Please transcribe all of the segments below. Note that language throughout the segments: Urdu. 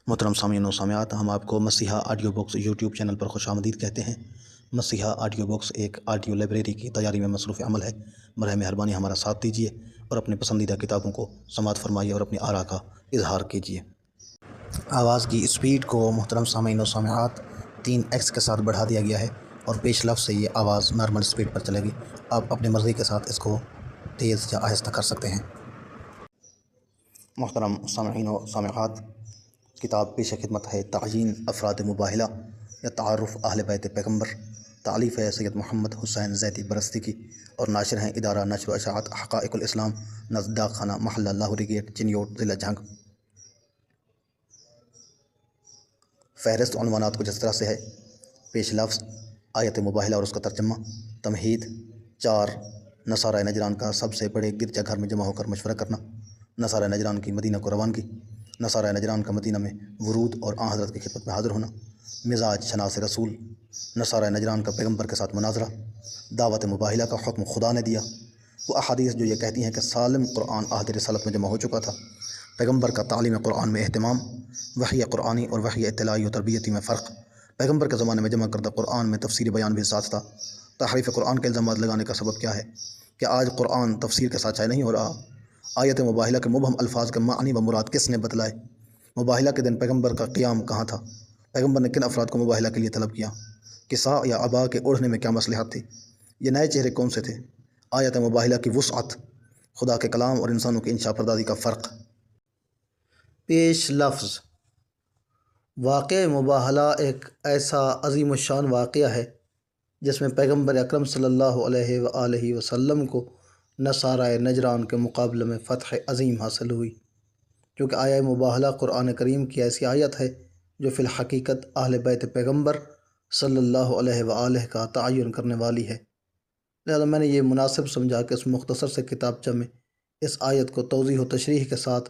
محترم سامعین و سامعات، ہم آپ کو مسیحا آڈیو بکس یوٹیوب چینل پر خوش آمدید کہتے ہیں۔ مسیحا آڈیو بکس ایک آڈیو لائبریری کی تیاری میں مصروف عمل ہے۔ براہ مہربانی ہمارا ساتھ دیجیے اور اپنے پسندیدہ کتابوں کو سماعت فرمائیے اور اپنی آراء کا اظہار کیجیے۔ آواز کی اسپیڈ کو محترم سامعین و سامعات 3x کے ساتھ بڑھا دیا گیا ہے اور پیش لفظ سے یہ آواز نارمل اسپیڈ پر چلے گی۔ آپ اپنی مرضی کے ساتھ اس کو تیز یا آہستہ کر سکتے ہیں۔ محترم سامعین و سامعات، کتاب پیش خدمت ہے تعیین افراد مباہلہ یا تعارف اہل بیت پیغمبر، تالیف ہے سید محمد حسین زیدی برستی کی اور ناشر ہیں ادارہ نشر و اشاعت حقائق الاسلام، نزد ڈاک خانہ محلہ لاہوری گیٹ، چنیوٹ، ضلع جھنگ۔ فہرست عنوانات کچھ اس طرح سے ہے: پیش لفظ، آیت مباہلہ اور اس کا ترجمہ، تمہید، 4 نصارہ نجران کا سب سے بڑے گرجا گھر میں جمع ہو کر مشورہ کرنا، نصارہ نجران کی مدینہ کو روانگی، نصارہ نجران کا مدینہ میں ورود اور آن حضرت کی خدمت میں حاضر ہونا، مزاج شناس رسول، نصارہ نجران کا پیغمبر کے ساتھ مناظرہ، دعوت مباہلہ کا حکم خدا نے دیا، وہ احادیث جو یہ کہتی ہیں کہ سالم قرآن عہد رسالت میں جمع ہو چکا تھا، پیغمبر کا تعلیم قرآن میں اہتمام، وحی قرآنی اور وحی اطلاعی و تربیتی میں فرق، پیغمبر کے زمانے میں جمع کردہ قرآن میں تفسیری بیان بھی ساتھ تھا، تحریف قرآن کے الزامات لگانے کا سبب کیا ہے کہ آج قرآن تفسیر کے ساتھ شائع نہیں ہو رہا، آیت مباہلہ کے مبہم الفاظ کے معنی و مراد کس نے بتلائے، مباہلہ کے دن پیغمبر کا قیام کہاں تھا، پیغمبر نے کن افراد کو مباہلہ کے لیے طلب کیا، کساء یا عبا کے اوڑھنے میں کیا مصلحت تھی، یہ نئے چہرے کون سے تھے، آیت مباہلہ کی وسعت، خدا کے کلام اور انسانوں کی انشاء پردازی کا فرق۔ پیش لفظ، واقعہ مباہلہ ایک ایسا عظیم الشان واقعہ ہے جس میں پیغمبر اکرم صلی اللہ علیہ وآلہ وسلم کو نصارہ نجران کے مقابلے میں فتح عظیم حاصل ہوئی، کیونکہ آیہ مباہلہ قرآن کریم کی ایسی آیت ہے جو فی الحقیقت اہل بیت پیغمبر صلی اللہ علیہ وآلہ کا تعین کرنے والی ہے، لہذا میں نے یہ مناسب سمجھا کہ اس مختصر سے کتابچہ میں اس آیت کو توضیح و تشریح کے ساتھ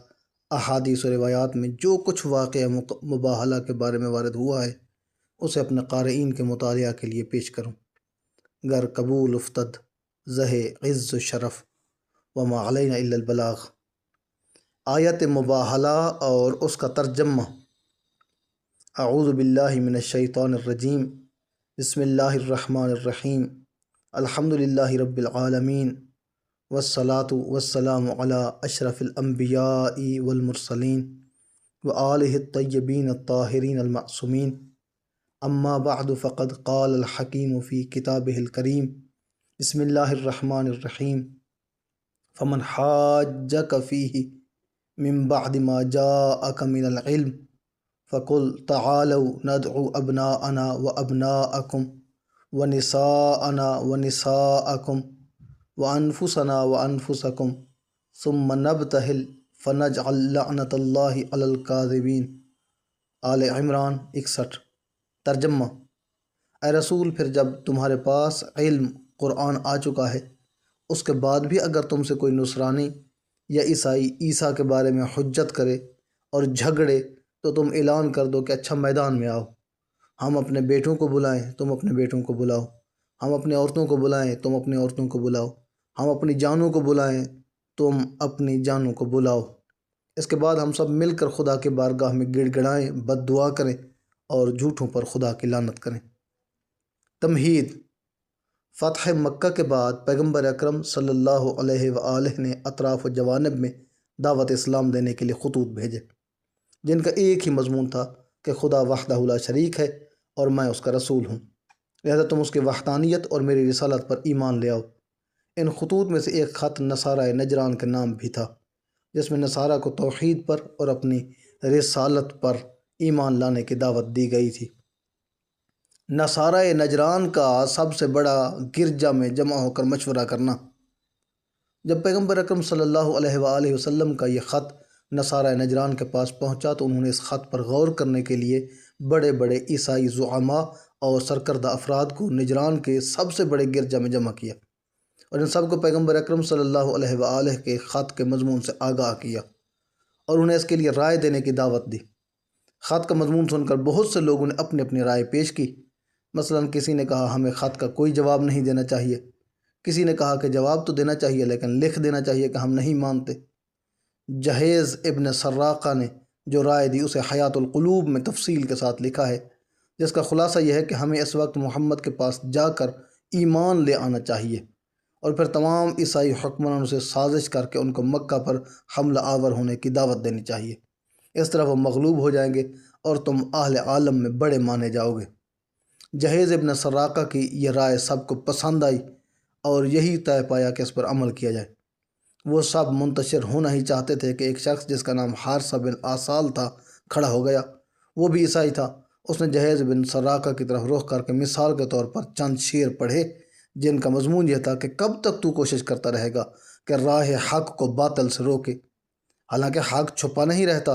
احادیث و روایات میں جو کچھ واقعہ مباہلہ کے بارے میں وارد ہوا ہے اسے اپنے قارئین کے مطالعہ کے لیے پیش کروں۔ گر قبول افتد زہ عز و شرف وما علینا الا البلاغ۔ آیت مباہلہ اور اس کا ترجمہ۔ اعوذ باللہ من الشیطان الرجیم، بسم اللہ الرحمن الرحیم، الحمد للہ رب العالمین، والصلاة والسلام علی اشرف الانبیاء والمرسلین وآلہ الطیبین الطاہرین المعصومین، اما بعد فقد قال الحکیم فی کتابہ الکریم، بسم اللہ الرحمن الرحیم، فمن حاجک فیہ من بعد ما جاءک من العلم فقل تعالوا ندعو ابناءنا وابناءکم ونساءنا ونساءکم وانفسنا وانفسکم ثم نبتہل فنجعل لعنت اللہ علی الکاذبین۔ آل عمران 61۔ ترجمہ، اے رسول، پھر جب تمہارے پاس علم قرآن آ چکا ہے، اس کے بعد بھی اگر تم سے کوئی نصرانی یا عیسائی عیسیٰ کے بارے میں حجت کرے اور جھگڑے تو تم اعلان کر دو کہ اچھا میدان میں آؤ، ہم اپنے بیٹوں کو بلائیں تم اپنے بیٹوں کو بلاؤ، ہم اپنے عورتوں کو بلائیں تم اپنے عورتوں کو بلاؤ، ہم اپنی جانوں کو بلائیں تم اپنی جانوں کو بلاؤ، اس کے بعد ہم سب مل کر خدا کے بارگاہ میں گڑ گڑائیں، بد دعا کریں اور جھوٹوں پر خدا کی لعنت کریں۔ تمہید، فتح مکہ کے بعد پیغمبر اکرم صلی اللہ علیہ وآلہ نے اطراف و جوانب میں دعوت اسلام دینے کے لیے خطوط بھیجے، جن کا ایک ہی مضمون تھا کہ خدا وحدہ لا شریک ہے اور میں اس کا رسول ہوں، لہذا تم اس کی وحدانیت اور میری رسالت پر ایمان لے آؤ۔ ان خطوط میں سے ایک خط نصارہ نجران کے نام بھی تھا، جس میں نصارہ کو توحید پر اور اپنی رسالت پر ایمان لانے کی دعوت دی گئی تھی۔ نصارہ نجران کا سب سے بڑا گرجا میں جمع ہو کر مشورہ کرنا۔ جب پیغمبر اکرم صلی اللہ علیہ وآلہ وسلم کا یہ خط نصارہ نجران کے پاس پہنچا تو انہوں نے اس خط پر غور کرنے کے لیے بڑے بڑے عیسائی زعماء اور سرکردہ افراد کو نجران کے سب سے بڑے گرجا میں جمع کیا اور ان سب کو پیغمبر اکرم صلی اللہ علیہ وآلہ کے خط کے مضمون سے آگاہ کیا اور انہیں اس کے لیے رائے دینے کی دعوت دی۔ خط کا مضمون سن کر بہت سے لوگوں نے اپنی اپنی رائے پیش کی، مثلا کسی نے کہا ہمیں خط کا کوئی جواب نہیں دینا چاہیے، کسی نے کہا کہ جواب تو دینا چاہیے لیکن لکھ دینا چاہیے کہ ہم نہیں مانتے۔ جہیز ابن سراقہ نے جو رائے دی اسے حیات القلوب میں تفصیل کے ساتھ لکھا ہے، جس کا خلاصہ یہ ہے کہ ہمیں اس وقت محمد کے پاس جا کر ایمان لے آنا چاہیے اور پھر تمام عیسائی حکمرانوں سے سازش کر کے ان کو مکہ پر حملہ آور ہونے کی دعوت دینی چاہیے۔ اس طرح وہ مغلوب ہو جائیں گے اور تم اہل عالم میں بڑے مانے جاؤ گے۔ جہیز ابن سراقہ کی یہ رائے سب کو پسند آئی اور یہی طے پایا کہ اس پر عمل کیا جائے۔ وہ سب منتشر ہونا ہی چاہتے تھے کہ ایک شخص جس کا نام حارثہ بن آصال تھا کھڑا ہو گیا۔ وہ بھی عیسائی تھا۔ اس نے جہیز بن سراقہ کی طرف رخ کر کے مثال کے طور پر چند شعر پڑھے جن کا مضمون یہ تھا کہ کب تک تو کوشش کرتا رہے گا کہ راہ حق کو باطل سے روکے، حالانکہ حق چھپا نہیں رہتا۔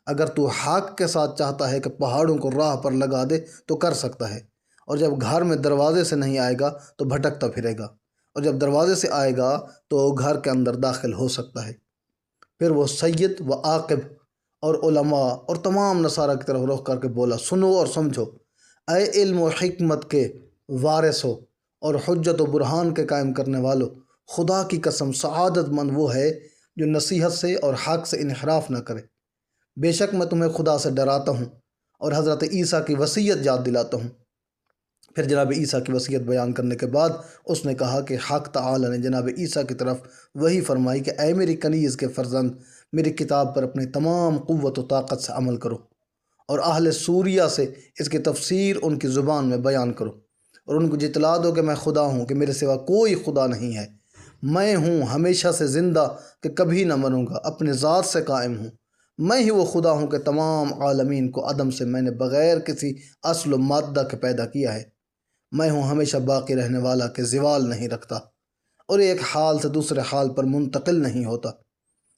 اگر تو حق کے ساتھ چاہتا ہے کہ پہاڑوں کو راہ پر لگا دے تو کر سکتا ہے، اور جب گھر میں دروازے سے نہیں آئے گا تو بھٹکتا پھرے گا، اور جب دروازے سے آئے گا تو گھر کے اندر داخل ہو سکتا ہے۔ پھر وہ سید و عاقب اور علماء اور تمام نصارہ کی طرف رخ کر کے بولا، سنو اور سمجھو، اے علم و حکمت کے وارثو اور حجت و برہان کے قائم کرنے والو، خدا کی قسم سعادت مند وہ ہے جو نصیحت سے اور حق سے انحراف نہ کرے۔ بے شک میں تمہیں خدا سے ڈراتا ہوں اور حضرت عیسیٰ کی وصیت یاد دلاتا ہوں۔ پھر جناب عیسیٰ کی وصیت بیان کرنے کے بعد اس نے کہا کہ حق تعالی نے جناب عیسیٰ کی طرف وہی فرمائی کہ اے میری کنیز کے فرزند، میری کتاب پر اپنی تمام قوت و طاقت سے عمل کرو اور اہل سوریہ سے اس کی تفسیر ان کی زبان میں بیان کرو، اور ان کو جتلا دو کہ میں خدا ہوں، کہ میرے سوا کوئی خدا نہیں ہے، میں ہوں ہمیشہ سے زندہ کہ کبھی نہ مروں گا، اپنے ذات سے قائم ہوں، میں ہی وہ خدا ہوں کہ تمام عالمین کو عدم سے میں نے بغیر کسی اصل و مادہ کے پیدا کیا ہے، میں ہوں ہمیشہ باقی رہنے والا کہ زوال نہیں رکھتا اور ایک حال سے دوسرے حال پر منتقل نہیں ہوتا۔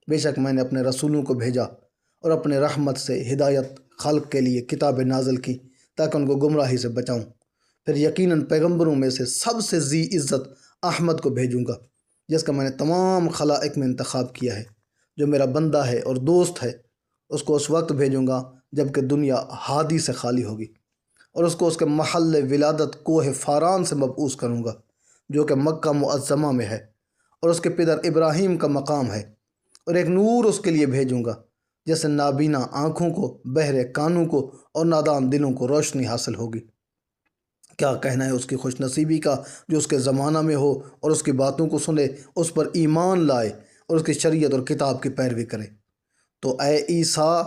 بے شک میں نے اپنے رسولوں کو بھیجا اور اپنے رحمت سے ہدایت خلق کے لیے کتاب نازل کی تاکہ ان کو گمراہی سے بچاؤں۔ پھر یقیناً پیغمبروں میں سے سب سے ذی عزت احمد کو بھیجوں گا، جس کا میں نے تمام خلائق میں انتخاب کیا ہے، جو میرا بندہ ہے اور دوست ہے۔ اس کو اس وقت بھیجوں گا جب کہ دنیا ہادی سے خالی ہوگی، اور اس کو اس کے محل ولادت کوہ فاران سے مبعوث کروں گا جو کہ مکہ معظمہ میں ہے، اور اس کے پدر ابراہیم کا مقام ہے، اور ایک نور اس کے لیے بھیجوں گا جس سے نابینا آنکھوں کو، بہرے کانوں کو اور نادان دلوں کو روشنی حاصل ہوگی۔ کیا کہنا ہے اس کی خوش نصیبی کا جو اس کے زمانہ میں ہو اور اس کی باتوں کو سنے، اس پر ایمان لائے اور اس کی شریعت اور کتاب کی پیروی کرے۔ تو اے عیسیٰ،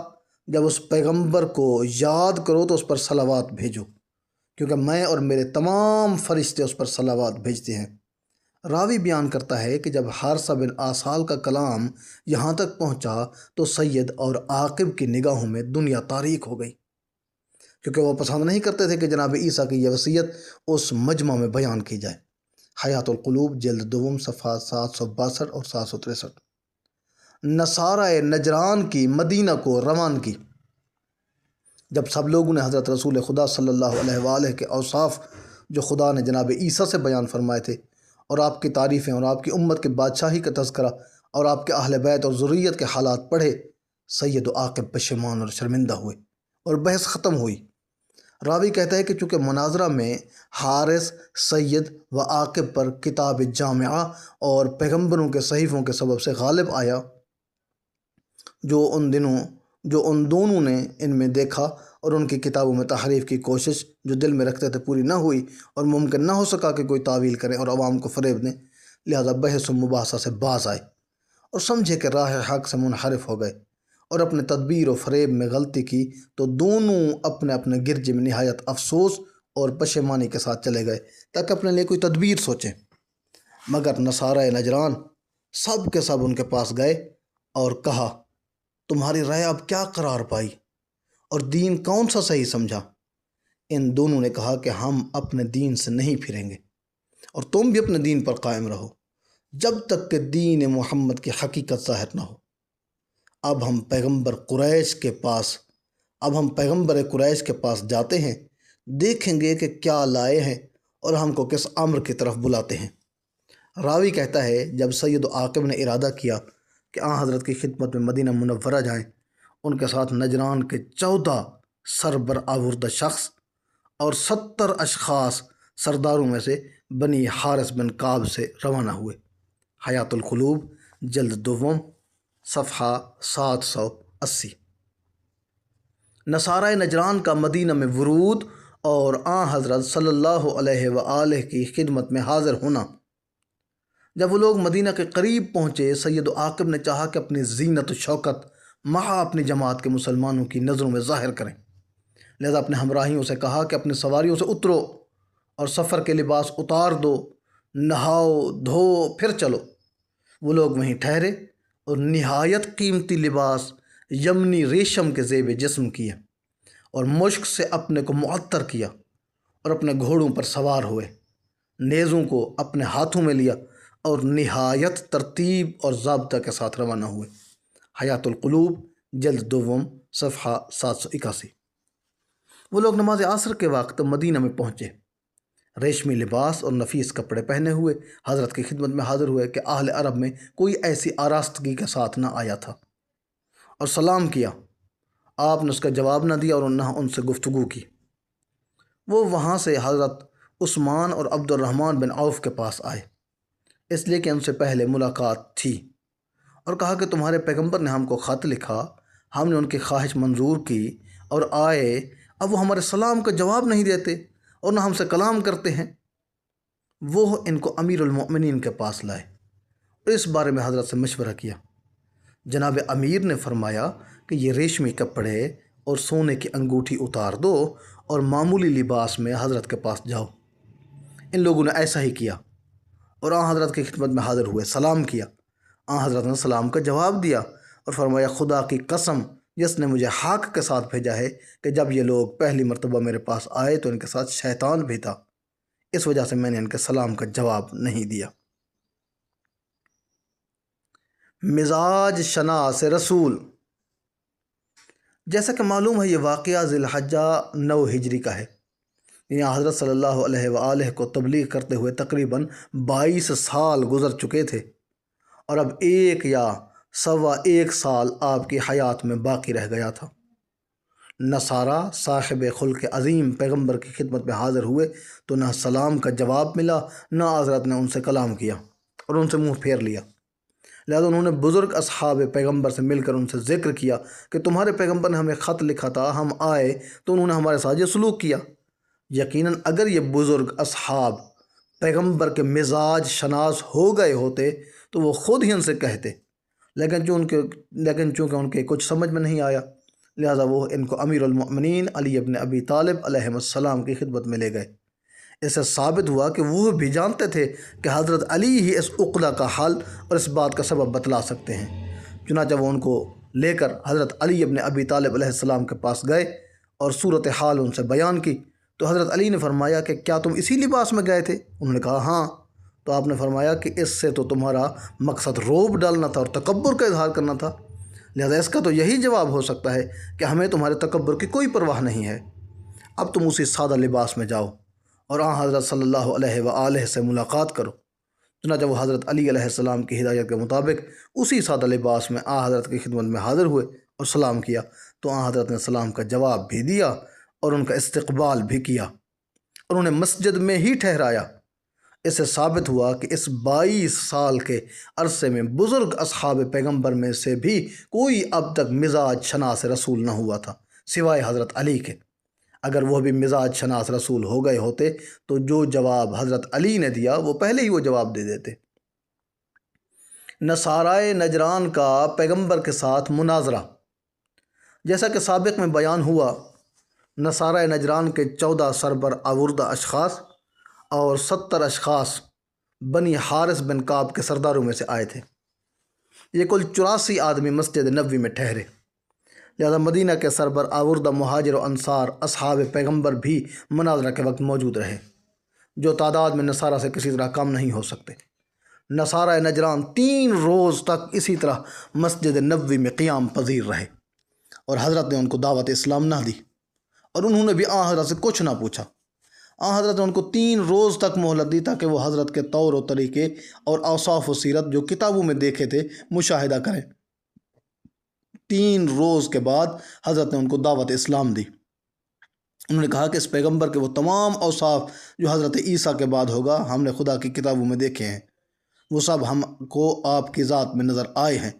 جب اس پیغمبر کو یاد کرو تو اس پر صلوات بھیجو، کیونکہ میں اور میرے تمام فرشتے اس پر صلوات بھیجتے ہیں۔ راوی بیان کرتا ہے کہ جب حارثہ بن آصال کا کلام یہاں تک پہنچا تو سید اور عاقب کی نگاہوں میں دنیا تاریک ہو گئی، کیونکہ وہ پسند نہیں کرتے تھے کہ جناب عیسیٰ کی یہ وصیت اس مجمع میں بیان کی جائے۔ حیات القلوب جلد دوم صفحہ 762 اور 763۔ نصارہ نجران کی مدینہ کو روان کی۔ جب سب لوگوں نے حضرت رسول خدا صلی اللہ علیہ وآلہ کے اوصاف جو خدا نے جناب عیسیٰ سے بیان فرمائے تھے اور آپ کی تعریفیں اور آپ کی امت کے بادشاہی کا تذکرہ اور آپ کے اہل بیت اور ذریت کے حالات پڑھے، سید و عاقب پشیمان اور شرمندہ ہوئے اور بحث ختم ہوئی۔ راوی کہتا ہے کہ چونکہ مناظرہ میں حارث سید و عاقب پر کتاب جامعہ اور پیغمبروں کے صحیفوں کے سبب سے غالب آیا، جو ان دونوں نے ان میں دیکھا اور ان کی کتابوں میں تحریف کی کوشش جو دل میں رکھتے تھے پوری نہ ہوئی، اور ممکن نہ ہو سکا کہ کوئی تعویل کرے اور عوام کو فریب دیں، لہذا بحث و مباحثہ سے باز آئے اور سمجھے کہ راہ حق سے منحرف ہو گئے اور اپنے تدبیر و فریب میں غلطی کی، تو دونوں اپنے اپنے گرجے میں نہایت افسوس اور پشیمانی کے ساتھ چلے گئے تاکہ اپنے لیے کوئی تدبیر سوچیں۔ مگر نصارہ نجران سب کے سب ان کے پاس گئے اور کہا، تمہاری رائے اب کیا قرار پائی اور دین کون سا صحیح سمجھا؟ ان دونوں نے کہا کہ ہم اپنے دین سے نہیں پھریں گے اور تم بھی اپنے دین پر قائم رہو جب تک کہ دین محمد کی حقیقت ظاہر نہ ہو۔ اب ہم پیغمبر قریش کے پاس جاتے ہیں، دیکھیں گے کہ کیا لائے ہیں اور ہم کو کس امر کی طرف بلاتے ہیں۔ راوی کہتا ہے جب سید و عاقب نے ارادہ کیا کہ آن حضرت کی خدمت میں مدینہ منورہ جائیں، ان کے ساتھ نجران کے 14 سربر آوردہ شخص اور 70 اشخاص سرداروں میں سے بنی حارث بن کعب سے روانہ ہوئے۔ حیات القلوب جلد دوم صفحہ 780۔ نصارہ نجران کا مدینہ میں ورود اور آن حضرت صلی اللہ علیہ وآلہ کی خدمت میں حاضر ہونا۔ جب وہ لوگ مدینہ کے قریب پہنچے، سید عاقب نے چاہا کہ اپنی زینت و شوکت مہا اپنی جماعت کے مسلمانوں کی نظروں میں ظاہر کریں، لہذا اپنے ہمراہیوں سے کہا کہ اپنی سواریوں سے اترو اور سفر کے لباس اتار دو، نہاؤ دھو پھر چلو۔ وہ لوگ وہیں ٹھہرے اور نہایت قیمتی لباس یمنی ریشم کے زیب جسم کیے اور مشک سے اپنے کو معطر کیا اور اپنے گھوڑوں پر سوار ہوئے، نیزوں کو اپنے ہاتھوں میں لیا اور نہایت ترتیب اور ضابطہ کے ساتھ روانہ ہوئے۔ حیات القلوب جلد دوم صفحہ 781۔ وہ لوگ نماز عصر کے وقت مدینہ میں پہنچے، ریشمی لباس اور نفیس کپڑے پہنے ہوئے حضرت کی خدمت میں حاضر ہوئے کہ اہل عرب میں کوئی ایسی آراستگی کے ساتھ نہ آیا تھا، اور سلام کیا۔ آپ نے اس کا جواب نہ دیا اور نہ ان سے گفتگو کی۔ وہ وہاں سے حضرت عثمان اور عبد الرحمن بن عوف کے پاس آئے، اس لیے کہ ان سے پہلے ملاقات تھی، اور کہا کہ تمہارے پیغمبر نے ہم کو خط لکھا، ہم نے ان کی خواہش منظور کی اور آئے، اب وہ ہمارے سلام کا جواب نہیں دیتے اور نہ ہم سے کلام کرتے ہیں۔ وہ ان کو امیر المؤمنین کے پاس لائے اور اس بارے میں حضرت سے مشورہ کیا۔ جناب امیر نے فرمایا کہ یہ ریشمی کپڑے اور سونے کی انگوٹھی اتار دو اور معمولی لباس میں حضرت کے پاس جاؤ۔ ان لوگوں نے ایسا ہی کیا اور آن حضرت کی خدمت میں حاضر ہوئے، سلام کیا۔ آن حضرت نے سلام کا جواب دیا اور فرمایا، خدا کی قسم جس نے مجھے حق کے ساتھ بھیجا ہے کہ جب یہ لوگ پہلی مرتبہ میرے پاس آئے تو ان کے ساتھ شیطان بھی تھا، اس وجہ سے میں نے ان کے سلام کا جواب نہیں دیا۔ مزاج شناس رسول۔ جیسا کہ معلوم ہے یہ واقعہ ذی الحجہ 9 ہجری کا ہے۔ یہاں حضرت صلی اللہ علیہ وآلہ کو تبلیغ کرتے ہوئے تقریباً 22 سال گزر چکے تھے، اور اب 1 یا سوا 1 سال آپ کی حیات میں باقی رہ گیا تھا۔ نصارہ صاحب خلق عظیم پیغمبر کی خدمت میں حاضر ہوئے تو نہ سلام کا جواب ملا، نہ حضرت نے ان سے کلام کیا اور ان سے منہ پھیر لیا۔ لہذا انہوں نے بزرگ اصحاب پیغمبر سے مل کر ان سے ذکر کیا کہ تمہارے پیغمبر نے ہمیں خط لکھا تھا، ہم آئے تو انہوں نے ہمارے ساتھ یہ سلوک کیا۔ یقیناً اگر یہ بزرگ اصحاب پیغمبر کے مزاج شناس ہو گئے ہوتے تو وہ خود ہی ان سے کہتے، لیکن چونکہ ان کے کچھ سمجھ میں نہیں آیا، لہذا وہ ان کو امیر المؤمنین علی ابن ابی طالب علیہ السلام کی خدمت میں لے گئے۔ اس سے ثابت ہوا کہ وہ بھی جانتے تھے کہ حضرت علی ہی اس عقدہ کا حل اور اس بات کا سبب بتلا سکتے ہیں۔ چنانچہ وہ ان کو لے کر حضرت علی ابن ابی طالب علیہ السلام کے پاس گئے اور صورتحال ان سے بیان کی، تو حضرت علی نے فرمایا کہ کیا تم اسی لباس میں گئے تھے؟ انہوں نے کہا ہاں۔ تو آپ نے فرمایا کہ اس سے تو تمہارا مقصد روب ڈالنا تھا اور تکبر کا اظہار کرنا تھا، لہذا اس کا تو یہی جواب ہو سکتا ہے کہ ہمیں تمہارے تکبر کی کوئی پرواہ نہیں ہے، اب تم اسی سادہ لباس میں جاؤ اور آن حضرت صلی اللہ علیہ وآلہ سے ملاقات کرو۔ چنانچہ وہ حضرت علی علیہ السلام کی ہدایت کے مطابق اسی سادہ لباس میں آن حضرت کی خدمت میں حاضر ہوئے اور سلام کیا، تو آن حضرت نے سلام کا جواب بھی دیا اور ان کا استقبال بھی کیا اور انہیں مسجد میں ہی ٹھہرایا۔ اس سے ثابت ہوا کہ اس 22 سال کے عرصے میں بزرگ اصحاب پیغمبر میں سے بھی کوئی اب تک مزاج شناس رسول نہ ہوا تھا سوائے حضرت علی کے۔ اگر وہ بھی مزاج شناس رسول ہو گئے ہوتے تو جو جواب حضرت علی نے دیا وہ پہلے ہی وہ جواب دے دیتے۔ نصارائے نجران کا پیغمبر کے ساتھ مناظرہ۔ جیسا کہ سابق میں بیان ہوا، نصارائے نجران کے 14 سربر آوردہ اشخاص اور 70 اشخاص بنی حارث بن کعب کے سرداروں میں سے آئے تھے۔ یہ کل 84 آدمی مسجد نبوی میں ٹھہرے، لہذا مدینہ کے سربر آوردہ مہاجر و انصار اصحاب پیغمبر بھی مناظرہ کے وقت موجود رہے، جو تعداد میں نصارہ سے کسی طرح کم نہیں ہو سکتے۔ نصارہ نجران 3 روز تک اسی طرح مسجد نبوی میں قیام پذیر رہے اور حضرت نے ان کو دعوت اسلام نہ دی اور انہوں نے بھی آن حضرت سے کچھ نہ پوچھا۔ آن حضرت نے ان کو 3 روز تک مہلت دی تاکہ وہ حضرت کے طور و طریقے اور اوصاف و سیرت جو کتابوں میں دیکھے تھے مشاہدہ کریں۔ 3 روز کے بعد حضرت نے ان کو دعوت اسلام دی۔ انہوں نے کہا کہ اس پیغمبر کے وہ تمام اوصاف جو حضرت عیسیٰ کے بعد ہوگا ہم نے خدا کی کتابوں میں دیکھے ہیں، وہ سب ہم کو آپ کی ذات میں نظر آئے ہیں،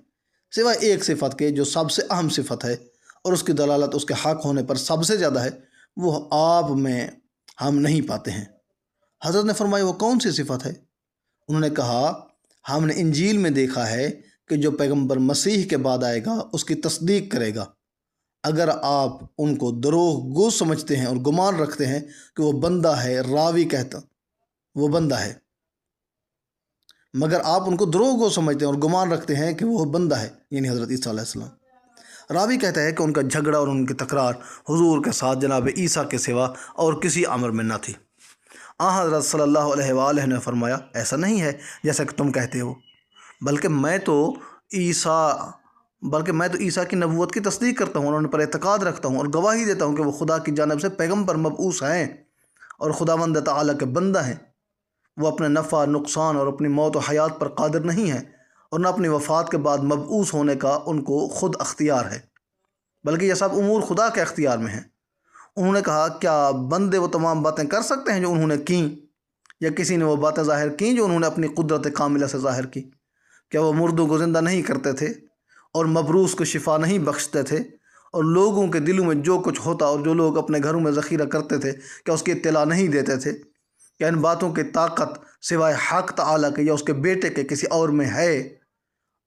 سوائے ایک صفت کے جو سب سے اہم صفت ہے اور اس کی دلالت اس کے حق ہونے پر سب سے زیادہ ہے وہ آپ میں ہم نہیں پاتے ہیں۔ حضرت نے فرمایا وہ کون سی صفت ہے؟ انہوں نے کہا ہم نے انجیل میں دیکھا ہے کہ جو پیغمبر مسیح کے بعد آئے گا اس کی تصدیق کرے گا۔ اگر آپ ان کو دروغ گو سمجھتے ہیں اور گمان رکھتے ہیں کہ وہ بندہ ہے، راوی کہتا وہ بندہ ہے، مگر آپ ان کو دروغ گو سمجھتے ہیں اور گمان رکھتے ہیں کہ وہ بندہ ہے، یعنی حضرت عیسیٰ علیہ السلام۔ راوی کہتا ہے کہ ان کا جھگڑا اور ان کی تکرار حضور کے ساتھ جناب عیسیٰ کے سوا اور کسی امر میں نہ تھی۔ حضرت صلی اللہ علیہ وآلہ نے فرمایا ایسا نہیں ہے جیسا کہ تم کہتے ہو، بلکہ میں تو عیسیٰ کی نبوت کی تصدیق کرتا ہوں اور ان پر اعتقاد رکھتا ہوں اور گواہی دیتا ہوں کہ وہ خدا کی جانب سے پیغمبر مبعوث ہیں اور خداوند تعالیٰ کے بندہ ہیں۔ وہ اپنے نفع نقصان اور اپنی موت و حیات پر قادر نہیں ہیں اور نہ اپنی وفات کے بعد مبعوث ہونے کا ان کو خود اختیار ہے، بلکہ یہ سب امور خدا کے اختیار میں ہیں۔ انہوں نے کہا کیا بندے وہ تمام باتیں کر سکتے ہیں جو انہوں نے کیں، یا کسی نے وہ باتیں ظاہر کیں جو انہوں نے اپنی قدرت کاملہ سے ظاہر کی؟ کیا وہ مردوں کو زندہ نہیں کرتے تھے اور مبروس کو شفا نہیں بخشتے تھے، اور لوگوں کے دلوں میں جو کچھ ہوتا اور جو لوگ اپنے گھروں میں ذخیرہ کرتے تھے کیا اس کی اطلاع نہیں دیتے تھے؟ کیا ان باتوں کی طاقت سوائے حق تعالیٰ کے یا اس کے بیٹے کے کسی اور میں ہے؟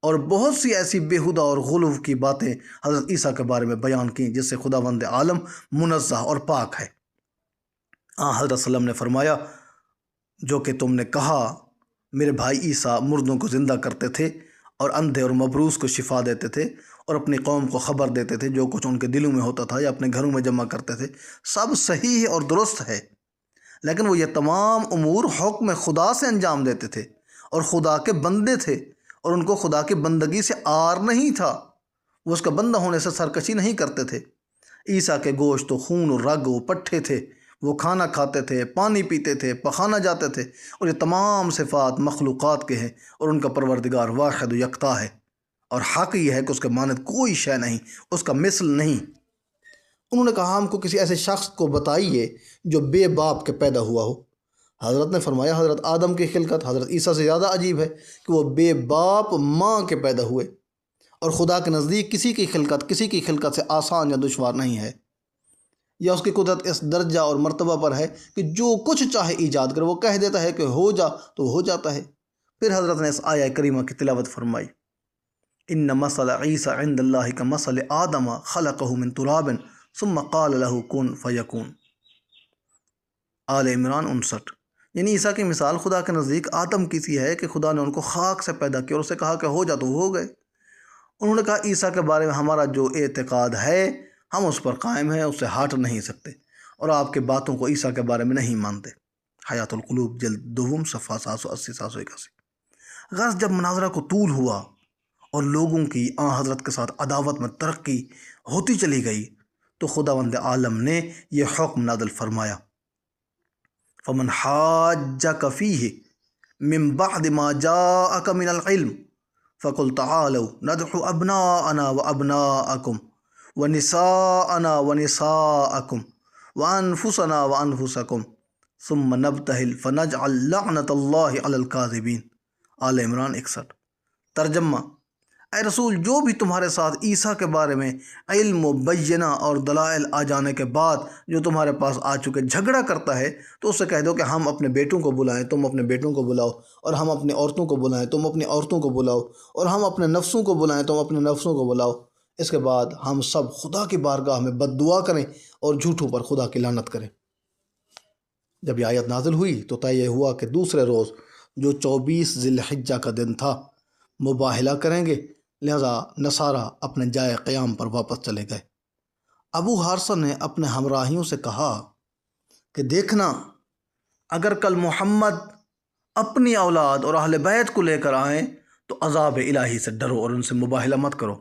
اور بہت سی ایسی بےہودہ اور غلو کی باتیں حضرت عیسیٰ کے بارے میں بیان کیں جس سے خداوند عالم منزہ اور پاک ہے۔ حضرت صلی اللہ علیہ وسلم نے فرمایا جو کہ تم نے کہا میرے بھائی عیسیٰ مردوں کو زندہ کرتے تھے اور اندھے اور مبروس کو شفا دیتے تھے اور اپنی قوم کو خبر دیتے تھے جو کچھ ان کے دلوں میں ہوتا تھا یا اپنے گھروں میں جمع کرتے تھے، سب صحیح اور درست ہے، لیکن وہ یہ تمام امور حکم خدا سے انجام دیتے تھے اور خدا کے بندے تھے اور ان کو خدا کی بندگی سے آر نہیں تھا، وہ اس کا بندہ ہونے سے سرکشی نہیں کرتے تھے۔ عیسیٰ کے گوشت و خون و رگ و پٹھے تھے، وہ کھانا کھاتے تھے، پانی پیتے تھے، پخانا جاتے تھے، اور یہ تمام صفات مخلوقات کے ہیں اور ان کا پروردگار واحد و یکتا ہے، اور حق یہ ہے کہ اس کے مانند کوئی شے نہیں، اس کا مثل نہیں۔ انہوں نے کہا ہم کو کسی ایسے شخص کو بتائیے جو بے باپ کے پیدا ہوا ہو۔ حضرت نے فرمایا حضرت آدم کی خلقت حضرت عیسیٰ سے زیادہ عجیب ہے کہ وہ بے باپ ماں کے پیدا ہوئے، اور خدا کے نزدیک کسی کی خلقت سے آسان یا دشوار نہیں ہے، یا اس کی قدرت اس درجہ اور مرتبہ پر ہے کہ جو کچھ چاہے ایجاد کرے، وہ کہہ دیتا ہے کہ ہو جا تو ہو جاتا ہے۔ پھر حضرت نے اس آیہ کریمہ کی تلاوت فرمائی ان مثل عیسیٰ عند اللہ کمثل آدم خلقہ من تراب ثم قال له کن فیکون، آل عمران 59۔ یعنی عیسیٰ کی مثال خدا کے نزدیک آدم کی سی ہے کہ خدا نے ان کو خاک سے پیدا کیا اور اسے کہا کہ ہو جا تو ہو گئے۔ انہوں نے کہا عیسیٰ کے بارے میں ہمارا جو اعتقاد ہے ہم اس پر قائم ہیں، اس سے ہٹ نہیں سکتے، اور آپ کے باتوں کو عیسیٰ کے بارے میں نہیں مانتے۔ حیات القلوب جلد دوم صفحہ 780 781۔ غرض جب مناظرہ کو طول ہوا اور لوگوں کی حضرت کے ساتھ عداوت میں ترقی ہوتی چلی گئی تو خداوند عالم نے یہ حکم نازل فرمایا فمن حاجک فیہ من بعد ما جاءک من العلم فقل تعالوا ندعو ابناءنا وابناءکم ونساءنا ونساءکم وانفسنا وانفسکم ثم نبتہل فنجعل لعنت اللہ علی الکاذبین، آل عمران 61۔ ترجمہ: اے رسول جو بھی تمہارے ساتھ عیسیٰ کے بارے میں علم و بینہ اور دلائل آ جانے کے بعد جو تمہارے پاس آ چکے جھگڑا کرتا ہے تو اس سے کہہ دو کہ ہم اپنے بیٹوں کو بلائیں تم اپنے بیٹوں کو بلاؤ، اور ہم اپنی عورتوں کو بلائیں تم اپنی عورتوں کو بلاؤ، اور ہم اپنے نفسوں کو بلائیں تم اپنے نفسوں کو بلاؤ۔ اس کے بعد ہم سب خدا کی بارگاہ میں بد دعا کریں اور جھوٹوں پر خدا کی لعنت کریں۔ جب یہ آیت نازل ہوئی تو طے ہوا کہ دوسرے روز جو 24 ذی الحجہ کا دن تھا مباہلہ کریں گے، لہذا نصارہ اپنے جائے قیام پر واپس چلے گئے۔ ابو حارثہ نے اپنے ہمراہیوں سے کہا کہ دیکھنا اگر کل محمد اپنی اولاد اور اہل بیت کو لے کر آئیں تو عذاب الہی سے ڈرو اور ان سے مباہلہ مت کرو،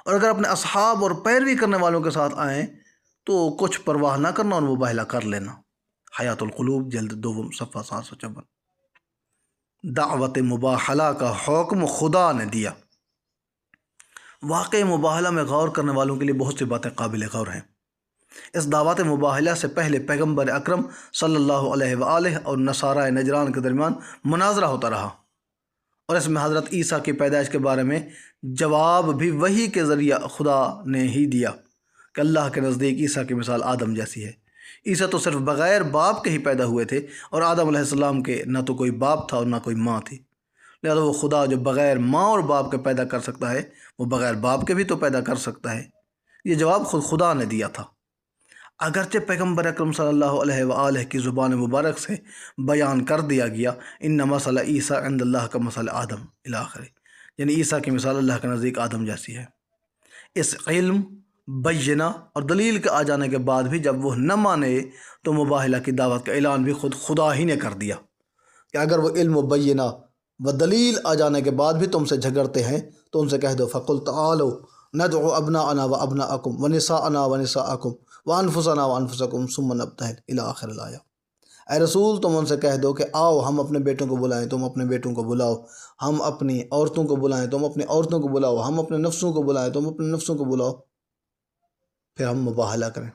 اور اگر اپنے اصحاب اور پیروی کرنے والوں کے ساتھ آئیں تو کچھ پرواہ نہ کرنا اور مباہلہ کر لینا۔ حیات القلوب جلد دوم صفحہ 754۔ دعوت مباہلہ کا حکم خدا نے دیا۔ واقع مباہلہ میں غور کرنے والوں کے لیے بہت سی باتیں قابل غور ہیں۔ اس دعوت مباہلہ سے پہلے پیغمبر اکرم صلی اللہ علیہ وآلہ اور نصارہ نجران کے درمیان مناظرہ ہوتا رہا، اور اس میں حضرت عیسیٰ کی پیدائش کے بارے میں جواب بھی وحی کے ذریعہ خدا نے ہی دیا کہ اللہ کے نزدیک عیسیٰ کی مثال آدم جیسی ہے۔ عیسیٰ تو صرف بغیر باپ کے ہی پیدا ہوئے تھے، اور آدم علیہ السلام کے نہ تو کوئی باپ تھا اور نہ کوئی ماں تھی، لہذا وہ خدا جو بغیر ماں اور باپ کے پیدا کر سکتا ہے وہ بغیر باپ کے بھی تو پیدا کر سکتا ہے۔ یہ جواب خود خدا نے دیا تھا، اگرچہ پیغمبر اکرم صلی اللہ علیہ وآلہ کی زبان مبارک سے بیان کر دیا گیا ان مثل عیسیٰ عند اللہ کا مثل آدم الی آخر، یعنی عیسیٰ کی مثال اللہ کے نزدیک آدم جیسی ہے۔ اس علم، بینہ اور دلیل کے آ جانے کے بعد بھی جب وہ نہ مانے تو مباہلہ کی دعوت کا اعلان بھی خود خدا ہی نے کر دیا کہ اگر وہ علم و بینہ و دلیل آ جانے کے بعد بھی تم سے جھگڑتے ہیں تو ان سے کہہ دو فَقُلْ تَعَالَوْا نَدْعُ أَبْنَاءَنَا وَأَبْنَاءَكُمْ وَنِسَاءَنَا وَنِسَاءَكُمْ وَأَنفُسَنَا وَأَنفُسَكُمْ ثُمَّ نَبْتَهِلْ إِلَى آخِرِ الآیہ۔ اے رسول تم ان سے کہہ دو کہ آؤ ہم اپنے بیٹوں کو بلائیں، تم اپنے بیٹوں کو بلاؤ، ہم اپنی عورتوں کو بلائیں، تم اپنی عورتوں کو بلاؤ، ہم اپنے نفسوں کو بلائیں، تم اپنے نفسوں کو بلاؤ، پھر ہم مباہلہ کریں۔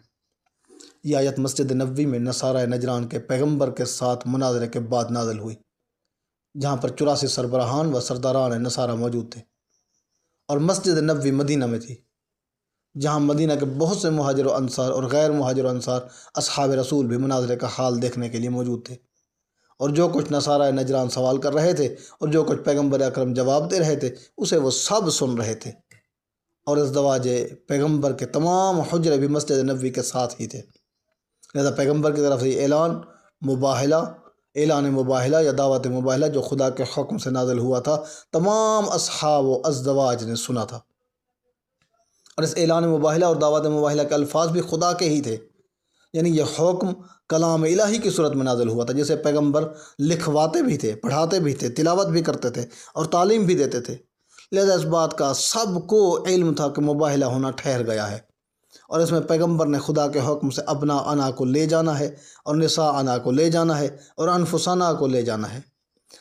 یہ آیت مسجد نبوی میں نصارہ نجران کے پیغمبر کے ساتھ مناظرے کے بعد نازل ہوئی، جہاں پر 84 سربراہان و سرداران نصارہ موجود تھے، اور مسجد نبوی مدینہ میں تھی، جہاں مدینہ کے بہت سے مہاجر و انصار اور غیر مہاجر و انصار اصحاب رسول بھی مناظرے کا حال دیکھنے کے لیے موجود تھے، اور جو کچھ نصارہ نجران سوال کر رہے تھے اور جو کچھ پیغمبر اکرم جواب دے رہے تھے اسے وہ سب سن رہے تھے، اور ازدواج پیغمبر کے تمام حجرے بھی مسجد نبوی کے ساتھ ہی تھے، لہذا پیغمبر کی طرف سے یہ اعلان مباہلہ یا دعوت مباہلہ جو خدا کے حکم سے نازل ہوا تھا تمام اصحاب و ازدواج نے سنا تھا، اور اس اعلان مباہلہ اور دعوت مباہلہ کے الفاظ بھی خدا کے ہی تھے، یعنی یہ حکم کلام الہی کی صورت میں نازل ہوا تھا، جسے پیغمبر لکھواتے بھی تھے، پڑھاتے بھی تھے، تلاوت بھی کرتے تھے اور تعلیم بھی دیتے تھے، لہذا اس بات کا سب کو علم تھا کہ مباہلہ ہونا ٹھہر گیا ہے، اور اس میں پیغمبر نے خدا کے حکم سے ابنا انا کو لے جانا ہے اور نساء انا کو لے جانا ہے اور انفسنا کو لے جانا ہے،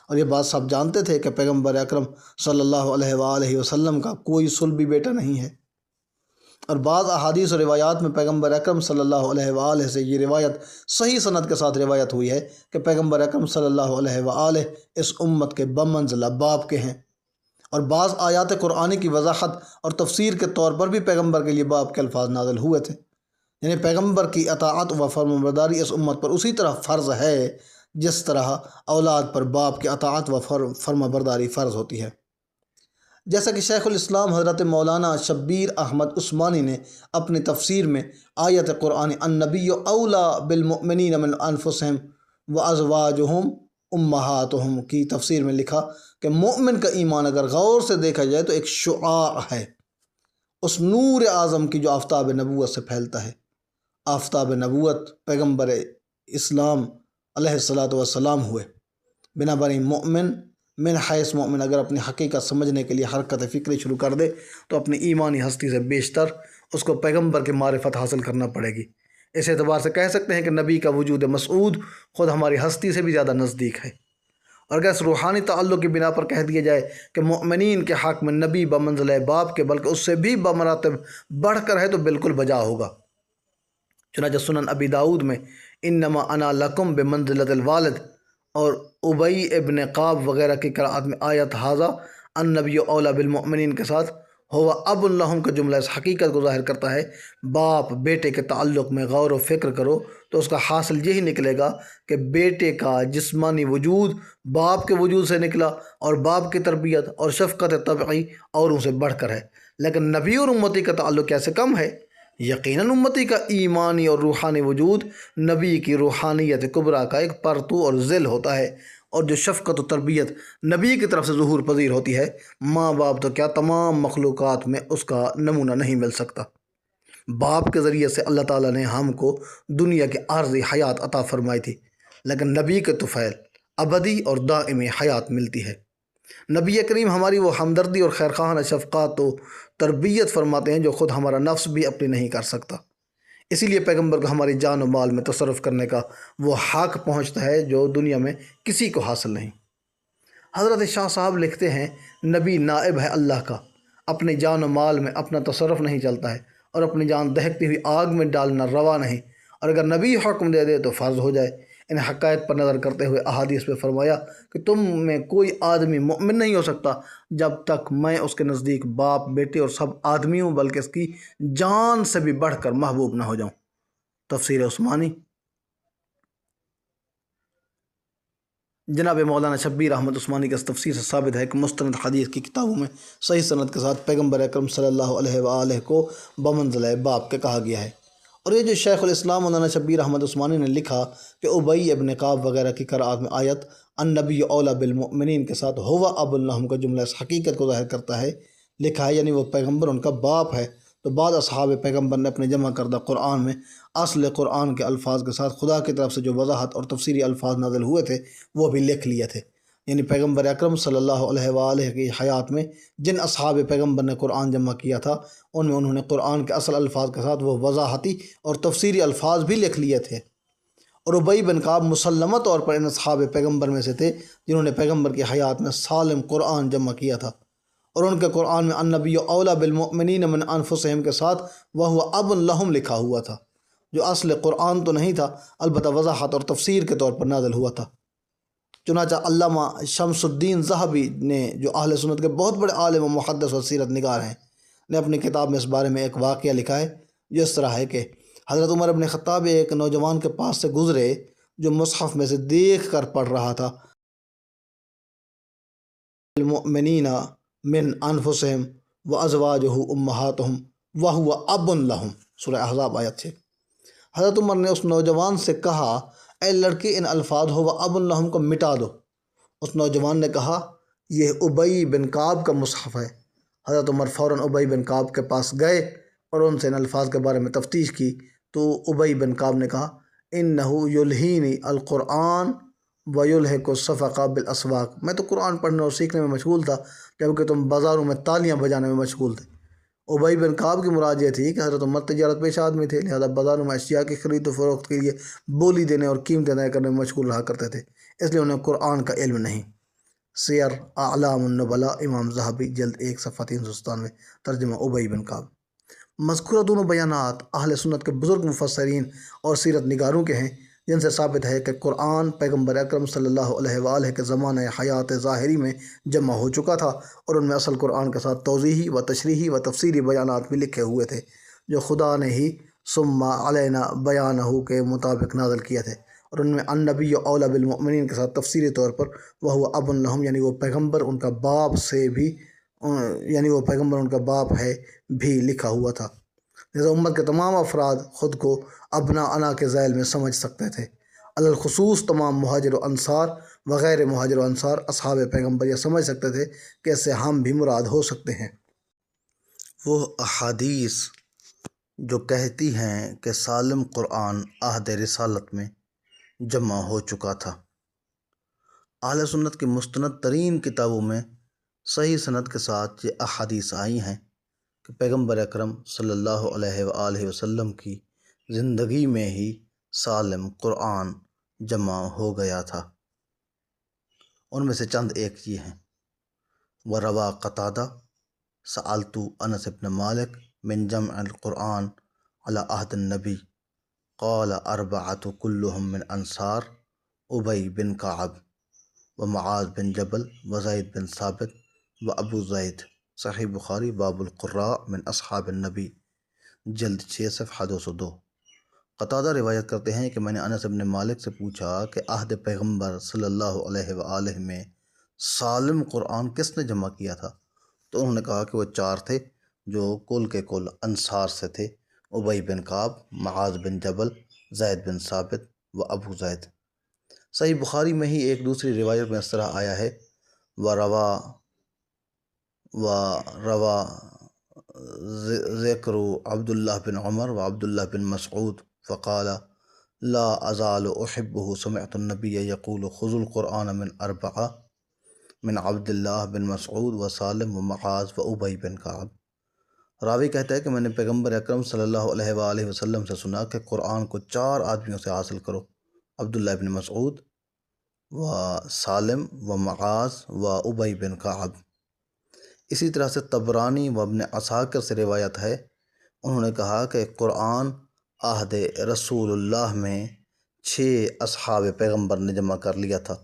اور یہ بات سب جانتے تھے کہ پیغمبر اکرم صلی اللہ علیہ وآلہ وسلم کا کوئی صلبی بیٹا نہیں ہے، اور بعض احادیث و روایات میں پیغمبر اکرم صلی اللہ علیہ وآلہ سے یہ روایت صحیح سند کے ساتھ روایت ہوئی ہے کہ پیغمبر اکرم صلی اللہ علیہ وآلہ اس امت کے بمنزلہ باپ کے ہیں، اور بعض آیات قرآنی کی وضاحت اور تفسیر کے طور پر بھی پیغمبر کے لیے باپ کے الفاظ نازل ہوئے تھے، یعنی پیغمبر کی اطاعت و فرمانبرداری اس امت پر اسی طرح فرض ہے جس طرح اولاد پر باپ کی اطاعت و فرمانبرداری فرض ہوتی ہے، جیسا کہ شیخ الاسلام حضرت مولانا شبیر احمد عثمانی نے اپنی تفسیر میں آیت قرآنی النبی اولا بالمؤمنین من انفسہم وازواجہم امہاتہم کی تفسیر میں لکھا کہ مومن کا ایمان اگر غور سے دیکھا جائے تو ایک شعاع ہے اس نور اعظم کی جو آفتاب نبوت سے پھیلتا ہے۔ آفتاب نبوت پیغمبر اسلام علیہ الصلاۃ والسلام ہوئے، بنابراین مومن من حیث مومن اگر اپنی حقیقت سمجھنے کے لیے حرکت فکری شروع کر دے تو اپنی ایمانی ہستی سے بیشتر اس کو پیغمبر کی معرفت حاصل کرنا پڑے گی۔ اس اعتبار سے کہہ سکتے ہیں کہ نبی کا وجود مسعود خود ہماری ہستی سے بھی زیادہ نزدیک ہے، اور اگر اس روحانی تعلق کی بنا پر کہہ دیا جائے کہ مؤمنین کے حق میں نبی بمنزلہ باپ کے بلکہ اس سے بھی بمراتب بڑھ کر ہے تو بالکل بجا ہوگا۔ چنانچہ سنن ابی داؤد میں انما انا لکم بمنزلۃ الوالد اور ابی ابن قاب وغیرہ کی قراءت میں آیت ھذا النبی اولا بالمؤمنین کے ساتھ ہوا اب لہم کا جملہ اس حقیقت کو ظاہر کرتا ہے۔ باپ بیٹے کے تعلق میں غور و فکر کرو تو اس کا حاصل یہی نکلے گا کہ بیٹے کا جسمانی وجود باپ کے وجود سے نکلا، اور باپ کی تربیت اور شفقت طبعی اوروں سے بڑھ کر ہے، لیکن نبی اور امتی کا تعلق کیسے کم ہے؟ یقیناً امتی کا ایمانی اور روحانی وجود نبی کی روحانیت کبریٰ کا ایک پرتو اور ظل ہوتا ہے، اور جو شفقت و تربیت نبی کی طرف سے ظہور پذیر ہوتی ہے ماں باپ تو کیا تمام مخلوقات میں اس کا نمونہ نہیں مل سکتا۔ باپ کے ذریعے سے اللہ تعالیٰ نے ہم کو دنیا کی عارضی حیات عطا فرمائی تھی، لیکن نبی کے طفیل ابدی اور دائمی حیات ملتی ہے۔ نبی کریم ہماری وہ ہمدردی اور خیرخواہانہ شفقات و تربیت فرماتے ہیں جو خود ہمارا نفس بھی اپنی نہیں کر سکتا، اسی لیے پیغمبر کو ہماری جان و مال میں تصرف کرنے کا وہ حق پہنچتا ہے جو دنیا میں کسی کو حاصل نہیں۔ حضرت شاہ صاحب لکھتے ہیں نبی نائب ہے اللہ کا، اپنی جان و مال میں اپنا تصرف نہیں چلتا ہے، اور اپنی جان دہکتی ہوئی آگ میں ڈالنا روا نہیں، اور اگر نبی حکم دے دے تو فرض ہو جائے، ان حقائق پر نظر کرتے ہوئے احادیث میں فرمایا کہ تم میں کوئی آدمی مؤمن نہیں ہو سکتا جب تک میں اس کے نزدیک باپ، بیٹے اور سب آدمی ہوں، بلکہ اس کی جان سے بھی بڑھ کر محبوب نہ ہو جاؤں۔ تفسیر عثمانی۔ جناب مولانا شبیر احمد عثمانی کے اس تفسیر سے ثابت ہے کہ مستند حدیث کی کتابوں میں صحیح سند کے ساتھ پیغمبر اکرم صلی اللہ علیہ وآلہ کو بمنزلہ باپ کے کہا گیا ہے۔ اور یہ جو شیخ الاسلام مولانا شبیر احمد عثمانی نے لکھا کہ ابی ابن کعب وغیرہ کی قرآت میں آیت النبی اولی بالمؤمنین کے ساتھ ہوا اب اللہم کا جملہ اس حقیقت کو ظاہر کرتا ہے، لکھا ہے یعنی وہ پیغمبر ان کا باپ ہے، تو بعض اصحاب پیغمبر نے اپنے جمع کردہ قرآن میں اصل قرآن کے الفاظ کے ساتھ خدا کی طرف سے جو وضاحت اور تفسیری الفاظ نازل ہوئے تھے وہ بھی لکھ لیے تھے۔ یعنی پیغمبر اکرم صلی اللہ علیہ وآلہ کی حیات میں جن اصحاب پیغمبر نے قرآن جمع کیا تھا ان میں انہوں نے قرآن کے اصل الفاظ کے ساتھ وہ وضاحتی اور تفسیری الفاظ بھی لکھ لیے تھے۔ اور ابی بن کعب مسلمہ طور پر ان اصحاب پیغمبر میں سے تھے جنہوں نے پیغمبر کی حیات میں سالم قرآن جمع کیا تھا، اور ان کے قرآن میں النبی اولی بالمؤمنین من انفسہم کے ساتھ وہو اب لہم لکھا ہوا تھا، جو اصل قرآن تو نہیں تھا، البتہ وضاحت اور تفسیر کے طور پر نازل ہوا تھا۔ چنانچہ علامہ شمس الدین ذہبی نے، جو اہل سنت کے بہت بڑے عالم و محدث و سیرت نگار ہیں، نے اپنی کتاب میں اس بارے میں ایک واقعہ لکھا ہے جو اس طرح ہے کہ حضرت عمر بن خطاب ایک نوجوان کے پاس سے گزرے جو مصحف میں سے دیکھ کر پڑھ رہا تھا المؤمنین من انفسہم وازواجہ امہاتہم وہو اب لہم، سورہ احزاب آیت 6۔ حضرت عمر نے اس نوجوان سے کہا اے لڑکی ان الفاظ ہو اب لہم کو مٹا دو۔ اس نوجوان نے کہا یہ ابی بن کعب کا مصحف ہے۔ حضرت عمر فوراً ابی بن کعب کے پاس گئے اور ان سے ان الفاظ کے بارے میں تفتیش کی تو ابی بن کعب نے کہا انہ یلہینی القرآن ویلہک الصفق بالاسواق، میں تو قرآن پڑھنے اور سیکھنے میں مشغول تھا جبکہ تم بازاروں میں تالیاں بجانے میں مشغول تھے۔ ابی بن کعب کی مراد یہ تھی کہ حضرت عمر تجارت پیشہ آدمی تھے، لہذا بازاروں میں اشیاء کی خرید و فروخت کے لیے بولی دینے اور قیمتیں طے کرنے میں مشغول رہا کرتے تھے، اس لیے انہیں قرآن کا علم نہیں۔ سیر اعلام النبلاء امام ذہبی جلد 1 صفحہ 397، ترجمہ ابی بن کعب۔ مذکورہ دونوں بیانات اہل سنت کے بزرگ مفسرین اور سیرت نگاروں کے ہیں جن سے ثابت ہے کہ قرآن پیغمبر اکرم صلی اللہ علیہ وآلہ کے زمانہ حیات ظاہری میں جمع ہو چکا تھا، اور ان میں اصل قرآن کے ساتھ توضیحی و تشریحی و تفسیری بیانات بھی لکھے ہوئے تھے جو خدا نے ہی ثم علینا بیانہ کے مطابق نازل کیے تھے، اور ان میں النبی اولی بالمؤمنین کے ساتھ تفسیری طور پر وہو اب لہم یعنی وہ پیغمبر ان کا باپ سے بھی یعنی وہ پیغمبر ان کا باپ ہے بھی لکھا ہوا تھا، لہذا امت کے تمام افراد خود کو ابنا انا کے ذیل میں سمجھ سکتے تھے، الخصوص تمام مہاجر و انصار وغیر مہاجر و انصار اصحاب پیغمبر یہ سمجھ سکتے تھے کہ اس سے ہم بھی مراد ہو سکتے ہیں۔ وہ احادیث جو کہتی ہیں کہ سالم قرآن عہد رسالت میں جمع ہو چکا تھا، اہل سنت کی مستند ترین کتابوں میں صحیح سند کے ساتھ یہ احادیث آئی ہیں کہ پیغمبر اکرم صلی اللہ علیہ وآلہ وسلم کی زندگی میں ہی سالم قرآن جمع ہو گیا تھا۔ ان میں سے چند ایک یہ ہیں: وَرَوَى قَتَادَةُ سَأَلْتُ أَنَسَ بْنَ مَالِكَ مِنْ جَمْعِ الْقُرْآنِ عَلَى عَهْدِ النَّبِيِّ قَالَ أَرْبَعَةٌ كُلُّهُمْ مِنْ أَنْصَارِ أُبَيْ بن کعب ومعاذ بن جبل وزید بن ثابت وابو زید، صحیح بخاری باب القراء من اصحاب النبی، جلد 6 صفحہ 202۔ قتادہ روایت کرتے ہیں کہ میں نے انس بن مالک سے پوچھا کہ عہد پیغمبر صلی اللہ علیہ وآلہ میں سالم قرآن کس نے جمع کیا تھا، تو انہوں نے کہا کہ وہ 4 تھے جو کل کے کل انصار سے تھے: ابی بن کعب، معاذ بن جبل، زید بن ثابت و ابو زید۔ صحیح بخاری میں ہی ایک دوسری روایت میں اس طرح آیا ہے: وَرَوَى ذکر عبداللہ بن عمر و عبداللہ بن مسعود فقال لا ازال احبہ سمعت النبی یقول خذوا القرآن من 4 من عبداللہ بن مسعود و سالم و معاذ و ابی بن کعب۔ راوی کہتا ہے کہ میں نے پیغمبر اکرم صلی اللہ علیہ وآلہ وسلم سے سنا کہ قرآن کو 4 آدمیوں سے حاصل کرو: عبداللہ بن مسعود و سالم و معاذ و ابی بن کعب۔ اسی طرح سے طبرانی و ابن عساکر سے روایت ہے، انہوں نے کہا کہ قرآن عہد رسول اللہ میں 6 اصحاب پیغمبر نے جمع کر لیا تھا۔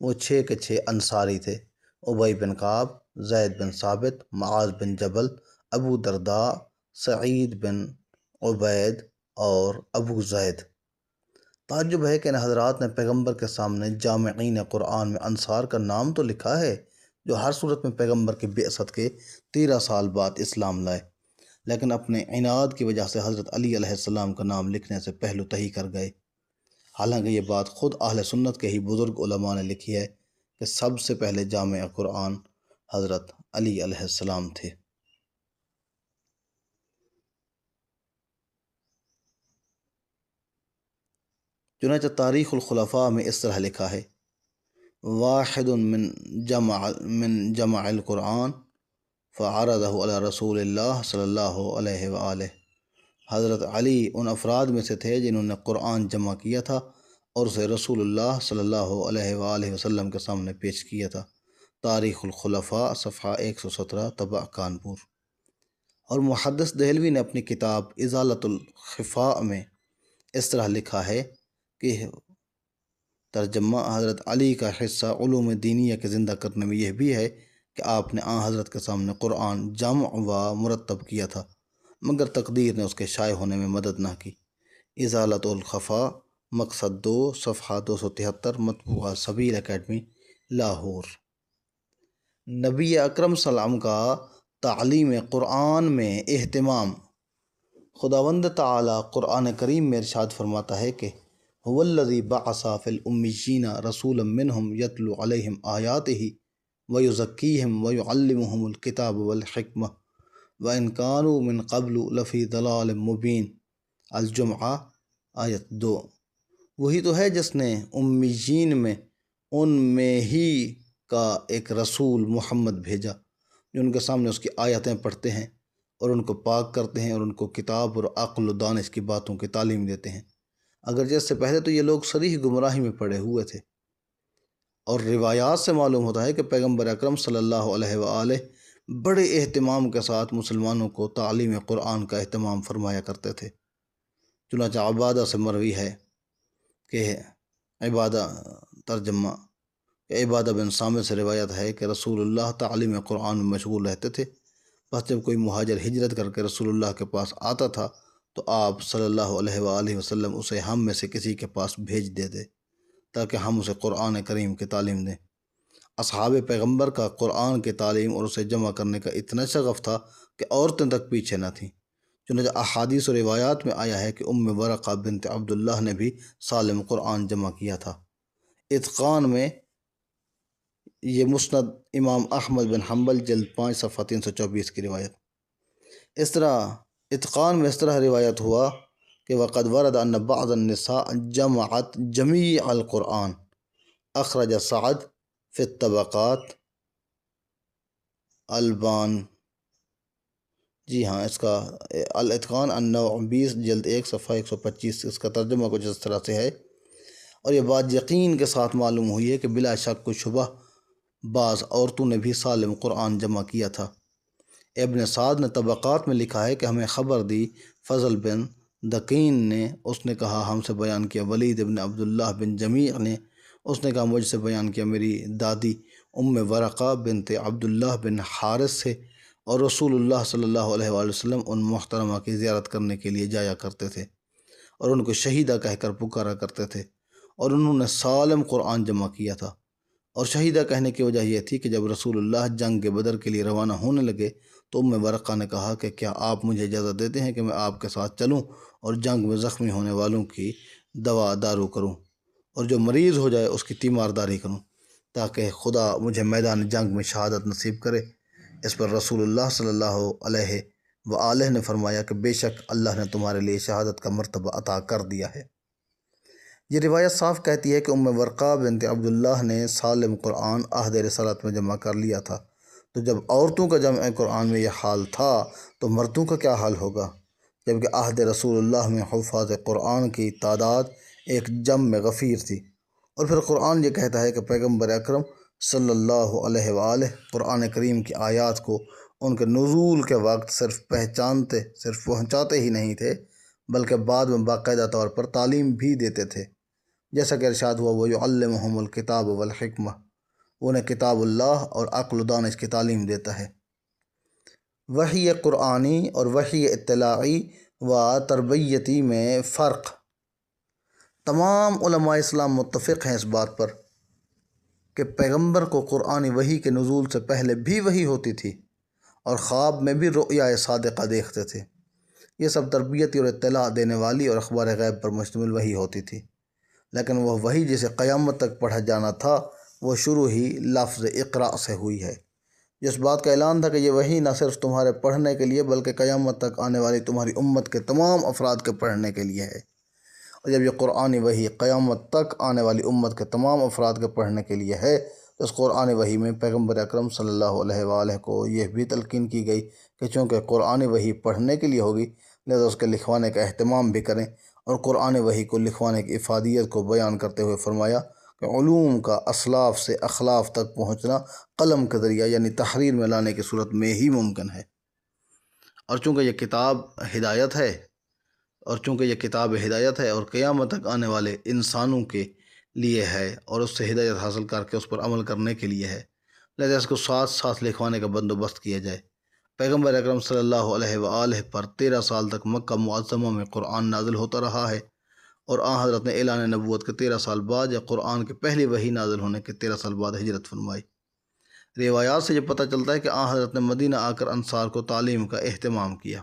وہ 6 کے 6 انصاری تھے: ابی بن کعب، زید بن ثابت، معاذ بن جبل، ابو درداء، سعید بن عبید اور ابو زید۔ تعجب ہے کہ ان حضرات نے پیغمبر کے سامنے جامعین قرآن میں انصار کا نام تو لکھا ہے، جو ہر صورت میں پیغمبر کی بعثت کے 13 سال بعد اسلام لائے، لیکن اپنے عناد کی وجہ سے حضرت علی علیہ السلام کا نام لکھنے سے پہلو تہی کر گئے، حالانکہ یہ بات خود اہل سنت کے ہی بزرگ علماء نے لکھی ہے کہ سب سے پہلے جامع قرآن حضرت علی علیہ السلام تھے۔ چنانچہ تاریخ الخلفاء میں اس طرح لکھا ہے: واحد من جمع القرآن فعرضہ علی رسول اللہ صلی اللہ علیہ وآلہ۔ حضرت علی ان افراد میں سے تھے جنہوں نے قرآن جمع کیا تھا اور اسے رسول اللہ صلی اللہ علیہ وآلہ وسلم کے سامنے پیش کیا تھا۔ تاریخ الخلفاء صفحہ 117 طبع کانپور۔ اور محدث دہلوی نے اپنی کتاب ازالۃ الخفاء میں اس طرح لکھا ہے کہ ترجمہ: حضرت علی کا حصہ علوم دینیہ کے زندہ کرنے میں یہ بھی ہے کہ آپ نے حضرت کے سامنے قرآن جمع و مرتب کیا تھا، مگر تقدیر نے اس کے شائع ہونے میں مدد نہ کی۔ ازالۃ الخفاء مقصد 2 صفحہ 273 مطبوعہ سبیل اکیڈمی لاہور۔ نبی اکرم صلی اللہ علیہ وسلم کا تعلیم قرآن میں اہتمام۔ خداوند تعالی قرآن کریم میں ارشاد فرماتا ہے کہ هو الذی بعث فی الامیین رسولا منہم یتلو علیہم آیاتہ ویزکیہم ویعلمہم الکتاب والحکمہ وان کانوا من قبل لفی ضلال مبین۔ الجمعہ آیت 2۔ وہی تو ہے جس نے امیین میں ان میں ہی کا ایک رسول محمد بھیجا، جو ان کے سامنے اس کی آیتیں پڑھتے ہیں اور ان کو پاک کرتے ہیں اور ان کو کتاب اور عقل و دانش کی باتوں کی تعلیم دیتے ہیں، اگرچہ اس سے پہلے تو یہ لوگ صریح گمراہی میں پڑے ہوئے تھے۔ اور روایات سے معلوم ہوتا ہے کہ پیغمبر اکرم صلی اللہ علیہ وآلہ بڑے اہتمام کے ساتھ مسلمانوں کو تعلیم قرآن کا اہتمام فرمایا کرتے تھے۔ چنانچہ عبادہ سے مروی ہے کہ ترجمہ عبادہ بن صامت سے روایت ہے کہ رسول اللہ تعلیم قرآن میں مشغول رہتے تھے، بس جب کوئی مہاجر ہجرت کر کے رسول اللہ کے پاس آتا تھا تو آپ صلی اللہ علیہ وآلہ وسلم اسے ہم میں سے کسی کے پاس بھیج دیتے تاکہ ہم اسے قرآن کریم کی تعلیم دیں۔ اصحاب پیغمبر کا قرآن کی تعلیم اور اسے جمع کرنے کا اتنا شغف تھا کہ عورتیں تک پیچھے نہ تھیں۔ چنانچہ احادیث و روایات میں آیا ہے کہ ورقہ بنت عبداللہ نے بھی سالم قرآن جمع کیا تھا۔ اتقان میں یہ مسند امام احمد بن حنبل جلد 5 صفحہ 324 کی روایت۔ اس طرح اتقان میں اس طرح روایت ہوا کہ وقد ورد ان بعض النساء جمعت جمیع القرآن، اخرج سعد فی الطبقات البان۔ جی ہاں، اس کا الاتقان النوع 20 جلد 1 صفحہ 125، اس کا ترجمہ کچھ اس طرح سے ہے۔ اور یہ بات یقین کے ساتھ معلوم ہوئی ہے کہ بلا شک و شبہ بعض عورتوں نے بھی سالم قرآن جمع کیا تھا۔ ابن سعد نے طبقات میں لکھا ہے کہ ہمیں خبر دی فضل بن دقین نے، اس نے کہا ہم سے بیان کیا ولید بن عبداللہ بن جمیع نے، اس نے کہا مجھ سے بیان کیا میری دادی ورقہ بنت عبداللہ بن حارث سے، اور رسول اللہ صلی اللہ علیہ وآلہ وسلم ان محترمہ کی زیارت کرنے کے لیے جایا کرتے تھے اور ان کو شہیدہ کہہ کر پکارا کرتے تھے، اور انہوں نے سالم قرآن جمع کیا تھا۔ اور شہیدہ کہنے کی وجہ یہ تھی کہ جب رسول اللہ جنگ بدر کے لیے روانہ ہونے لگے تو ورقہ نے کہا کہ کیا آپ مجھے اجازت دیتے ہیں کہ میں آپ کے ساتھ چلوں اور جنگ میں زخمی ہونے والوں کی دوا دارو کروں اور جو مریض ہو جائے اس کی تیمارداری کروں تاکہ خدا مجھے میدان جنگ میں شہادت نصیب کرے۔ اس پر رسول اللہ صلی اللہ علیہ وآلہ نے فرمایا کہ بے شک اللہ نے تمہارے لیے شہادت کا مرتبہ عطا کر دیا ہے۔ یہ روایت صاف کہتی ہے کہ ورقہ بنت عبداللہ نے سالم قرآن عہد رسالت میں جمع کر لیا تھا، تو جب عورتوں کا جمع قرآن میں یہ حال تھا تو مردوں کا کیا حال ہوگا، جبکہ عہد رسول اللہ میں حفاظ قرآن کی تعداد ایک جم غفیر تھی۔ اور پھر قرآن یہ کہتا ہے کہ پیغمبر اکرم صلی اللہ علیہ وآلہ قرآن کریم کی آیات کو ان کے نزول کے وقت صرف پہنچاتے ہی نہیں تھے بلکہ بعد میں باقاعدہ طور پر تعلیم بھی دیتے تھے۔ جیسا کہ ارشاد ہوا وَيُعَلِّمُهُمُ الْكِتَابَ وَالْحِكْمَةَ، انہیں کتاب اللہ اور عقل و دانش کی تعلیم دیتا ہے۔ وحی قرآنی اور وحی اطلاعی و تربیتی میں فرق۔ تمام علماء اسلام متفق ہیں اس بات پر کہ پیغمبر کو قرآنی وحی کے نزول سے پہلے بھی وحی ہوتی تھی اور خواب میں بھی رؤیا صادقہ دیکھتے تھے۔ یہ سب تربیتی اور اطلاع دینے والی اور اخبار غیب پر مشتمل وحی ہوتی تھی، لیکن وہ وحی جسے قیامت تک پڑھا جانا تھا وہ شروع ہی لفظ اقرا سے ہوئی ہے، جس بات کا اعلان تھا کہ یہ وحی نہ صرف تمہارے پڑھنے کے لیے بلکہ قیامت تک آنے والی تمہاری امت کے تمام افراد کے پڑھنے کے لیے ہے۔ اور جب یہ قرآنی وحی قیامت تک آنے والی امت کے تمام افراد کے پڑھنے کے لیے ہے تو اس قرآنی وحی میں پیغمبر اکرم صلی اللہ علیہ وآلہ کو یہ بھی تلقین کی گئی کہ چونکہ قرآنی وحی پڑھنے کے لیے ہوگی لہذا اس کے لکھوانے کا اہتمام بھی کریں، اور قرآن وحی کو لکھوانے کی افادیت کو بیان کرتے ہوئے فرمایا کہ علوم کا اسلاف سے اخلاف تک پہنچنا قلم کے ذریعہ یعنی تحریر میں لانے کی صورت میں ہی ممکن ہے، اور چونکہ یہ کتاب ہدایت ہے اور قیامت تک آنے والے انسانوں کے لیے ہے اور اس سے ہدایت حاصل کر کے اس پر عمل کرنے کے لیے ہے، لہذا اس کو ساتھ ساتھ لکھوانے کا بندوبست کیا جائے۔ پیغمبر اکرم صلی اللہ علیہ وآلہ پر 13 سال تک مکہ معظمہ میں قرآن نازل ہوتا رہا ہے، اور حضرت نے اعلان نبوت کے 13 سال بعد یا قرآن کے پہلی وحی نازل ہونے کے 13 سال بعد ہجرت فرمائی۔ روایات سے یہ پتہ چلتا ہے کہ حضرت نے مدینہ آ کر انصار کو تعلیم کا اہتمام کیا،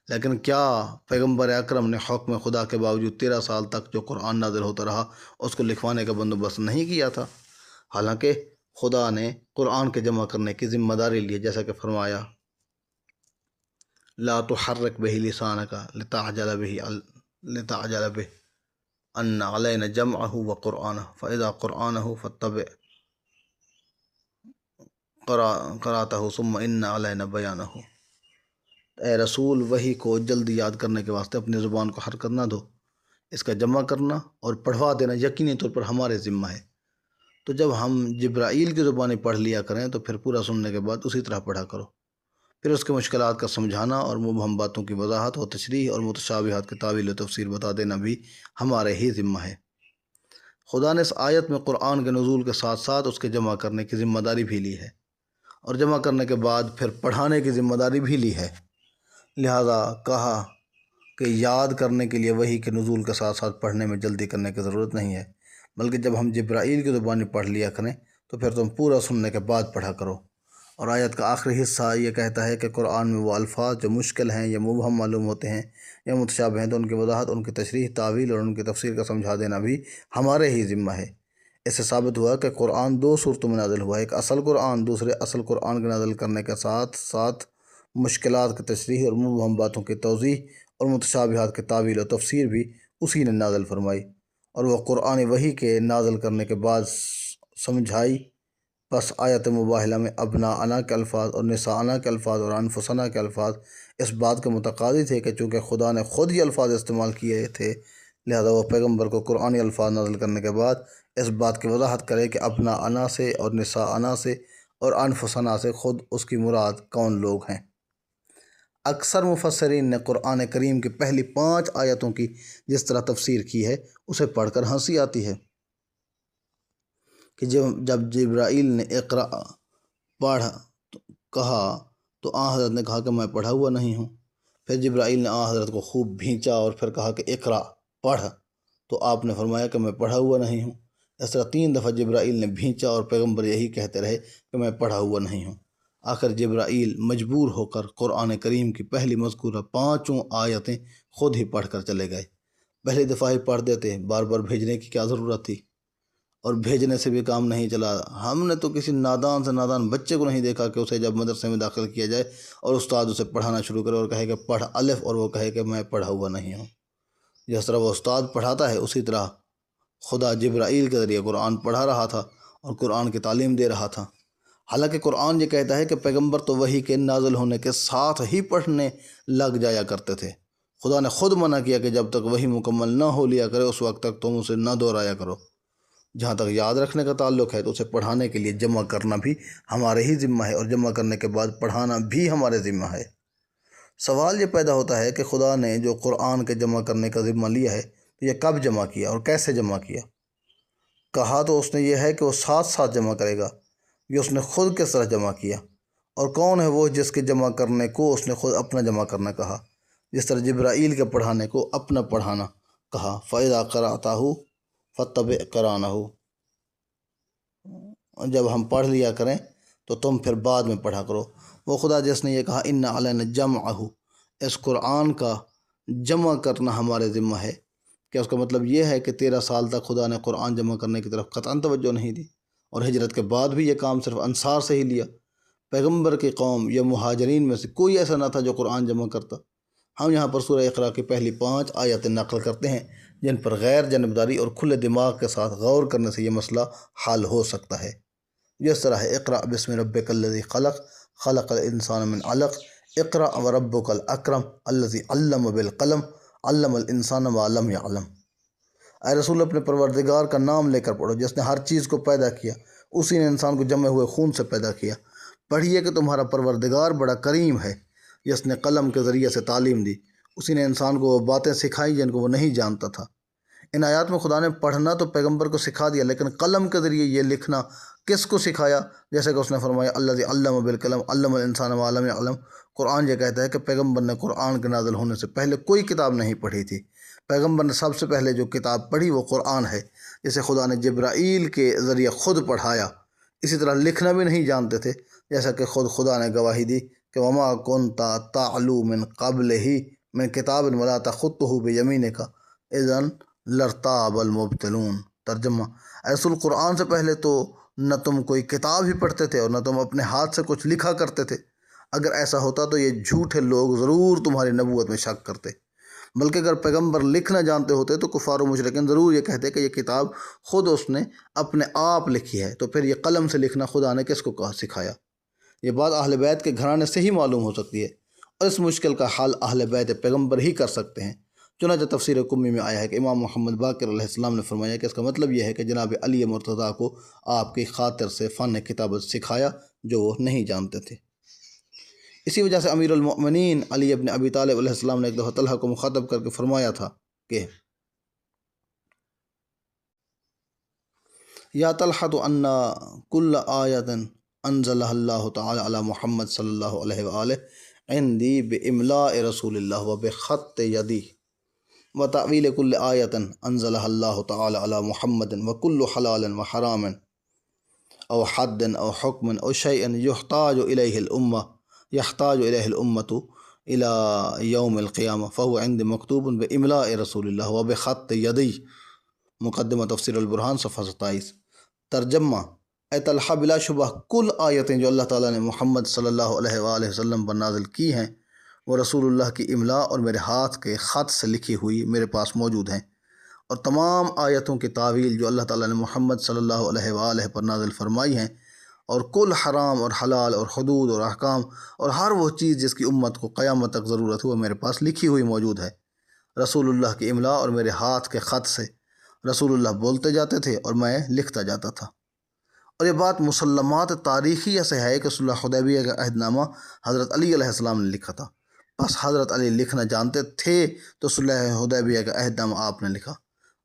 لیکن کیا پیغمبر اکرم نے حکم خدا کے باوجود 13 سال تک جو قرآن نازل ہوتا رہا اس کو لکھوانے کا بندوبست نہیں کیا تھا؟ حالانکہ خدا نے قرآن کے جمع کرنے کی ذمہ داری لی، جیسا کہ فرمایا لا تحرک بہ لسانک لتعجل بہ ان علینا جمعہ وقرآنہ فاذا قرآنہ فاتبع قرأتہ ثم ان علینا بیانہ۔ اے رسول، وحی کو جلدی یاد کرنے کے واسطے اپنی زبان کو حرکت نہ دو، اس کا جمع کرنا اور پڑھوا دینا یقینی طور پر ہمارے ذمہ ہے۔ تو جب ہم جبرائیل کی زبانی پڑھ لیا کریں تو پھر پورا سننے کے بعد اسی طرح پڑھا کرو، پھر اس کے مشکلات کا سمجھانا اور مبہم باتوں کی وضاحت و تشریح اور متشابہات کی تعویل و تفسیر بتا دینا بھی ہمارے ہی ذمہ ہے۔ خدا نے اس آیت میں قرآن کے نزول کے ساتھ ساتھ اس کے جمع کرنے کی ذمہ داری بھی لی ہے، اور جمع کرنے کے بعد پھر پڑھانے کی ذمہ داری بھی لی ہے، لہذا کہا کہ یاد کرنے کے لیے وحی کے نزول کے ساتھ ساتھ پڑھنے میں جلدی کرنے کی ضرورت نہیں ہے، بلکہ جب ہم جبرائیل کی زبانی پڑھ لیا کریں تو پھر تم پورا سننے کے بعد پڑھا کرو۔ اور آیت کا آخری حصہ یہ کہتا ہے کہ قرآن میں وہ الفاظ جو مشکل ہیں یا مبہم معلوم ہوتے ہیں یا متشابہ ہیں تو ان کی وضاحت، ان کی تشریح، تعویل اور ان کی تفسیر کا سمجھا دینا بھی ہمارے ہی ذمہ ہے۔ اس سے ثابت ہوا کہ قرآن 2 صورتوں میں نازل ہوا ہے، ایک اصل قرآن، دوسرے اصل قرآن کے نازل کرنے کے ساتھ ساتھ مشکلات کی تشریح اور مبہم باتوں کی توضیح اور متشابہات کی تعویل و تفسیر بھی اسی نے نازل فرمائی، اور وہ قرآن وحی کے نازل کرنے کے بعد سمجھائی۔ پس آیت مباہلہ میں ابناءنا کے الفاظ اور نساءنا کے الفاظ اور انفسنا کے الفاظ اس بات کے متقاضی تھے کہ چونکہ خدا نے خود یہ الفاظ استعمال کیے تھے لہذا وہ پیغمبر کو قرآنی الفاظ نازل کرنے کے بعد اس بات کی وضاحت کرے کہ ابناءنا سے اور نساءنا سے اور انفسنا سے خود اس کی مراد کون لوگ ہیں۔ اکثر مفسرین نے قرآن کریم کی پہلی 5 آیتوں کی جس طرح تفسیر کی ہے اسے پڑھ کر ہنسی آتی ہے کہ جب جبرائیل نے اقرا پڑھ کہا تو حضرت نے کہا کہ میں پڑھا ہوا نہیں ہوں، پھر جبرائیل نے حضرت کو خوب بھینچا اور پھر کہا کہ اقرا پڑھ، تو آپ نے فرمایا کہ میں پڑھا ہوا نہیں ہوں۔ اس طرح 3 دفعہ جبرائیل نے بھینچا اور پیغمبر یہی کہتے رہے کہ میں پڑھا ہوا نہیں ہوں۔ آخر جبرائیل مجبور ہو کر قرآن کریم کی پہلی مذکورہ 5 آیتیں خود ہی پڑھ کر چلے گئے۔ پہلی دفعہ ہی پڑھ دیتے، بار بار بھیجنے کی کیا ضرورت تھی؟ اور بھیجنے سے بھی کام نہیں چلا۔ ہم نے تو کسی نادان سے نادان بچے کو نہیں دیکھا کہ اسے جب مدرسے میں داخل کیا جائے اور استاد اسے پڑھانا شروع کرے اور کہے کہ پڑھ الف اور وہ کہے کہ میں پڑھا ہوا نہیں ہوں۔ جس طرح وہ استاد پڑھاتا ہے اسی طرح خدا جبرائیل کے ذریعے قرآن پڑھا رہا تھا اور قرآن کی تعلیم دے رہا تھا۔ حالانکہ قرآن یہ کہتا ہے کہ پیغمبر تو وحی کے نازل ہونے کے ساتھ ہی پڑھنے لگ جایا کرتے تھے۔ خدا نے خود منع کیا کہ جب تک وحی مکمل نہ ہو لیا کرے اس وقت تک تم اسے نہ دہرایا کرو۔ جہاں تک یاد رکھنے کا تعلق ہے تو اسے پڑھانے کے لیے جمع کرنا بھی ہمارے ہی ذمہ ہے اور جمع کرنے کے بعد پڑھانا بھی ہمارے ذمہ ہے۔ سوال یہ پیدا ہوتا ہے کہ خدا نے جو قرآن کے جمع کرنے کا ذمہ لیا ہے تو یہ کب جمع کیا اور کیسے جمع کیا؟ کہا تو اس نے یہ ہے کہ وہ ساتھ ساتھ جمع کرے گا، یہ اس نے خود کس طرح جمع کیا، اور کون ہے وہ جس کے جمع کرنے کو اس نے خود اپنا جمع کرنا کہا، جس طرح جبرائیل کے پڑھانے کو اپنا پڑھانا کہا، فَإِذَا قَرَأْتَهُ فَاتَّبِعْ قُرْآنَهُ، جب ہم پڑھ لیا کریں تو تم پھر بعد میں پڑھا کرو۔ وہ خدا جس نے یہ کہا اِنَّ عَلَيْنَا جَمْعَهُ، اس قرآن کا جمع کرنا ہمارے ذمہ ہے، کہ اس کا مطلب یہ ہے کہ 13 سال تک خدا نے قرآن جمع کرنے کی طرف قطعاً توجہ نہیں دی، اور ہجرت کے بعد بھی یہ کام صرف انصار سے ہی لیا۔ پیغمبر کی قوم یا مہاجرین میں سے کوئی ایسا نہ تھا جو قرآن جمع کرتا۔ ہم یہاں پر سورہ اقرا کی پہلی 5 آیتیں نقل کرتے ہیں جن پر غیر جانبداری اور کھلے دماغ کے ساتھ غور کرنے سے یہ مسئلہ حل ہو سکتا ہے، جس طرح ہے اقرأ بسم ربک الذی خلق، خلق الانسان من علق، اقرأ وربک الاکرم الذی علم بالقلم، علم الانسان ما لم یعلم۔ اے رسول اپنے پروردگار کا نام لے کر پڑھو جس نے ہر چیز کو پیدا کیا، اسی نے انسان کو جمے ہوئے خون سے پیدا کیا۔ پڑھیے کہ تمہارا پروردگار بڑا کریم ہے، جس نے قلم کے ذریعے سے تعلیم دی، اسی نے انسان کو وہ باتیں سکھائیں جن کو وہ نہیں جانتا تھا۔ ان آیات میں خدا نے پڑھنا تو پیغمبر کو سکھا دیا، لیکن قلم کے ذریعے یہ لکھنا کس کو سکھایا؟ جیسے کہ اس نے فرمایا الذی علم بالقلم علم الانسان ما لم یعلم۔ قرآن یہ کہتا ہے کہ پیغمبر نے قرآن کے نازل ہونے سے پہلے کوئی کتاب نہیں پڑھی تھی۔ پیغمبر نے سب سے پہلے جو کتاب پڑھی وہ قرآن ہے، جسے خدا نے جبرائیل کے ذریعے خود پڑھایا۔ اسی طرح لکھنا بھی نہیں جانتے تھے، جیسا کہ خود خدا نے گواہی دی کہ وما كنت تعلو من قبلہ من کتاب ولا تخطہ بیمینک اذا لارتاب المبطلون۔ ترجمہ: رسول قرآن سے پہلے تو نہ تم کوئی کتاب ہی پڑھتے تھے اور نہ تم اپنے ہاتھ سے کچھ لکھا کرتے تھے۔ اگر ایسا ہوتا تو یہ جھوٹے لوگ ضرور تمہاری نبوت میں شک کرتے، بلکہ اگر پیغمبر لکھنا جانتے ہوتے تو کفار و مشرکین ضرور یہ کہتے کہ یہ کتاب خود اس نے اپنے آپ لکھی ہے، تو پھر یہ قلم سے لکھنا خدا نے کس کو سکھایا؟ یہ بات اہل بیت کے گھرانے سے ہی معلوم ہو سکتی ہے، اور اس مشکل کا حل اہل بیت پیغمبر ہی کر سکتے ہیں۔ چنانچہ تفسیر قمی میں آیا ہے کہ امام محمد باقر علیہ السلام نے فرمایا کہ اس کا مطلب یہ ہے کہ جناب علی مرتضیٰ کو آپ کی خاطر سے فن کتابت سکھایا جو وہ نہیں جانتے تھے۔ اسی وجہ سے امیر المؤمنین علی ابن ابی طالب علیہ السلام نے ایک دفعہ طلحہ کو مخاطب کر کے فرمایا تھا کہ یا طلحہ ان کل آیت انزلہ اللہ تعالی علی محمد صلی اللہ علیہ وآلہ عندی باملاء رسول اللہ و بخط یدی و تعویل کل آیت انزلہ اللہ تعالی علی محمد و کل حلال و حرام او حد او حکم او شیء یحتاج الیہ الامہ یحتاج الیہ الامۃ الی یوم القیامہ فہو عند مکتوب باملاء رسول اللہ و بخط یدی۔ مقدمہ تفسیر البرہان صفحہ 27۔ ترجمہ: اے طلحہ بلا شبہ کل آیتیں جو اللہ تعالیٰ نے محمد صلی اللہ علیہ وآلہ وسلم پر نازل کی ہیں وہ رسول اللہ کی املا اور میرے ہاتھ کے خط سے لکھی ہوئی میرے پاس موجود ہیں، اور تمام آیتوں کی تعویل جو اللہ تعالیٰ نے محمد صلی اللہ علیہ وآلہ پر نازل فرمائی ہیں، اور کل حرام اور حلال اور حدود اور احکام اور ہر وہ چیز جس کی امت کو قیامت تک ضرورت ہو وہ میرے پاس لکھی ہوئی موجود ہے، رسول اللہ کی املا اور میرے ہاتھ کے خط سے۔ رسول اللہ بولتے جاتے تھے اور میں لکھتا جاتا تھا۔ اور یہ بات مسلمات تاریخیہ سے ہے کہ صلح حدیبیہ کا عہد نامہ حضرت علی علیہ السلام نے لکھا تھا، بس حضرت علی لکھنا جانتے تھے تو صلح حدیبیہ کا عہد نامہ آپ نے لکھا۔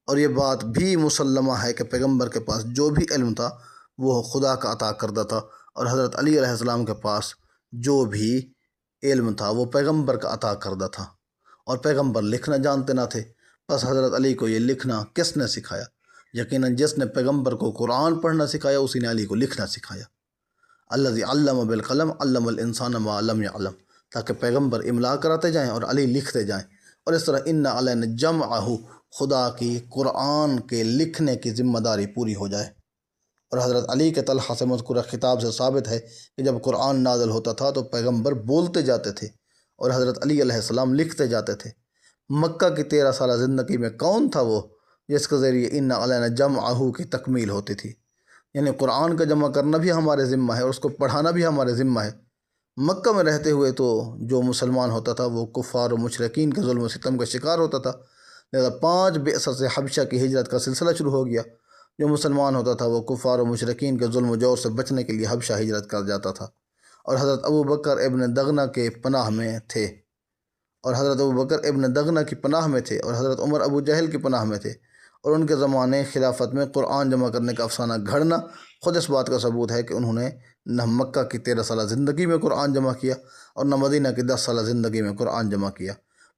اور یہ بات بھی مسلمہ ہے کہ پیغمبر کے پاس جو بھی علم تھا وہ خدا کا عطا کردہ تھا، اور حضرت علی علیہ السلام کے پاس جو بھی علم تھا وہ پیغمبر کا عطا کردہ تھا، اور پیغمبر لکھنا جانتے نہ تھے، بس حضرت علی کو یہ لکھنا کس نے سکھایا؟ یقیناً جس نے پیغمبر کو قرآن پڑھنا سکھایا اسی نے علی کو لکھنا سکھایا۔ الذی علم بالقلم علم الانسان ما لم یعلم، تاکہ پیغمبر املا کراتے جائیں اور علی لکھتے جائیں، اور اس طرح ان علینا جمعہ خدا کی قرآن کے لکھنے کی ذمہ داری پوری ہو جائے۔ اور حضرت علی کے طلحہ سے مذکورہ خطاب سے ثابت ہے کہ جب قرآن نازل ہوتا تھا تو پیغمبر بولتے جاتے تھے اور حضرت علی علیہ السلام لکھتے جاتے تھے۔ مکہ کی 13 سالہ زندگی میں کون تھا وہ جس کے ذریعے ان علینا جمعہ کی تکمیل ہوتی تھی؟ یعنی قرآن کا جمع کرنا بھی ہمارے ذمہ ہے اور اس کو پڑھانا بھی ہمارے ذمہ ہے۔ مکہ میں رہتے ہوئے تو جو مسلمان ہوتا تھا وہ کفار و مشرکین کے ظلم و ستم کا شکار ہوتا تھا، لہذا 5 بعثت سے حبشہ کی ہجرت کا سلسلہ شروع ہو گیا۔ جو مسلمان ہوتا تھا وہ کفار و مشرکین کے ظلم و جور سے بچنے کے لیے حبشہ ہجرت کر جاتا تھا، اور حضرت ابو بکر ابن دغنہ کے پناہ میں تھے، اور حضرت ابوبکر ابن دغنہ کی پناہ میں تھے اور حضرت عمر ابو جہل کی پناہ میں تھے، اور ان کے زمانے خلافت میں قرآن جمع کرنے کا افسانہ گھڑنا خود اس بات کا ثبوت ہے کہ انہوں نے نہ مکہ کی 13 سالہ زندگی میں قرآن جمع کیا اور نہ مدینہ کی 10 سالہ زندگی میں قرآن جمع کیا۔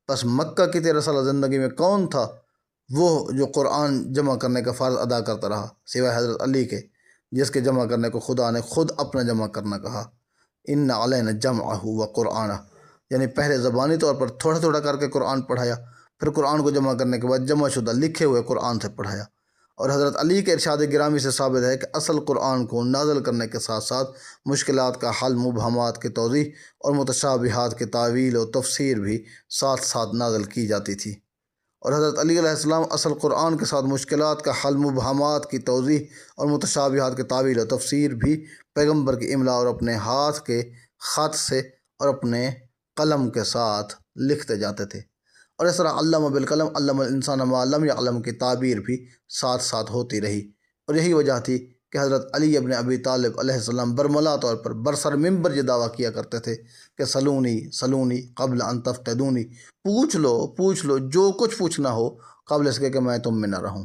پس مکہ کی 13 سالہ زندگی میں کون تھا وہ جو قرآن جمع کرنے کا فرض ادا کرتا رہا سوائے حضرت علی کے، جس کے جمع کرنے کو خدا نے خود اپنا جمع کرنا کہا، ان علینا جمعہ و قرآنہ، یعنی پہلے زبانی طور پر تھوڑا تھوڑا کر کے قرآن پڑھایا، پھر قرآن کو جمع کرنے کے بعد جمع شدہ لکھے ہوئے قرآن سے پڑھایا۔ اور حضرت علی کے ارشاد گرامی سے ثابت ہے کہ اصل قرآن کو نازل کرنے کے ساتھ ساتھ مشکلات کا حل، مبہمات کی توضیح اور متشابہات کی تعویل و تفسیر بھی ساتھ ساتھ نازل کی جاتی تھی۔ اور حضرت علی علیہ السلام اصل قرآن کے ساتھ مشکلات کا حل، مبہمات کی توضیح اور متشابہات کی تعویل و تفسیر بھی پیغمبر کی املا اور اپنے ہاتھ کے خط سے اور اپنے قلم کے ساتھ لکھتے جاتے تھے، اور اس طرح علم بالقلم علم الانسان ما لم یعلم کی تعبیر بھی ساتھ ساتھ ہوتی رہی۔ اور یہی وجہ تھی کہ حضرت علی ابن ابی طالب علیہ السلام برملا طور پر برسر ممبر یہ دعویٰ کیا کرتے تھے کہ سلونی سلونی قبل ان تفتدونی، پوچھ لو جو کچھ پوچھنا ہو قبل اس کے کہ میں تم میں نہ رہوں۔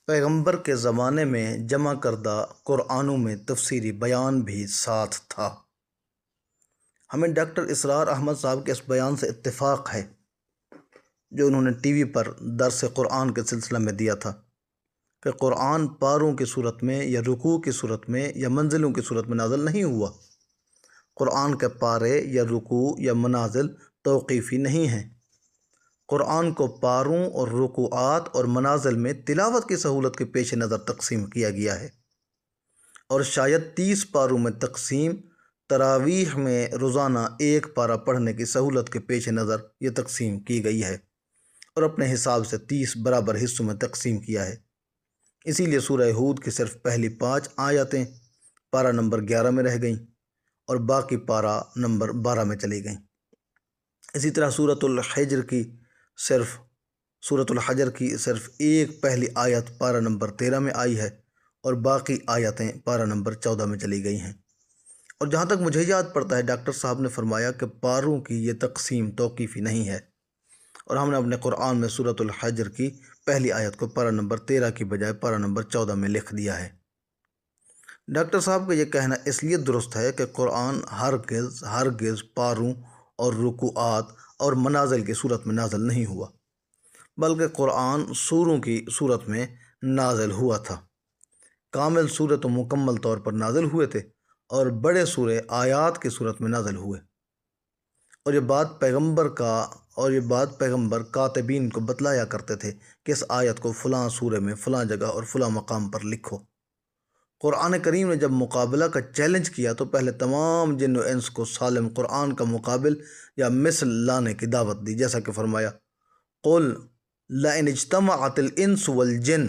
پیغمبر کے زمانے میں جمع کردہ قرآنوں میں تفسیری بیان بھی ساتھ تھا۔ ہمیں ڈاکٹر اسرار احمد صاحب کے اس بیان سے اتفاق ہے جو انہوں نے ٹی وی پر درس قرآن کے سلسلہ میں دیا تھا کہ قرآن پاروں کی صورت میں یا رکوع کی صورت میں یا منزلوں کی صورت میں نازل نہیں ہوا۔ قرآن کے پارے یا رکوع یا منازل توقیفی نہیں ہیں۔ قرآن کو پاروں اور رکوعات اور منازل میں تلاوت کی سہولت کے پیش نظر تقسیم کیا گیا ہے، اور شاید 30 پاروں میں تقسیم تراویح میں روزانہ 1 پارہ پڑھنے کی سہولت کے پیش نظر یہ تقسیم کی گئی ہے، اور اپنے حساب سے 30 برابر حصوں میں تقسیم کیا ہے۔ اسی لیے سورہ ہود کی صرف پہلی 5 آیتیں پارہ نمبر 11 میں رہ گئیں اور باقی پارہ نمبر 12 میں چلی گئیں۔ اسی طرح سورۃ الحجر کی صرف ایک پہلی آیت پارہ نمبر 13 میں آئی ہے اور باقی آیتیں پارہ نمبر 14 میں چلی گئی ہیں۔ اور جہاں تک مجھے یاد پڑتا ہے ڈاکٹر صاحب نے فرمایا کہ پاروں کی یہ تقسیم توقیفی نہیں ہے، اور ہم نے اپنے قرآن میں سورۃ الحجر کی پہلی آیت کو پارہ نمبر 13 کی بجائے پارہ نمبر 14 میں لکھ دیا ہے۔ ڈاکٹر صاحب کا یہ کہنا اس لیے درست ہے کہ قرآن ہرگز پاروں اور رکوعات اور منازل کی صورت میں نازل نہیں ہوا، بلکہ قرآن سوروں کی صورت میں نازل ہوا تھا۔ کامل سورت و مکمل طور پر نازل ہوئے تھے اور بڑے سورے آیات کی صورت میں نازل ہوئے، اور یہ بات پیغمبر کاتبین کو بتلایا کرتے تھے کہ اس آیت کو فلاں سورے میں فلاں جگہ اور فلاں مقام پر لکھو۔ قرآن کریم نے جب مقابلہ کا چیلنج کیا تو پہلے تمام جن و انس کو سالم قرآن کا مقابل یا مثل لانے کی دعوت دی، جیسا کہ فرمایا قُلْ لَئِنِ اجْتَمَعَتِ الْإِنسُ وَالْجِنُّ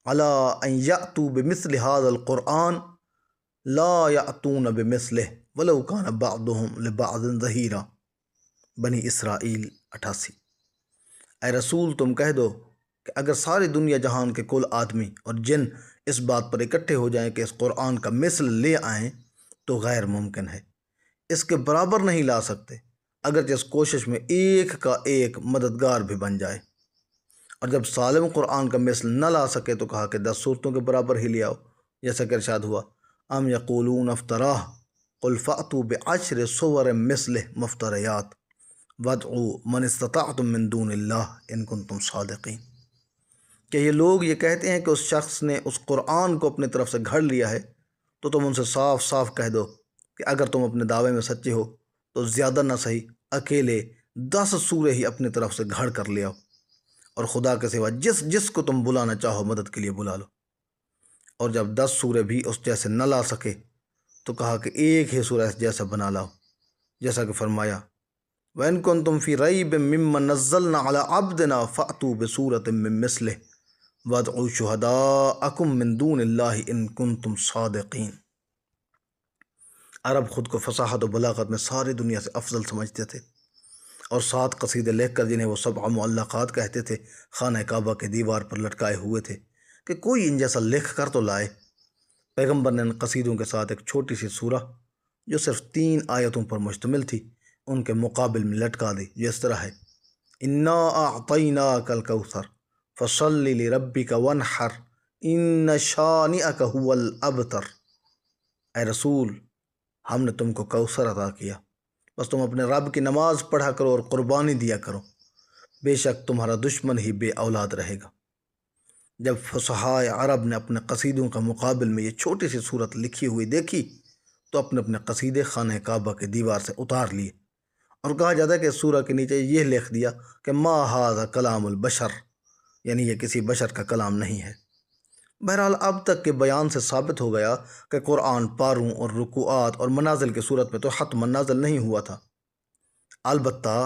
عَلَىٰ أَن يَأْتُوا بِمِثْلِ هَٰذَا الْقُرْآنِ لَا يَأْتُونَ بِمِثْلِهِ وَلَوْ كَانَ بَعْضُهُمْ لِبَعْضٍ ظَهِيرًا۔ بنی اسرائیل 88۔ اے رسول تم کہہ دو کہ اگر ساری دنیا جہان کے کل آدمی اور جن اس بات پر اکٹھے ہو جائیں کہ اس قرآن کا مثل لے آئیں تو غیر ممکن ہے، اس کے برابر نہیں لا سکتے، اگرچہ اس کوشش میں ایک کا ایک مددگار بھی بن جائے۔ اور جب سالم قرآن کا مثل نہ لا سکے تو کہا کہ 10 صورتوں کے برابر ہی لے آؤ، جیسا کہ ارشاد ہوا ام یقولون افتراہ قل فأتوا بعشر صور مثلہ مفتریات وادعوا من استطعتم من دون اللہ ان کنتم صادقین، کہ یہ لوگ یہ کہتے ہیں کہ اس شخص نے اس قرآن کو اپنے طرف سے گھڑ لیا ہے، تو تم ان سے صاف صاف کہہ دو کہ اگر تم اپنے دعوے میں سچے ہو تو زیادہ نہ صحیح اکیلے 10 سورے ہی اپنی طرف سے گھڑ کر لے آؤ، اور خدا کے سوا جس کو تم بلانا چاہو مدد کے لیے بلا لو۔ اور جب 10 سورے بھی اس جیسے نہ لا سکے تو کہا کہ ایک ہی سورہ اس جیسا بنا لاؤ، جیسا کہ فرمایا وَإِن كُنتُمْ فِي رَيْبٍ مِّمَّا نَزَّلْنَا عَلَىٰ عَبْدِنَا فَأْتُوا بِسُورَةٍ مِّن مِّثْلِهِ وَادْعُوا شُهَدَاءَكُم مِّن دُونِ اللَّهِ إِن كُنتُمْ صَادِقِينَ۔ عرب خود کو فصاحت و بلاغت میں ساری دنیا سے افضل سمجھتے تھے، اور 7 قصیدے لکھ کر جنہیں وہ 7 معلقات کہتے تھے خانہ کعبہ کے دیوار پر لٹکائے ہوئے تھے کہ کوئی ان جیسا لکھ کر تو لائے۔ پیغمبر نے ان قصیدوں کے ساتھ ایک چھوٹی سی سورہ جو صرف 3 آیتوں پر مشتمل تھی ان کے مقابل میں لٹکا دی، جو اس طرح ہے: انا اعطیناک الکوثر فصل لربک وانحر ان شانئک هو الابتر۔ اے رسول، ہم نے تم کو کوثر عطا کیا، بس تم اپنے رب کی نماز پڑھا کرو اور قربانی دیا کرو، بے شک تمہارا دشمن ہی بے اولاد رہے گا۔ جب فصحائے عرب نے اپنے قصیدوں کا مقابل میں یہ چھوٹی سی صورت لکھی ہوئی دیکھی تو اپنے اپنے قصیدے خانہ کعبہ کے دیوار سے اتار لیے، اور کہا جاتا ہے کہ اس سورہ کے نیچے یہ لکھ دیا کہ ما ھذا کلام البشر، یعنی یہ کسی بشر کا کلام نہیں ہے۔ بہرحال اب تک کے بیان سے ثابت ہو گیا کہ قرآن پاروں اور رکوعات اور منازل کی صورت میں تو حتما نازل نہیں ہوا تھا، البتہ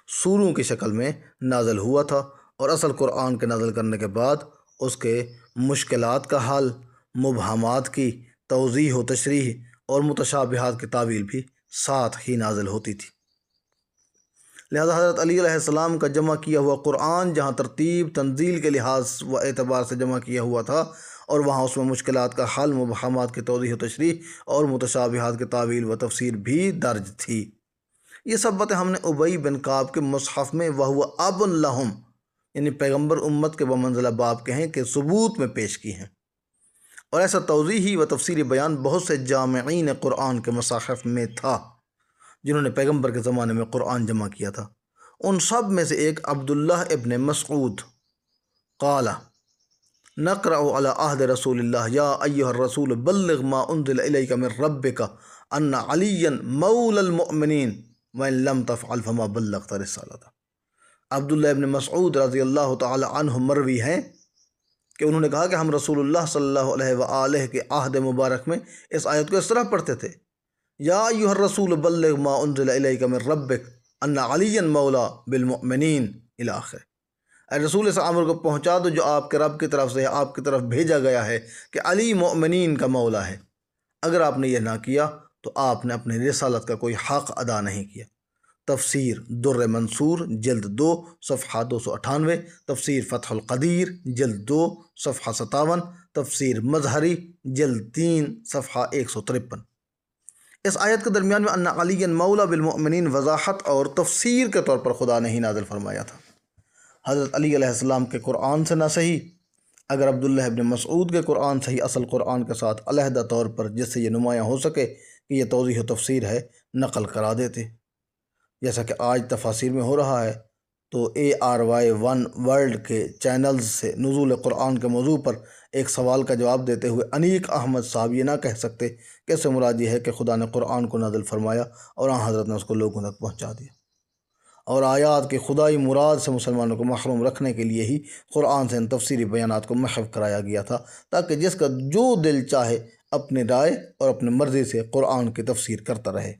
سوروں کی شکل میں نازل ہوا تھا، اور اصل قرآن کے نازل کرنے کے بعد اس کے مشکلات کا حل، مبہمات کی توضیح و تشریح اور متشابہات کی تعویل بھی ساتھ ہی نازل ہوتی تھی۔ لہذا حضرت علی علیہ السلام کا جمع کیا ہوا قرآن جہاں ترتیب تنزیل کے لحاظ و اعتبار سے جمع کیا ہوا تھا، اور وہاں اس میں مشکلات کا حل، مبہمات کی توضیح و تشریح اور متشابہات کی تعویل و تفسیر بھی درج تھی۔ یہ سب باتیں ہم نے ابی بن کعب کے مصحف میں وہو اب لہم، یعنی پیغمبر امت کے بمنزلہ باپ کے ہیں، کہ ثبوت میں پیش کی ہیں، اور ایسا توضیحی و تفسیری بیان بہت سے جامعین قرآن کے مصاحف میں تھا جنہوں نے پیغمبر کے زمانے میں قرآن جمع کیا تھا۔ ان سب میں سے ایک عبداللہ ابن مسعود قال نقرأ علی عہد رسول اللہ یا ایہا الرسول بلغ ما انزل الیک من ربک ان علیا مولی المؤمنین وَإِن لَمْ تَفْعَلْ فَمَا بَلَّغْتَ رِسَالَتَهُ۔ عبداللہ ابن مسعود رضی اللہ تعالی عنہ مروی ہیں کہ انہوں نے کہا کہ ہم رسول اللہ صلی اللہ علیہ وآلہ کے عہد مبارک میں اس آیت کو اس طرح پڑھتے تھے: یا ایھا الرسول بلغ ما انزل الیک من ربک ان علیا مولا بالمؤمنین الی آخر۔ اے رسول، اس امر کو پہنچا دو جو آپ کے رب کی طرف سے آپ کی طرف بھیجا گیا ہے کہ علی مؤمنین کا مولا ہے۔ اگر آپ نے یہ نہ کیا تو آپ نے اپنی رسالت کا کوئی حق ادا نہیں کیا۔ تفسیر در منصور جلد 2 صفحہ 298، تفسیر فتح القدیر جلد 2 صفحہ 57، تفسیر مظہری جلد 3 صفحہ 153۔ اس آیت کے درمیان میں ان علی مولا بالمؤمنین وضاحت اور تفسیر کے طور پر خدا نے ہی نازل فرمایا تھا۔ حضرت علی علیہ السلام کے قرآن سے نہ صحیح، اگر عبداللہ ابن مسعود کے قرآن سے ہی اصل قرآن کے ساتھ علیحدہ طور پر جس سے یہ نمایاں ہو سکے کہ یہ توضیح و تفسیر ہے، نقل کرا دیتے، جیسا کہ آج تفاسیر میں ہو رہا ہے۔ تو ARY1 ورلڈ کے چینلز سے نزول قرآن کے موضوع پر ایک سوال کا جواب دیتے ہوئے انیق احمد صاحب یہ نہ کہہ سکتے کہ اس سے مراد یہ ہے کہ خدا نے قرآن کو نازل فرمایا اور آن حضرت نے اس کو لوگوں تک پہنچا دیا، اور آیات کی خدائی مراد سے مسلمانوں کو محروم رکھنے کے لیے ہی قرآن سے ان تفسیری بیانات کو محو کرایا گیا تھا، تاکہ جس کا جو دل چاہے اپنے رائے اور اپنے مرضی سے قرآن کی تفسیر کرتا رہے۔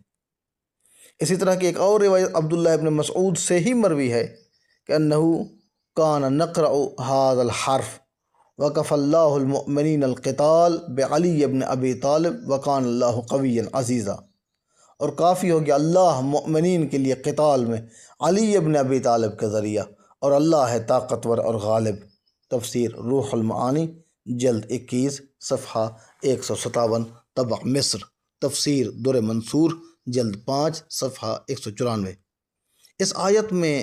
اسی طرح کی ایک اور روایت عبداللہ ابن مسعود سے ہی مروی ہے کہ انہو کان نقرأ ھذا الحرف وکف اللہ المؤمنین القتال بعلی ابن ابی طالب وکان اللہ قویا عزیزا، اور کافی ہو گیا اللہ مؤمنین کے لیے قتال میں علی ابن ابی طالب کے ذریعہ، اور اللہ ہے طاقتور اور غالب۔ تفسیر روح المعانی جلد 21 صفحہ 157، طبع مصر، تفسیر در منصور جلد 5 صفحہ 194۔ اس آیت میں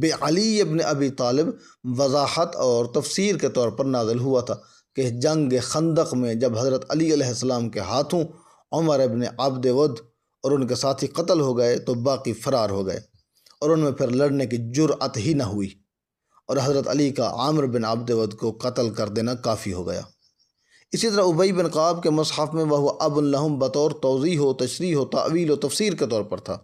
بے علی ابن ابی طالب وضاحت اور تفسیر کے طور پر نازل ہوا تھا کہ جنگ خندق میں جب حضرت علی علیہ السلام کے ہاتھوں عمر ابن عبد ود اور ان کے ساتھی قتل ہو گئے تو باقی فرار ہو گئے، اور ان میں پھر لڑنے کی جرأت ہی نہ ہوئی، اور حضرت علی کا عامر بن عبد ود کو قتل کر دینا کافی ہو گیا۔ اسی طرح ابی بن کعب کے مصحف میں وہ اب لہم بطور توضیح و تشریح و تعویل و تفسیر کے طور پر تھا۔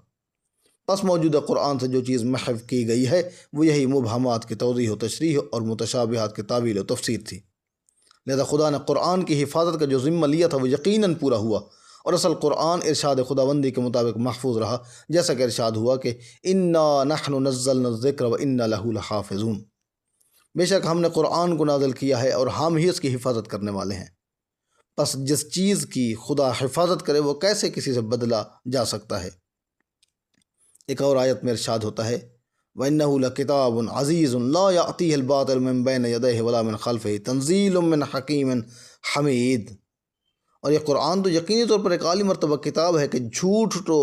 پس موجودہ قرآن سے جو چیز محو کی گئی ہے وہ یہی مبہمات کی توضیح و تشریح اور متشابہات کی تعویل و تفسیر تھی۔ لہذا خدا نے قرآن کی حفاظت کا جو ذمہ لیا تھا وہ یقیناً پورا ہوا، اور اصل قرآن ارشاد خداوندی کے مطابق محفوظ رہا، جیسا کہ ارشاد ہوا کہ انا نحن نزلنا الذکر وانا لہ لحافظون، بے شک ہم نے قرآن کو نازل کیا ہے اور ہم ہی اس کی حفاظت کرنے والے ہیں۔ پس جس چیز کی خدا حفاظت کرے وہ کیسے کسی سے بدلا جا سکتا ہے؟ ایک اور آیت میں ارشاد ہوتا ہے وَإِنَّهُ لَكِتَابٌ عَزِيزٌ لَا يَأْتِيهِ الْبَاطِلُ مِن بَيْنِ يَدَيْهِ وَلَا مِنْ خَلْفِهِ تَنزِيلٌ مِّنْ حَكِيمٍ حَمِيدٍ، اور یہ قرآن تو یقینی طور پر ایک عالی مرتبہ کتاب ہے کہ جھوٹ تو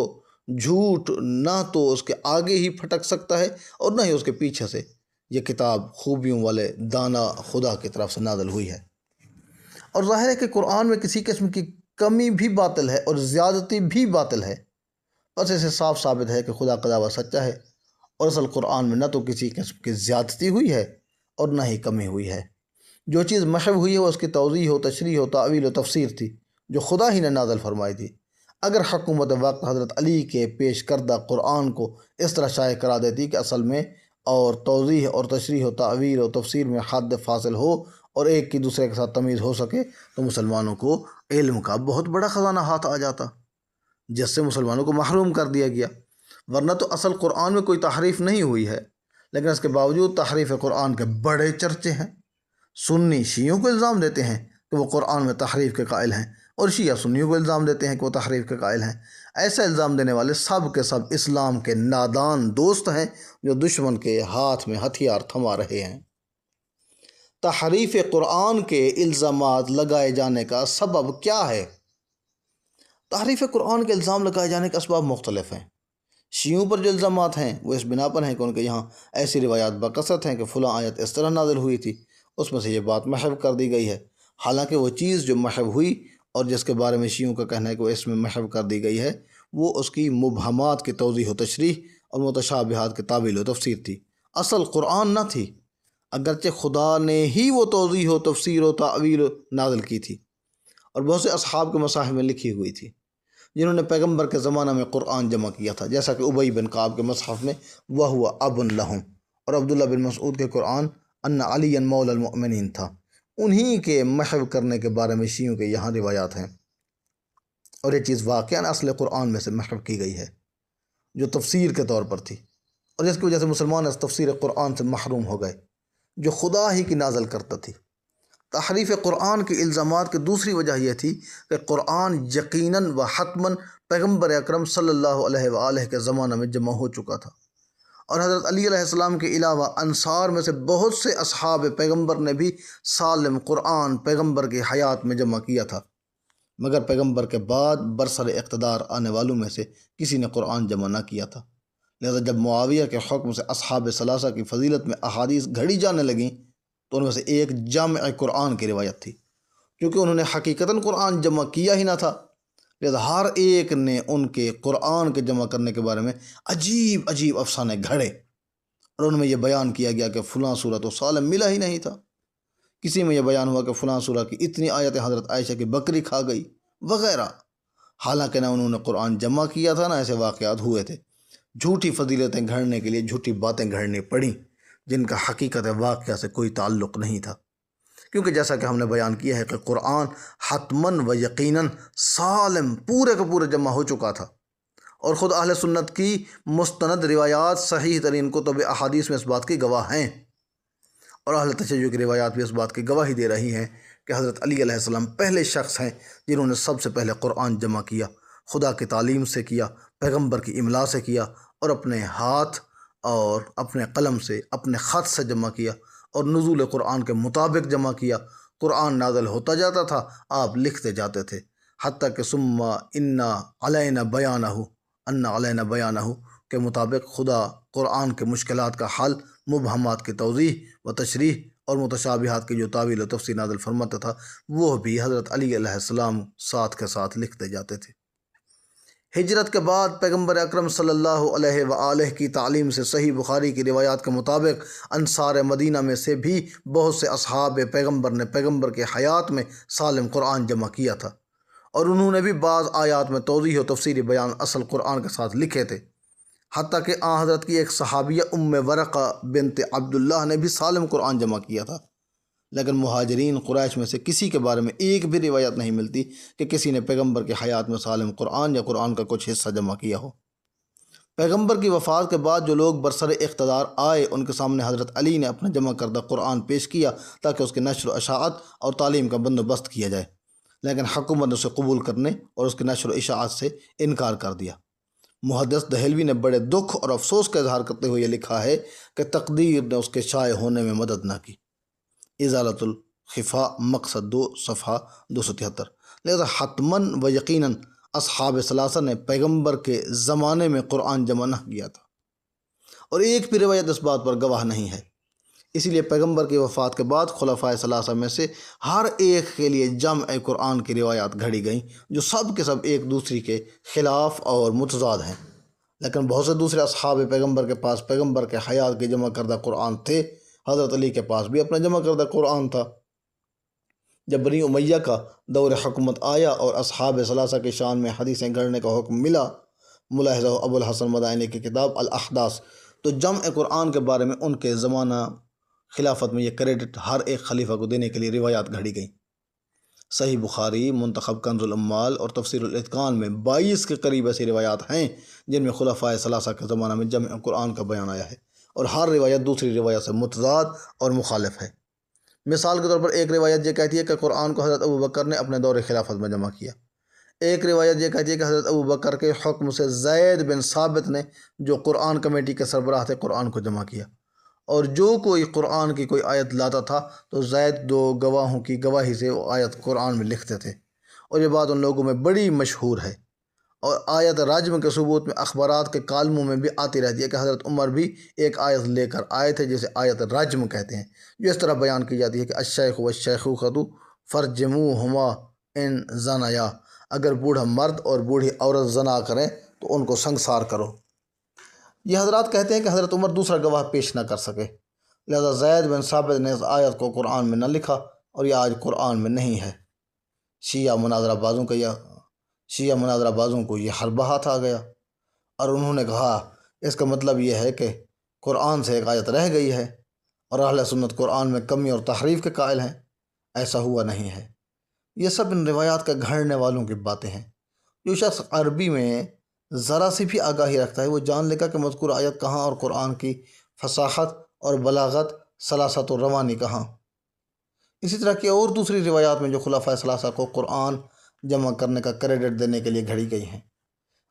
جھوٹ نہ تو اس کے آگے ہی پھٹک سکتا ہے اور نہ ہی اس کے پیچھے سے۔ یہ کتاب خوبیوں والے دانا خدا کی طرف سے نازل ہوئی ہے۔ اور ظاہر ہے کہ قرآن میں کسی قسم کی کمی بھی باطل ہے اور زیادتی بھی باطل ہے، بس اسے صاف ثابت ہے کہ خدا کا دعویٰ سچا ہے، اور اصل قرآن میں نہ تو کسی قسم کی زیادتی ہوئی ہے اور نہ ہی کمی ہوئی ہے۔ جو چیز محو ہوئی ہے وہ اس کی توضیح و تشریح و تعویل و تفسیر تھی جو خدا ہی نے نازل فرمائی تھی۔ اگر حکومت وقت حضرت علی کے پیش کردہ قرآن کو اس طرح شائع کرا دیتی کہ اصل میں اور توضیح اور تشریح و تعویل و تفسیر میں حد فاصل ہو اور ایک کی دوسرے کے ساتھ تمیز ہو سکے، تو مسلمانوں کو علم کا بہت بڑا خزانہ ہاتھ آ جاتا، جس سے مسلمانوں کو محروم کر دیا گیا۔ ورنہ تو اصل قرآن میں کوئی تحریف نہیں ہوئی ہے، لیکن اس کے باوجود تحریف قرآن کے بڑے چرچے ہیں۔ سنی شیعوں کو الزام دیتے ہیں کہ وہ قرآن میں تحریف کے قائل ہیں، اور شیعہ سنیوں کو الزام دیتے ہیں کہ وہ تحریف کے قائل ہیں۔ ایسا الزام دینے والے سب کے سب اسلام کے نادان دوست ہیں جو دشمن کے ہاتھ میں ہتھیار تھما رہے ہیں۔ تحریف قرآن کے الزامات لگائے جانے کا سبب کیا ہے؟ تحریف قرآن کے الزام لگائے جانے کے اسباب مختلف ہیں۔ شیعوں پر جو الزامات ہیں وہ اس بنا پر ہیں کہ ان کے یہاں ایسی روایات بکثرت ہیں کہ فلاں آیت اس طرح نازل ہوئی تھی، اس میں سے یہ بات محو کر دی گئی ہے، حالانکہ وہ چیز جو محو ہوئی اور جس کے بارے میں شیعوں کا کہنا ہے کہ وہ اس میں محو کر دی گئی ہے، وہ اس کی مبہمات کی توضیح و تشریح اور متشابہات کی تعویل و تفسیر تھی، اصل قرآن نہ تھی، اگرچہ خدا نے ہی وہ توضیح و تفسیر و تعویل نازل کی تھی اور بہت سے اصحاب کے مصاحف میں لکھی ہوئی تھی جنہوں نے پیغمبر کے زمانہ میں قرآن جمع کیا تھا، جیسا کہ ابی بن کعب کے مصحف میں وَهُوَ أَبٌ لَهُمْ اور عبداللہ بن مسعود کے قرآن ان علی مولا المؤمنین تھا۔ انہی کے محو کرنے کے بارے میں شیعوں کے یہاں روایات ہیں، اور یہ چیز واقعاً اصل قرآن میں سے محو کی گئی ہے جو تفسیر کے طور پر تھی، اور جس کی وجہ سے مسلمان اس تفسیر قرآن سے محروم ہو گئے جو خدا ہی کی نازل کرتا تھی۔ تحریف قرآن کے الزامات کی دوسری وجہ یہ تھی کہ قرآن یقیناً و حتماً پیغمبر اکرم صلی اللہ علیہ وآلہ کے زمانہ میں جمع ہو چکا تھا، اور حضرت علی علیہ السلام کے علاوہ انصار میں سے بہت سے اصحاب پیغمبر نے بھی سالم قرآن پیغمبر کی حیات میں جمع کیا تھا، مگر پیغمبر کے بعد برسر اقتدار آنے والوں میں سے کسی نے قرآن جمع نہ کیا تھا۔ لہذا جب معاویہ کے حکم سے اصحاب ثلاثہ کی فضیلت میں احادیث گھڑی جانے لگیں تو ان میں سے ایک جامع قرآن کی روایت تھی، کیونکہ انہوں نے حقیقتاً قرآن جمع کیا ہی نہ تھا، لہذا ہر ایک نے ان کے قرآن کے جمع کرنے کے بارے میں عجیب عجیب افسانے گھڑے، اور ان میں یہ بیان کیا گیا کہ فلاں سورہ تو سالم ملا ہی نہیں تھا، کسی میں یہ بیان ہوا کہ فلاں سورہ کی اتنی آیتیں حضرت عائشہ کی بکری کھا گئی وغیرہ، حالانکہ نہ انہوں نے قرآن جمع کیا تھا نہ ایسے واقعات ہوئے تھے۔ جھوٹی فضیلتیں گھڑنے کے لیے جھوٹی باتیں گھڑنی پڑیں جن کا حقیقت واقعہ سے کوئی تعلق نہیں تھا، کیونکہ جیسا کہ ہم نے بیان کیا ہے کہ قرآن حتماً و یقیناً سالم پورے کے پورے جمع ہو چکا تھا، اور خود اہل سنت کی مستند روایات صحیح ترین کتب احادیث میں اس بات کی گواہ ہیں، اور اہل تشیع کی روایات بھی اس بات کی گواہی دے رہی ہیں کہ حضرت علی علیہ السلام پہلے شخص ہیں جنہوں نے سب سے پہلے قرآن جمع کیا، خدا کی تعلیم سے کیا، پیغمبر کی املا سے کیا، اور اپنے ہاتھ اور اپنے قلم سے اپنے خط سے جمع کیا، اور نزول قرآن کے مطابق جمع کیا۔ قرآن نازل ہوتا جاتا تھا، آپ لکھتے جاتے تھے، حتیٰ کہ ثم ان علینا بیانہ کے مطابق خدا قرآن کے مشکلات کا حل، مبہمات کی توضیح و تشریح اور متشابہات کی جو تعویل و تفسیر نازل فرماتا تھا وہ بھی حضرت علی علیہ السلام ساتھ کے ساتھ لکھتے جاتے تھے۔ ہجرت کے بعد پیغمبر اکرم صلی اللہ علیہ وآلہ کی تعلیم سے صحیح بخاری کی روایات کے مطابق انصار مدینہ میں سے بھی بہت سے اصحاب پیغمبر نے پیغمبر کے حیات میں سالم قرآن جمع کیا تھا، اور انہوں نے بھی بعض آیات میں توضیح و تفسیری بیان اصل قرآن کے ساتھ لکھے تھے، حتیٰ کہ آن حضرت کی ایک صحابیہ ام ورقہ بنت عبداللہ نے بھی سالم قرآن جمع کیا تھا، لیکن مہاجرین قریش میں سے کسی کے بارے میں ایک بھی روایت نہیں ملتی کہ کسی نے پیغمبر کے حیات میں سالم قرآن یا قرآن کا کچھ حصہ جمع کیا ہو۔ پیغمبر کی وفات کے بعد جو لوگ برسر اقتدار آئے ان کے سامنے حضرت علی نے اپنا جمع کردہ قرآن پیش کیا تاکہ اس کی نشر و اشاعت اور تعلیم کا بندوبست کیا جائے، لیکن حکومت نے اسے قبول کرنے اور اس کی نشر و اشاعت سے انکار کر دیا۔ محدث دہلوی نے بڑے دکھ اور افسوس کا اظہار کرتے ہوئے یہ لکھا ہے کہ تقدیر نے اس کے شائع ہونے میں مدد نہ کی۔ ازالۃ الخفاء مقصد 2 صفحہ 273۔ لہذا حتماً و یقیناً اصحاب ثلاثہ نے پیغمبر کے زمانے میں قرآن جمع نہ کیا تھا، اور ایک بھی روایت اس بات پر گواہ نہیں ہے۔ اسی لیے پیغمبر کی وفات کے بعد خلفائے ثلاثہ میں سے ہر ایک کے لیے جمع قرآن کی روایات گھڑی گئیں، جو سب کے سب ایک دوسرے کے خلاف اور متضاد ہیں۔ لیکن بہت سے دوسرے اصحاب پیغمبر کے پاس پیغمبر کے حیات کے جمع کردہ قرآن تھے۔ حضرت علی کے پاس بھی اپنا جمع کردہ قرآن تھا۔ جب بنی امیہ کا دور حکومت آیا اور اصحاب ثلاثہ کی شان میں حدیثیں گھڑنے کا حکم ملا، ملاحظہ ابو الحسن مدائنی کی کتاب الاحداث، تو جمع قرآن کے بارے میں ان کے زمانہ خلافت میں یہ کریڈٹ ہر ایک خلیفہ کو دینے کے لیے روایات گھڑی گئیں۔ صحیح بخاری، منتخب کنز الاموال اور تفسیر الاتقان میں 22 کے قریب ایسی روایات ہیں جن میں خلفائے ثلاثہ کے زمانہ میں جمع قرآن کا بیان آیا ہے، اور ہر روایت دوسری روایت سے متضاد اور مخالف ہے۔ مثال کے طور پر ایک روایت یہ کہتی ہے کہ قرآن کو حضرت ابوبکر نے اپنے دور خلافت میں جمع کیا۔ ایک روایت یہ کہتی ہے کہ حضرت ابوبکر کے حکم سے زید بن ثابت نے، جو قرآن کمیٹی کے سربراہ تھے، قرآن کو جمع کیا، اور جو کوئی قرآن کی کوئی آیت لاتا تھا تو زید 2 گواہوں کی گواہی سے وہ آیت قرآن میں لکھتے تھے، اور یہ بات ان لوگوں میں بڑی مشہور ہے۔ اور آیت رجم کے ثبوت میں اخبارات کے کالموں میں بھی آتی رہتی ہے کہ حضرت عمر بھی ایک آیت لے کر آئے تھے جسے آیت رجم کہتے ہیں، جو اس طرح بیان کی جاتی ہے کہ الشیخ والشیخوخۃ فرجموہما ان زنیا، اگر بوڑھا مرد اور بوڑھی عورت زنا کریں تو ان کو سنگسار کرو۔ یہ حضرات کہتے ہیں کہ حضرت عمر دوسرا گواہ پیش نہ کر سکے، لہذا زید بن ثابت نے اس آیت کو قرآن میں نہ لکھا، اور یہ آج قرآن میں نہیں ہے۔ شیعہ مناظرہ بازوں کو یہ ہر بہات آ گیا، اور انہوں نے کہا اس کا مطلب یہ ہے کہ قرآن سے ایک آیت رہ گئی ہے، اور اہل سنت قرآن میں کمی اور تحریف کے قائل ہیں۔ ایسا ہوا نہیں ہے۔ یہ سب ان روایات کے گھڑنے والوں کی باتیں ہیں۔ جو شخص عربی میں ذرا سی بھی آگاہی رکھتا ہے وہ جان لے گا کہ مذکور آیت کہاں اور قرآن کی فصاحت اور بلاغت، سلاست و روانی کہاں۔ اسی طرح کی اور دوسری روایات میں جو خلفائے ثلاثہ کو قرآن جمع کرنے کا کریڈٹ دینے کے لیے گھڑی گئی ہیں،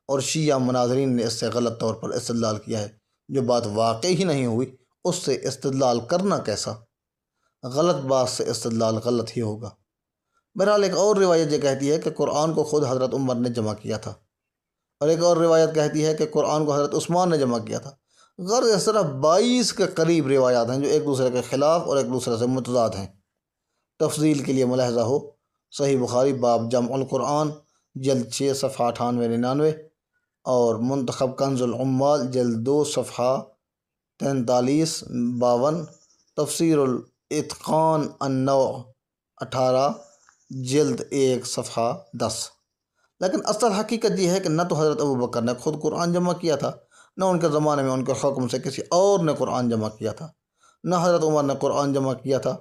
اور شیعہ مناظرین نے اس سے غلط طور پر استدلال کیا ہے۔ جو بات واقع ہی نہیں ہوئی اس سے استدلال کرنا کیسا؟ غلط بات سے استدلال غلط ہی ہوگا۔ بہرحال ایک اور روایت یہ کہتی ہے کہ قرآن کو خود حضرت عمر نے جمع کیا تھا، اور ایک اور روایت کہتی ہے کہ قرآن کو حضرت عثمان نے جمع کیا تھا۔ غرض اس طرح 22 کے قریب روایات ہیں جو ایک دوسرے کے خلاف اور ایک دوسرے سے متضاد ہیں۔ تفضیل کے لیے ملاحظہ ہو صحیح بخاری باب جمع القرآن جلد 6 صفحہ 98-99، اور منتخب کنز العمال جلد 2 صفحہ 43-52، تفسیر الاتقان النوع 18 جلد 1 صفحہ 10۔ لیکن اصل حقیقت یہ ہے کہ نہ تو حضرت ابوبکر نے خود قرآن جمع کیا تھا، نہ ان کے زمانے میں ان کے حکم سے کسی اور نے قرآن جمع کیا تھا، نہ حضرت عمر نے قرآن جمع کیا تھا،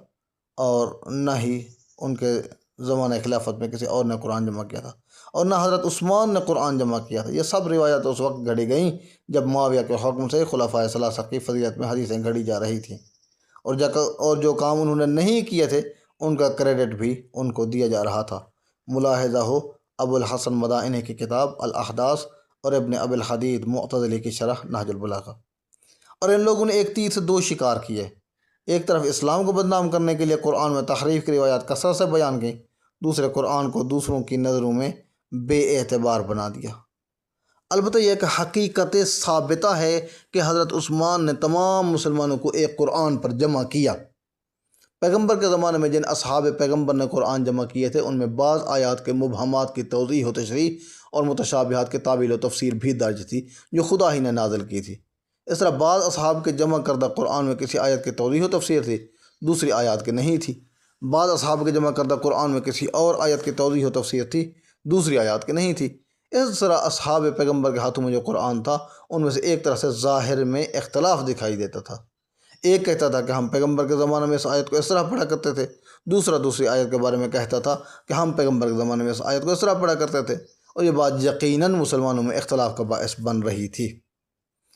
اور نہ ہی ان کے زمانہ خلافت میں کسی اور نے قرآن جمع کیا تھا، اور نہ حضرت عثمان نے قرآن جمع کیا تھا۔ یہ سب روایات اس وقت گھڑی گئیں جب معاویہ کے حکم سے خلفائے ثلاثہ کی فضیلت میں حدیثیں گھڑی جا رہی تھیں، اور جو کام انہوں نے نہیں کیے تھے ان کا کریڈٹ بھی ان کو دیا جا رہا تھا۔ ملاحظہ ہو ابو الحسن مدائنی کی کتاب الاحداث اور ابن ابی الحدید معتزلی کی شرح نہج البلاغہ۔ اور ان لوگوں نے ایک تیر سے 2 شکار کیے، ایک طرف اسلام کو بدنام کرنے کے لیے قرآن میں تحریف کی روایات کثرت سے بیان کی، دوسرے قرآن کو دوسروں کی نظروں میں بے اعتبار بنا دیا۔ البتہ یہ کہ حقیقت ثابتہ ہے کہ حضرت عثمان نے تمام مسلمانوں کو ایک قرآن پر جمع کیا۔ پیغمبر کے زمانے میں جن اصحاب پیغمبر نے قرآن جمع کیے تھے ان میں بعض آیات کے مبہمات کی توضیح و تشریح اور متشابہات کی تعویل و تفسیر بھی درج تھی جو خدا ہی نے نازل کی تھی۔ اس طرح بعض اصحاب کے جمع کردہ قرآن میں کسی آیت کی توضیح و تفسیر تھی، دوسری آیات کی نہیں تھی۔ بعض اصحاب کے جمع کردہ قرآن میں کسی اور آیت کی توضیح و تفسیر تھی، دوسری آیات کی نہیں تھی۔ اس طرح اصحاب پیغمبر کے ہاتھوں میں جو قرآن تھا ان میں سے ایک طرح سے ظاہر میں اختلاف دکھائی دیتا تھا۔ ایک کہتا تھا کہ ہم پیغمبر کے زمانے میں اس آیت کو اس طرح پڑھا کرتے تھے، دوسرا دوسری آیت کے بارے میں کہتا تھا کہ ہم پیغمبر کے زمانے میں اس آیت کو اس طرح پڑھا کرتے تھے، اور یہ بات یقیناً مسلمانوں میں اختلاف کا باعث بن رہی تھی۔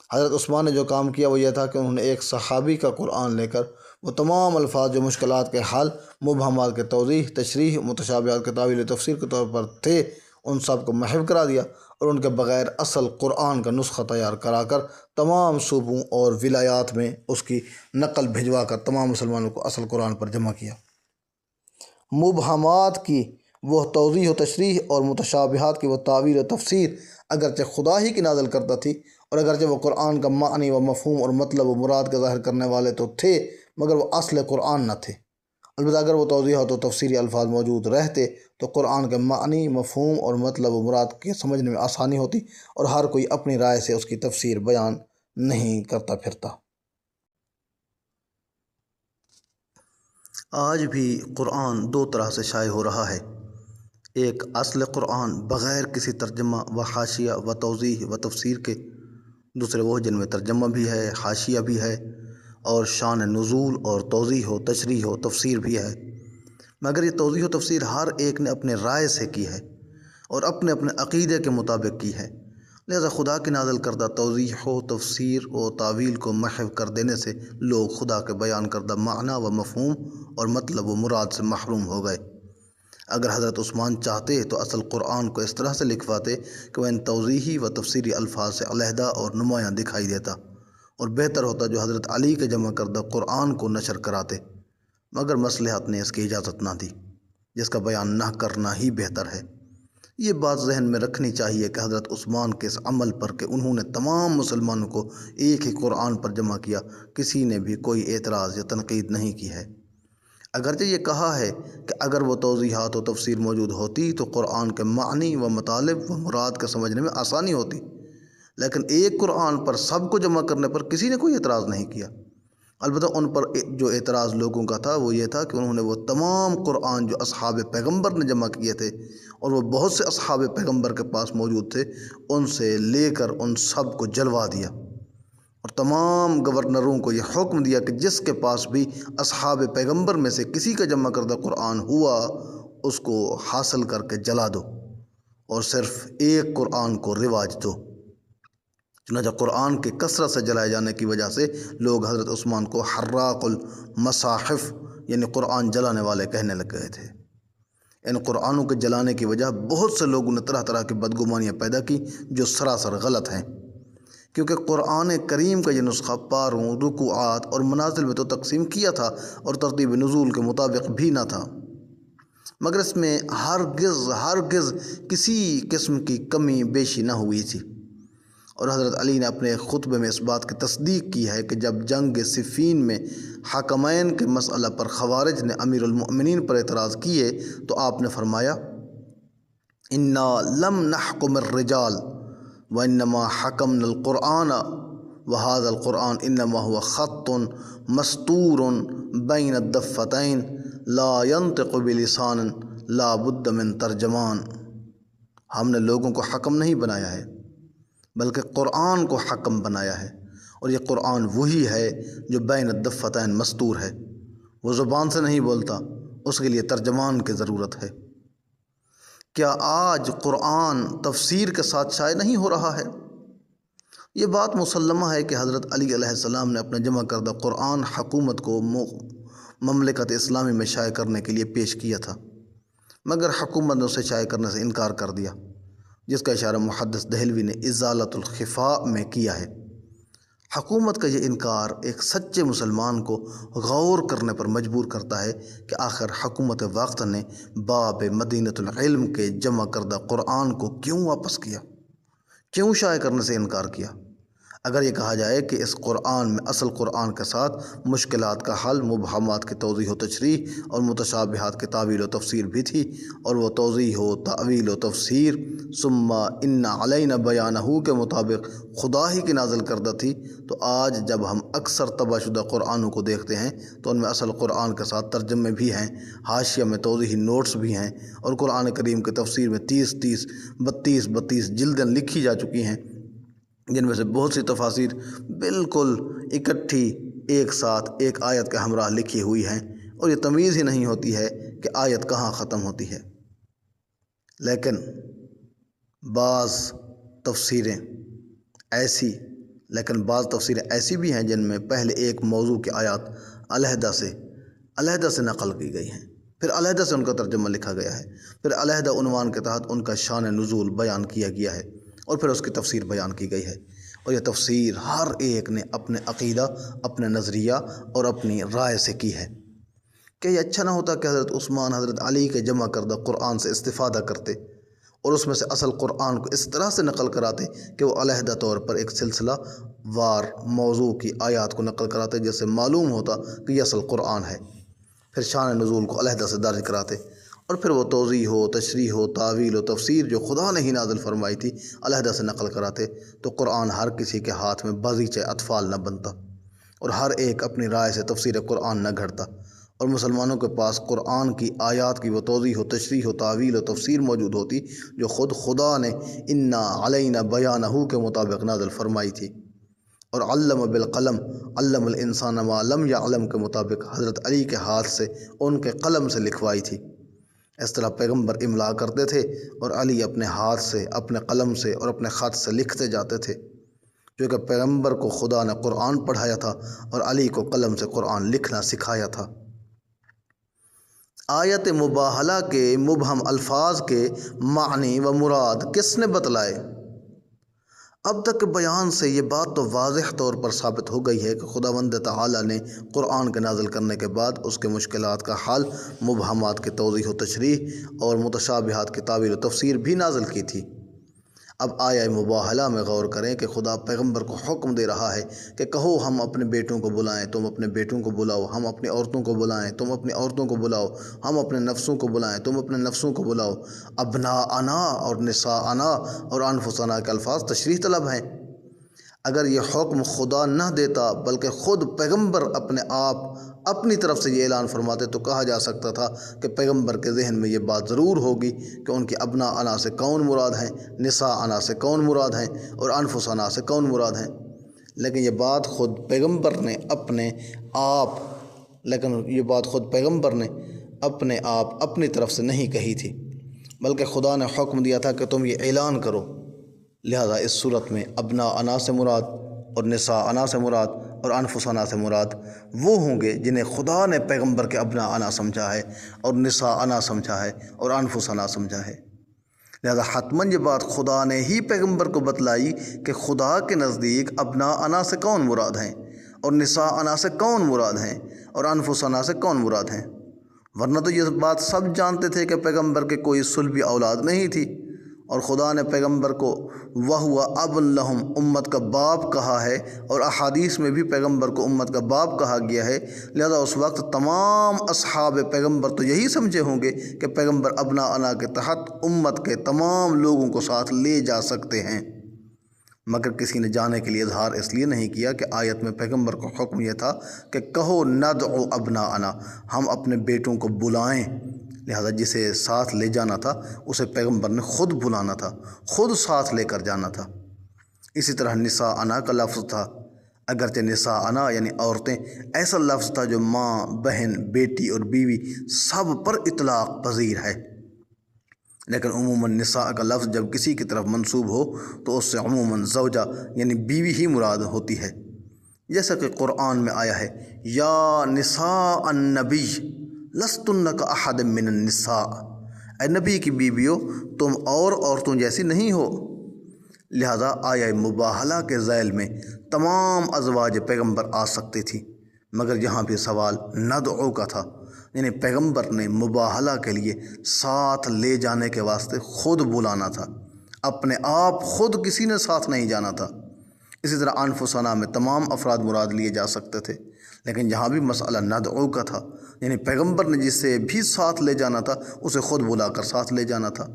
حضرت عثمان نے جو کام کیا وہ یہ تھا کہ انہوں نے ایک صحابی کا قرآن لے کر وہ تمام الفاظ جو مشکلات کے حل، مبہمات کے توضیح، تشریح، متشابہات کے تعویل و تفسیر کے طور پر تھے ان سب کو محو کرا دیا، اور ان کے بغیر اصل قرآن کا نسخہ تیار کرا کر تمام صوبوں اور ولایات میں اس کی نقل بھجوا کر تمام مسلمانوں کو اصل قرآن پر جمع کیا۔ مبہمات کی وہ توضیح و تشریح اور متشابہات کی وہ تعویل و تفسیر اگرچہ خدا ہی کی نازل کرتا تھی، اور اگرچہ وہ قرآن کا معنی و مفہوم اور مطلب و مراد کا ظاہر کرنے والے تو تھے، مگر وہ اصل قرآن نہ تھے۔ البتہ اگر وہ توضیحات و تفسیری الفاظ موجود رہتے تو قرآن کے معنی، مفہوم اور مطلب و مراد کے سمجھنے میں آسانی ہوتی، اور ہر کوئی اپنی رائے سے اس کی تفسیر بیان نہیں کرتا پھرتا۔ آج بھی قرآن دو طرح سے شائع ہو رہا ہے، ایک اصل قرآن بغیر کسی ترجمہ و حاشیہ و توضیح و تفسیر کے، دوسرے وہ جن میں ترجمہ بھی ہے، حاشیہ بھی ہے اور شان نزول اور توضیح و تشریح و تفسیر بھی ہے، مگر یہ توضیح و تفسیر ہر ایک نے اپنے رائے سے کی ہے اور اپنے اپنے عقیدے کے مطابق کی ہے، لہذا خدا کی نازل کردہ توضیح و تفسیر و تعویل کو محو کر دینے سے لوگ خدا کے بیان کردہ معنی و مفہوم اور مطلب و مراد سے محروم ہو گئے۔ اگر حضرت عثمان چاہتے تو اصل قرآن کو اس طرح سے لکھواتے کہ وہ ان توضیحی و تفسیری الفاظ سے علیحدہ اور نمایاں دکھائی دیتا، اور بہتر ہوتا جو حضرت علی کے جمع کردہ قرآن کو نشر کراتے، مگر مصلحت نے اس کی اجازت نہ دی، جس کا بیان نہ کرنا ہی بہتر ہے۔ یہ بات ذہن میں رکھنی چاہیے کہ حضرت عثمان کے اس عمل پر کہ انہوں نے تمام مسلمانوں کو ایک ہی قرآن پر جمع کیا، کسی نے بھی کوئی اعتراض یا تنقید نہیں کی ہے۔ اگرچہ یہ کہا ہے کہ اگر وہ توضیحات و تفسیر موجود ہوتی تو قرآن کے معنی و مطالب و مراد کے سمجھنے میں آسانی ہوتی، لیکن ایک قرآن پر سب کو جمع کرنے پر کسی نے کوئی اعتراض نہیں کیا۔ البتہ ان پر جو اعتراض لوگوں کا تھا وہ یہ تھا کہ انہوں نے وہ تمام قرآن جو اصحاب پیغمبر نے جمع کیے تھے، اور وہ بہت سے اصحاب پیغمبر کے پاس موجود تھے، ان سے لے کر ان سب کو جلوا دیا، اور تمام گورنروں کو یہ حکم دیا کہ جس کے پاس بھی اصحاب پیغمبر میں سے کسی کا جمع کردہ قرآن ہوا اس کو حاصل کر کے جلا دو، اور صرف ایک قرآن کو رواج دو۔ چنانچہ قرآن کے کثرت سے جلائے جانے کی وجہ سے لوگ حضرت عثمان کو حراق المصاحف یعنی قرآن جلانے والے کہنے لگ گئے تھے۔ ان قرآنوں کے جلانے کی وجہ بہت سے لوگوں نے طرح طرح کی بدگمانیاں پیدا کی جو سراسر غلط ہیں، کیونکہ قرآن کریم کا یہ نسخہ پاروں، رکوعات اور منازل میں تو تقسیم کیا تھا اور ترتیب نزول کے مطابق بھی نہ تھا، مگر اس میں ہرگز کسی قسم کی کمی بیشی نہ ہوئی تھی۔ اور حضرت علی نے اپنے خطبے میں اس بات کی تصدیق کی ہے کہ جب جنگ صفین میں حاکمین کے مسئلہ پر خوارج نے امیر المؤمنین پر اعتراض کیے تو آپ نے فرمایا، انا لم نحکم الرجال وانما حکمنا القرآن وهذا القرآن انما هو خط مستور بین الدفتین لا ينطق بلسان لا بد من ترجمان۔ ہم نے لوگوں کو حکم نہیں بنایا ہے بلکہ قرآن کو حکم بنایا ہے، اور یہ قرآن وہی ہے جو بین الدفتین مستور ہے، وہ زبان سے نہیں بولتا، اس کے لیے ترجمان کی ضرورت ہے۔ کیا آج قرآن تفسیر کے ساتھ شائع نہیں ہو رہا ہے؟ یہ بات مسلمہ ہے کہ حضرت علی علیہ السلام نے اپنے جمع کردہ قرآن حکومت کو مملکت اسلامی میں شائع کرنے کے لیے پیش کیا تھا، مگر حکومت نے اسے شائع کرنے سے انکار کر دیا، جس کا اشارہ محدث دہلوی نے ازالۃ الخفاء میں کیا ہے۔ حکومت کا یہ انکار ایک سچے مسلمان کو غور کرنے پر مجبور کرتا ہے کہ آخر حکومت وقت نے باب مدینۃ العلم کے جمع کردہ قرآن کو کیوں واپس کیا، کیوں شائع کرنے سے انکار کیا؟ اگر یہ کہا جائے کہ اس قرآن میں اصل قرآن کے ساتھ مشکلات کا حل، مبہمات کی توضیح و تشریح اور متشابہات کی تعویل و تفسیر بھی تھی، اور وہ توضیح و تعویل و تفسیر ثم ان علینا بیانہ کے مطابق خدا ہی کی نازل کردہ تھی، تو آج جب ہم اکثر طبع شدہ قرآنوں کو دیکھتے ہیں تو ان میں اصل قرآن کے ساتھ ترجمے بھی ہیں، حاشیہ میں توضیحی نوٹس بھی ہیں، اور قرآن کریم کی تفسیر میں 32 جلدیں لکھی جا چکی ہیں، جن میں سے بہت سی تفاسیر بالکل اکٹھی ایک ساتھ ایک آیت کے ہمراہ لکھی ہوئی ہیں، اور یہ تمیز ہی نہیں ہوتی ہے کہ آیت کہاں ختم ہوتی ہے۔ لیکن بعض تفسیریں ایسی بھی ہیں جن میں پہلے ایک موضوع کی آیات علیحدہ سے نقل کی گئی ہیں، پھر علیحدہ سے ان کا ترجمہ لکھا گیا ہے، پھر علیحدہ عنوان کے تحت ان کا شان نزول بیان کیا گیا ہے، اور پھر اس کی تفسیر بیان کی گئی ہے، اور یہ تفسیر ہر ایک نے اپنے عقیدہ، اپنے نظریہ اور اپنی رائے سے کی ہے۔ کہ یہ اچھا نہ ہوتا کہ حضرت عثمان حضرت علی کے جمع کردہ قرآن سے استفادہ کرتے اور اس میں سے اصل قرآن کو اس طرح سے نقل کراتے کہ وہ علیحدہ طور پر ایک سلسلہ وار موضوع کی آیات کو نقل کراتے جس سے معلوم ہوتا کہ یہ اصل قرآن ہے، پھر شان نزول کو علیحدہ سے درج کراتے، اور پھر وہ توضیح ہو، تشریح ہو، تعویل و تفسیر جو خدا نے ہی نازل فرمائی تھی علیحدہ سے نقل کراتے، تو قرآن ہر کسی کے ہاتھ میں بازیچہ اطفال نہ بنتا اور ہر ایک اپنی رائے سے تفسیر قرآن نہ گھڑتا، اور مسلمانوں کے پاس قرآن کی آیات کی وہ توضیح و تشریح و تعویل و تفسیر موجود ہوتی جو خود خدا نے انا علینا بیانہ کے مطابق نازل فرمائی تھی، اور علم بالقلم علم الانسان ما لم یعلم کے مطابق حضرت علی کے ہاتھ سے ان کے قلم سے لکھوائی تھی۔ اس طرح پیغمبر املا کرتے تھے اور علی اپنے ہاتھ سے، اپنے قلم سے اور اپنے خط سے لکھتے جاتے تھے، کیونکہ پیغمبر کو خدا نے قرآن پڑھایا تھا اور علی کو قلم سے قرآن لکھنا سکھایا تھا۔ آیت مباہلہ کے مبہم الفاظ کے معنی و مراد کس نے بتلائے؟ اب تک کے بیان سے یہ بات تو واضح طور پر ثابت ہو گئی ہے کہ خداوند تعالی نے قرآن کے نازل کرنے کے بعد اس کے مشکلات کا حل، مبہمات کی توضیح و تشریح اور متشابہات کی تعویل و تفسیر بھی نازل کی تھی۔ اب آیہ مباہلہ میں غور کریں کہ خدا پیغمبر کو حکم دے رہا ہے کہ کہو ہم اپنے بیٹوں کو بلائیں، تم اپنے بیٹوں کو بلاؤ، ہم اپنی عورتوں کو بلائیں، تم اپنی عورتوں کو بلاؤ، ہم اپنے نفسوں کو بلائیں، تم اپنے نفسوں کو بلاؤ۔ ابناءنا اور نساءنا اور انفسنا کے الفاظ تشریح طلب ہیں۔ اگر یہ حکم خدا نہ دیتا بلکہ خود پیغمبر اپنے آپ اپنی طرف سے یہ اعلان فرماتے تو کہا جا سکتا تھا کہ پیغمبر کے ذہن میں یہ بات ضرور ہوگی کہ ان کی ابناءنا سے کون مراد ہیں، نساءنا سے کون مراد ہیں اور انفسنا سے کون مراد ہیں، لیکن یہ بات خود پیغمبر نے اپنی طرف سے نہیں کہی تھی، بلکہ خدا نے حکم دیا تھا کہ تم یہ اعلان کرو۔ لہذا اس صورت میں ابناءنا سے مراد اور نساءنا سے مراد اور انفسنا سے مراد وہ ہوں گے جنہیں خدا نے پیغمبر کے ابناءنا سمجھا ہے اور نساءنا سمجھا ہے اور انفسنا سمجھا ہے۔ لہذا حتماً یہ بات خدا نے ہی پیغمبر کو بتلائی کہ خدا کے نزدیک ابناءنا سے کون مراد ہیں اور نساءنا سے کون مراد ہیں اور انفسنا سے کون مراد ہیں، ورنہ تو یہ بات سب جانتے تھے کہ پیغمبر کے کوئی صلبی اولاد نہیں تھی، اور خدا نے پیغمبر کو وَهُوَ أَبٌ لَهُمْ امت کا باپ کہا ہے، اور احادیث میں بھی پیغمبر کو امت کا باپ کہا گیا ہے۔ لہذا اس وقت تمام اصحاب پیغمبر تو یہی سمجھے ہوں گے کہ پیغمبر ابناءنا کے تحت امت کے تمام لوگوں کو ساتھ لے جا سکتے ہیں، مگر کسی نے جانے کے لیے اظہار اس لیے نہیں کیا کہ آیت میں پیغمبر کو حکم یہ تھا کہ کہو ندعو ابناءنا، ہم اپنے بیٹوں کو بلائیں، لہذا جسے ساتھ لے جانا تھا اسے پیغمبر نے خود بلانا تھا، خود ساتھ لے کر جانا تھا۔ اسی طرح نساءنا کا لفظ تھا، اگرچہ نساءنا یعنی عورتیں ایسا لفظ تھا جو ماں، بہن، بیٹی اور بیوی سب پر اطلاق پذیر ہے، لیکن عموماً نساء کا لفظ جب کسی کی طرف منسوب ہو تو اس سے عموماً زوجہ یعنی بیوی ہی مراد ہوتی ہے، جیسا کہ قرآن میں آیا ہے یا نساء النبی لستن کاحد من النساء، اے نبی کی بیویوں تم اور عورتوں جیسی نہیں ہو۔ لہذا آیہ مباہلہ کے ذیل میں تمام ازواج پیغمبر آ سکتی تھی، مگر یہاں بھی سوال ندعو کا تھا، یعنی پیغمبر نے مباہلہ کے لیے ساتھ لے جانے کے واسطے خود بلانا تھا، اپنے آپ خود کسی نے ساتھ نہیں جانا تھا۔ اسی طرح انفسنا میں تمام افراد مراد لیے جا سکتے تھے، لیکن یہاں بھی مسئلہ ندعو کا تھا، یعنی پیغمبر نے جسے بھی ساتھ لے جانا تھا اسے خود بلا کر ساتھ لے جانا تھا۔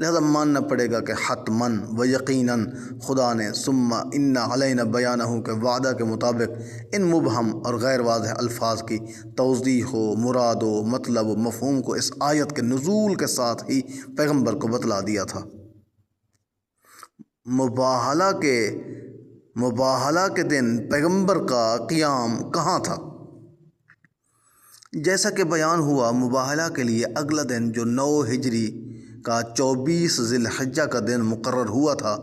لہذا ماننا پڑے گا کہ حتماً و یقیناً خدا نے ثم انا علینا بیانہ کے وعدہ کے مطابق ان مبہم اور غیر واضح الفاظ کی توضیح و مراد و مطلب و مفہوم کو اس آیت کے نزول کے ساتھ ہی پیغمبر کو بتلا دیا تھا۔ مباہلہ کے دن پیغمبر کا قیام کہاں تھا؟ جیسا کہ بیان ہوا مباہلہ کے لیے اگلا دن جو 9 ہجری کا 24 ذی الحجہ کا دن مقرر ہوا تھا،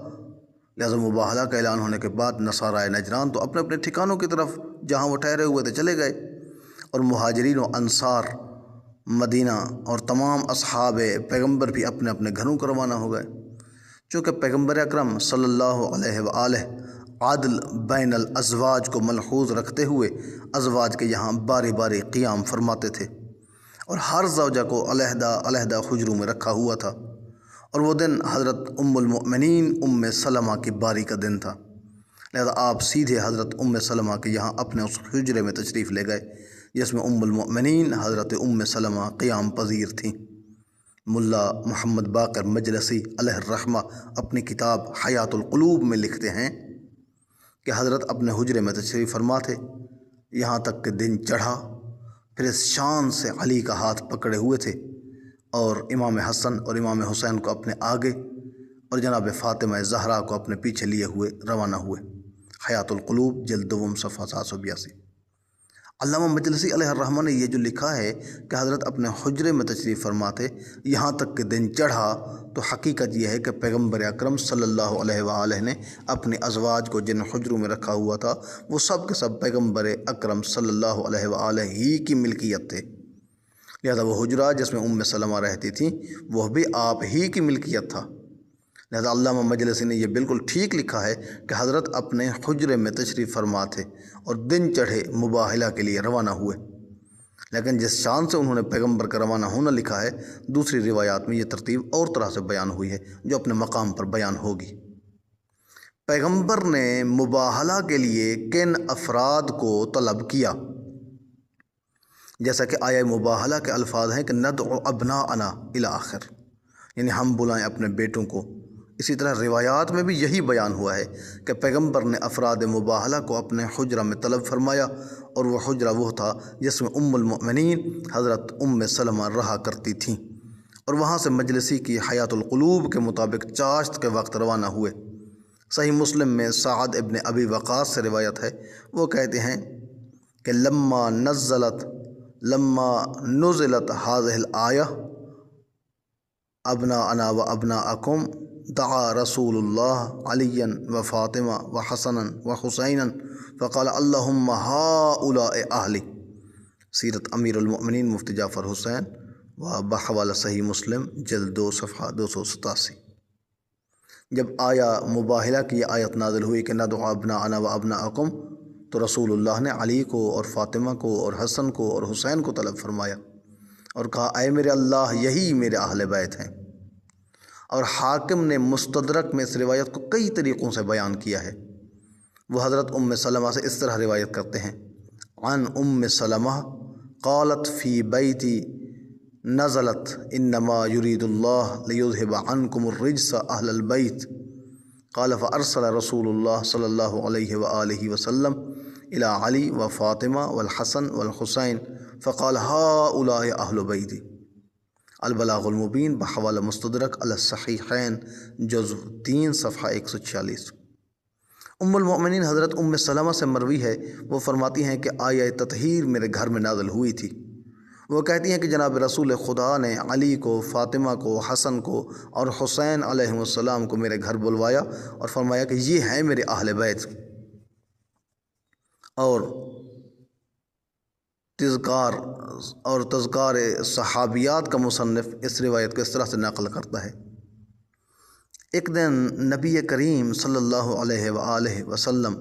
لہذا مباہلہ کا اعلان ہونے کے بعد نصارائے نجران تو اپنے اپنے ٹھکانوں کی طرف جہاں وہ ٹھہرے ہوئے تھے چلے گئے، اور مہاجرین و انصار مدینہ اور تمام اصحاب پیغمبر بھی اپنے اپنے گھروں کو روانہ ہو گئے، چونکہ پیغمبر اکرم صلی اللہ علیہ وآلہ عدل بین الازواج کو ملحوظ رکھتے ہوئے ازواج کے یہاں باری باری قیام فرماتے تھے، اور ہر زوجہ کو علیحدہ علیحدہ حجروں میں رکھا ہوا تھا، اور وہ دن حضرت ام المؤمنین ام سلمہ کی باری کا دن تھا، لہذا آپ سیدھے حضرت ام سلمہ کے یہاں اپنے اس حجرے میں تشریف لے گئے جس میں ام المؤمنین حضرت ام سلمہ قیام پذیر تھیں۔ ملا محمد باقر مجلسی علیہ الرحمہ اپنی کتاب حیات القلوب میں لکھتے ہیں کہ حضرت اپنے حجرے میں تشریف فرما تھے یہاں تک کہ دن چڑھا، پھر اس شان سے علی کا ہاتھ پکڑے ہوئے تھے اور امام حسن اور امام حسین کو اپنے آگے اور جناب فاطمہ زہرا کو اپنے پیچھے لیے ہوئے روانہ ہوئے۔ حیات القلوب جلد دوم صفحہ 782۔ علامہ مجلسی علیہ الرحمہ نے یہ جو لکھا ہے کہ حضرت اپنے حجرے میں تشریف فرما تھے یہاں تک کہ دن چڑھا، تو حقیقت یہ ہے کہ پیغمبر اکرم صلی اللہ علیہ وآلہ نے اپنے ازواج کو جن حجروں میں رکھا ہوا تھا وہ سب کے سب پیغمبر اکرم صلی اللہ علیہ وآلہ ہی کی ملکیت تھے، لہذا وہ حجرہ جس میں ام سلمہ رہتی تھیں وہ بھی آپ ہی کی ملکیت تھا۔ لہذا علامہ مجلسی نے یہ بالکل ٹھیک لکھا ہے کہ حضرت اپنے حجرے میں تشریف فرما تھے اور دن چڑھے مباہلہ کے لیے روانہ ہوئے، لیکن جس شان سے انہوں نے پیغمبر کا روانہ ہونا لکھا ہے دوسری روایات میں یہ ترتیب اور طرح سے بیان ہوئی ہے جو اپنے مقام پر بیان ہوگی۔ پیغمبر نے مباہلہ کے لیے کن افراد کو طلب کیا؟ جیسا کہ آیہ مباہلہ کے الفاظ ہیں کہ ندعو ابناءنا الی آخر، یعنی ہم بلائیں اپنے بیٹوں کو۔ اسی طرح روایات میں بھی یہی بیان ہوا ہے کہ پیغمبر نے افراد مباہلہ کو اپنے حجرہ میں طلب فرمایا، اور وہ حجرہ وہ تھا جس میں ام المؤمنین حضرت ام سلمہ رہا کرتی تھیں، اور وہاں سے مجلسی کی حیات القلوب کے مطابق چاشت کے وقت روانہ ہوئے۔ صحیح مسلم میں سعد ابن ابی وقاص سے روایت ہے، وہ کہتے ہیں کہ لما نزلت هذه الآیہ ابناءنا و ابناءکم دعا رسول اللہ علی و فاطمہ و حسنا و حسینا فقال اللہم ہؤلاء اہلی، سیرت امیر المؤمنین مفتی جعفر حسین و بحوالہ صحیح مسلم جلد 2 صفحہ 287۔ جب آیا مباہلہ کی یہ آیت نازل ہوئی کہ ندعو ابناءنا و ابناءکم، تو رسول اللہ نے علی کو اور فاطمہ کو اور حسن کو اور حسین کو طلب فرمایا اور کہا اے میرے اللہ یہی میرے اہل بیت ہیں۔ اور حاکم نے مستدرک میں اس روایت کو کئی طریقوں سے بیان کیا ہے۔ وہ حضرت ام سلمہ سے اس طرح روایت کرتے ہیں، عن ام سلمہ قالت فی بیتی نزلت انما یرید اللہ لیذہب عنکم الرجس اہل البیت، قال فارسل رسول اللہ صلی اللہ علیہ وآلہ وسلم الی علی و فاطمہ والحسن والحسین فقال ہؤلاء اہل بیتی۔ البلاغ المبین بحوالہ مستدرک علی الصحیحین جزء 3 صفحہ 146۔ ام المؤمنین حضرت ام سلمہ سے مروی ہے، وہ فرماتی ہیں کہ آیہ تطہیر میرے گھر میں نازل ہوئی تھی۔ وہ کہتی ہیں کہ جناب رسول خدا نے علی کو، فاطمہ کو، حسن کو اور حسین علیہ السلام کو میرے گھر بلوایا اور فرمایا کہ یہ ہیں میرے اہل بیت، اور تذکار صحابیات کا مصنف اس روایت کو اس طرح سے نقل کرتا ہے، ایک دن نبی کریم صلی اللہ علیہ وآلہ وسلم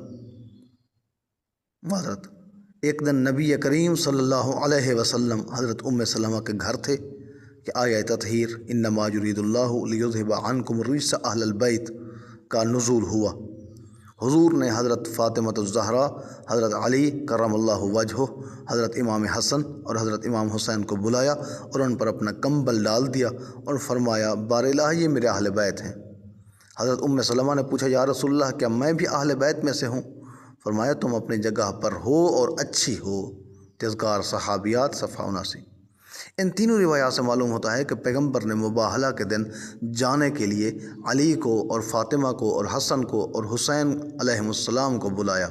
ایک دن نبی کریم صلی اللہ علیہ وسلم حضرت ام سلمہ کے گھر تھے کہ آیہ تطہیر انما یرید اللہ لیذہب عنکم الرجس اہل البیت کا نزول ہوا۔ حضور نے حضرت فاطمہ الزہرا، حضرت علی کرم اللہ وجہہ، حضرت امام حسن اور حضرت امام حسین کو بلایا اور ان پر اپنا کمبل ڈال دیا اور فرمایا بار الہ یہ میرے اہل بیت ہیں۔ حضرت ام سلمہ نے پوچھا یا رسول اللہ کیا میں بھی اہل بیت میں سے ہوں؟ فرمایا تم اپنی جگہ پر ہو اور اچھی ہو۔ تذکار صحابیات صفحہ 79۔ ان تینوں روایات سے معلوم ہوتا ہے کہ پیغمبر نے مباہلہ کے دن جانے کے لیے علی کو اور فاطمہ کو اور حسن کو اور حسین علیہ السلام کو بلایا،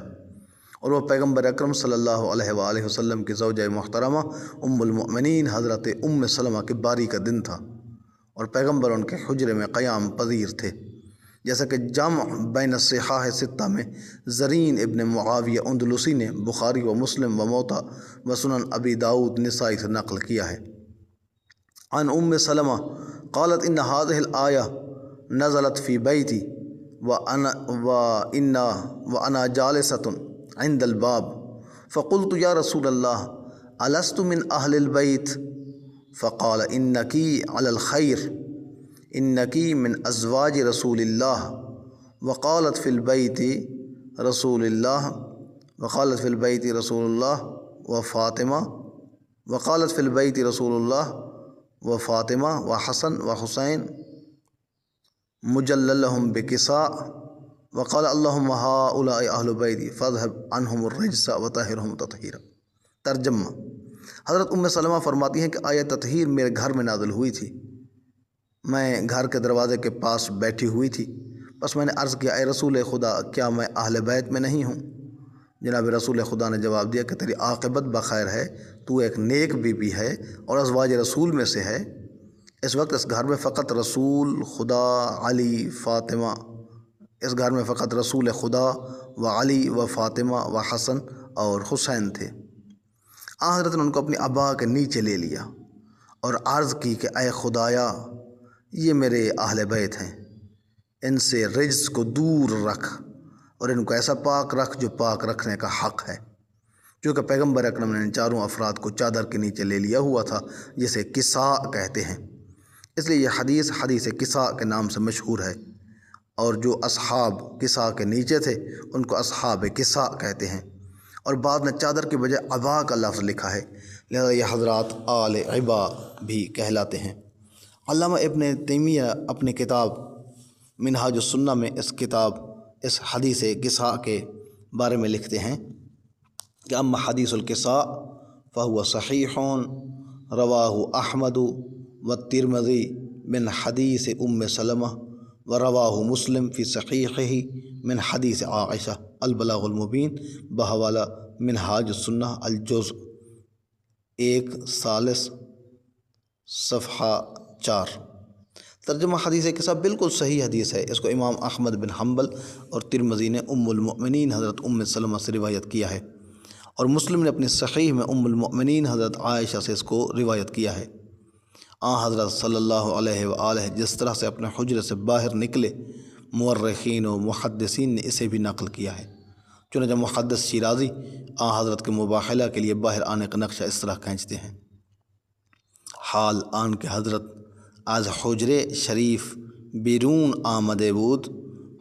اور وہ پیغمبر اکرم صلی اللہ علیہ وآلہ وسلم کی زوجہ محترمہ ام المؤمنین حضرت ام سلمہ کی باری کا دن تھا، اور پیغمبر ان کے حجرے میں قیام پذیر تھے، جیسا کہ جامع بین الصحاح ستہ میں زرین ابن معاویہ اندلسی نے بخاری و مسلم و موطا و سنن ابی داود نسائی سے نقل کیا ہے۔ عن ام سلمہ قالت ان هذه الآیہ نزلت فی بیتی وانا جالسة عند الباب فقلت یا رسول اللہ الست من اہل البیت فقال انکی علی الخیر انکی من ازواج رسول اللہ وقالت فی البیت رسول اللہ و فاطمہ وقالت فی البیت رسول اللہ و فاطمہ و حسن و حسین مجللہم بکساء وقال اللہم ہؤلاء اہل بیتی فاذھب عنہم الرجس وطہرہم تطہیرا۔ ترجمہ: حضرت سلمہ فرماتی ہیں کہ آیت تطہیر میرے گھر میں نازل ہوئی تھی، میں گھر کے دروازے کے پاس بیٹھی ہوئی تھی، بس میں نے عرض کیا اے رسول خدا کیا میں اہل بیت میں نہیں ہوں؟ جناب رسول خدا نے جواب دیا کہ تیری عاقبت بخیر ہے، تو ایک نیک بی بی ہے اور ازواج رسول میں سے ہے۔ اس وقت اس گھر میں فقط رسول خدا علی فاطمہ اس گھر میں فقط رسول خدا و علی و فاطمہ و حسن اور حسین تھے۔ حضرت نے ان کو اپنی ابا کے نیچے لے لیا اور عرض کی کہ اے خدایا یہ میرے اہل بیت ہیں، ان سے رجس کو دور رکھ اور ان کو ایسا پاک رکھ جو پاک رکھنے کا حق ہے، کیونکہ پیغمبر اکرم نے ان چاروں افراد کو چادر کے نیچے لے لیا ہوا تھا جسے کساء کہتے ہیں، اس لیے یہ حدیث کساء کے نام سے مشہور ہے، اور جو اصحاب کساء کے نیچے تھے ان کو اصحاب کساء کہتے ہیں، اور بعد میں چادر کی بجائے عبا کا لفظ لکھا ہے، لہذا یہ حضرات آل عبا بھی کہلاتے ہیں۔ علامہ ابن تیمیہ اپنی کتاب منہاج السنہ میں اس حدیث کساء کے بارے میں لکھتے ہیں کہ اما حدیث الکساء فہو صحیح رواہ احمد والترمذی من حدیث سلمہ ورواہ مسلم فی صحیحہ من حدیث عائشہ البلاغ المبین بحوالہ منہاج السنہ الجزء 1 صفحہ 4۔ ترجمہ: حدیث کساء بالکل صحیح حدیث ہے، اس کو امام احمد بن حنبل اور ترمذی نے المؤمنین حضرت سلمہ سے روایت کیا ہے، اور مسلم نے اپنی صحیح میں المؤمنین حضرت عائشہ سے اس کو روایت کیا ہے۔ حضرت صلی اللہ علیہ وآلہ جس طرح سے اپنے حجرے سے باہر نکلے، مورخین و محدثین نے اسے بھی نقل کیا ہے، چنانچہ محدث شیرازی حضرت کے مباحلہ کے لیے باہر آنے کا نقشہ اس طرح کھینچتے ہیں: حال آن کے حضرت از حجرے شریف بیرون آمده بود،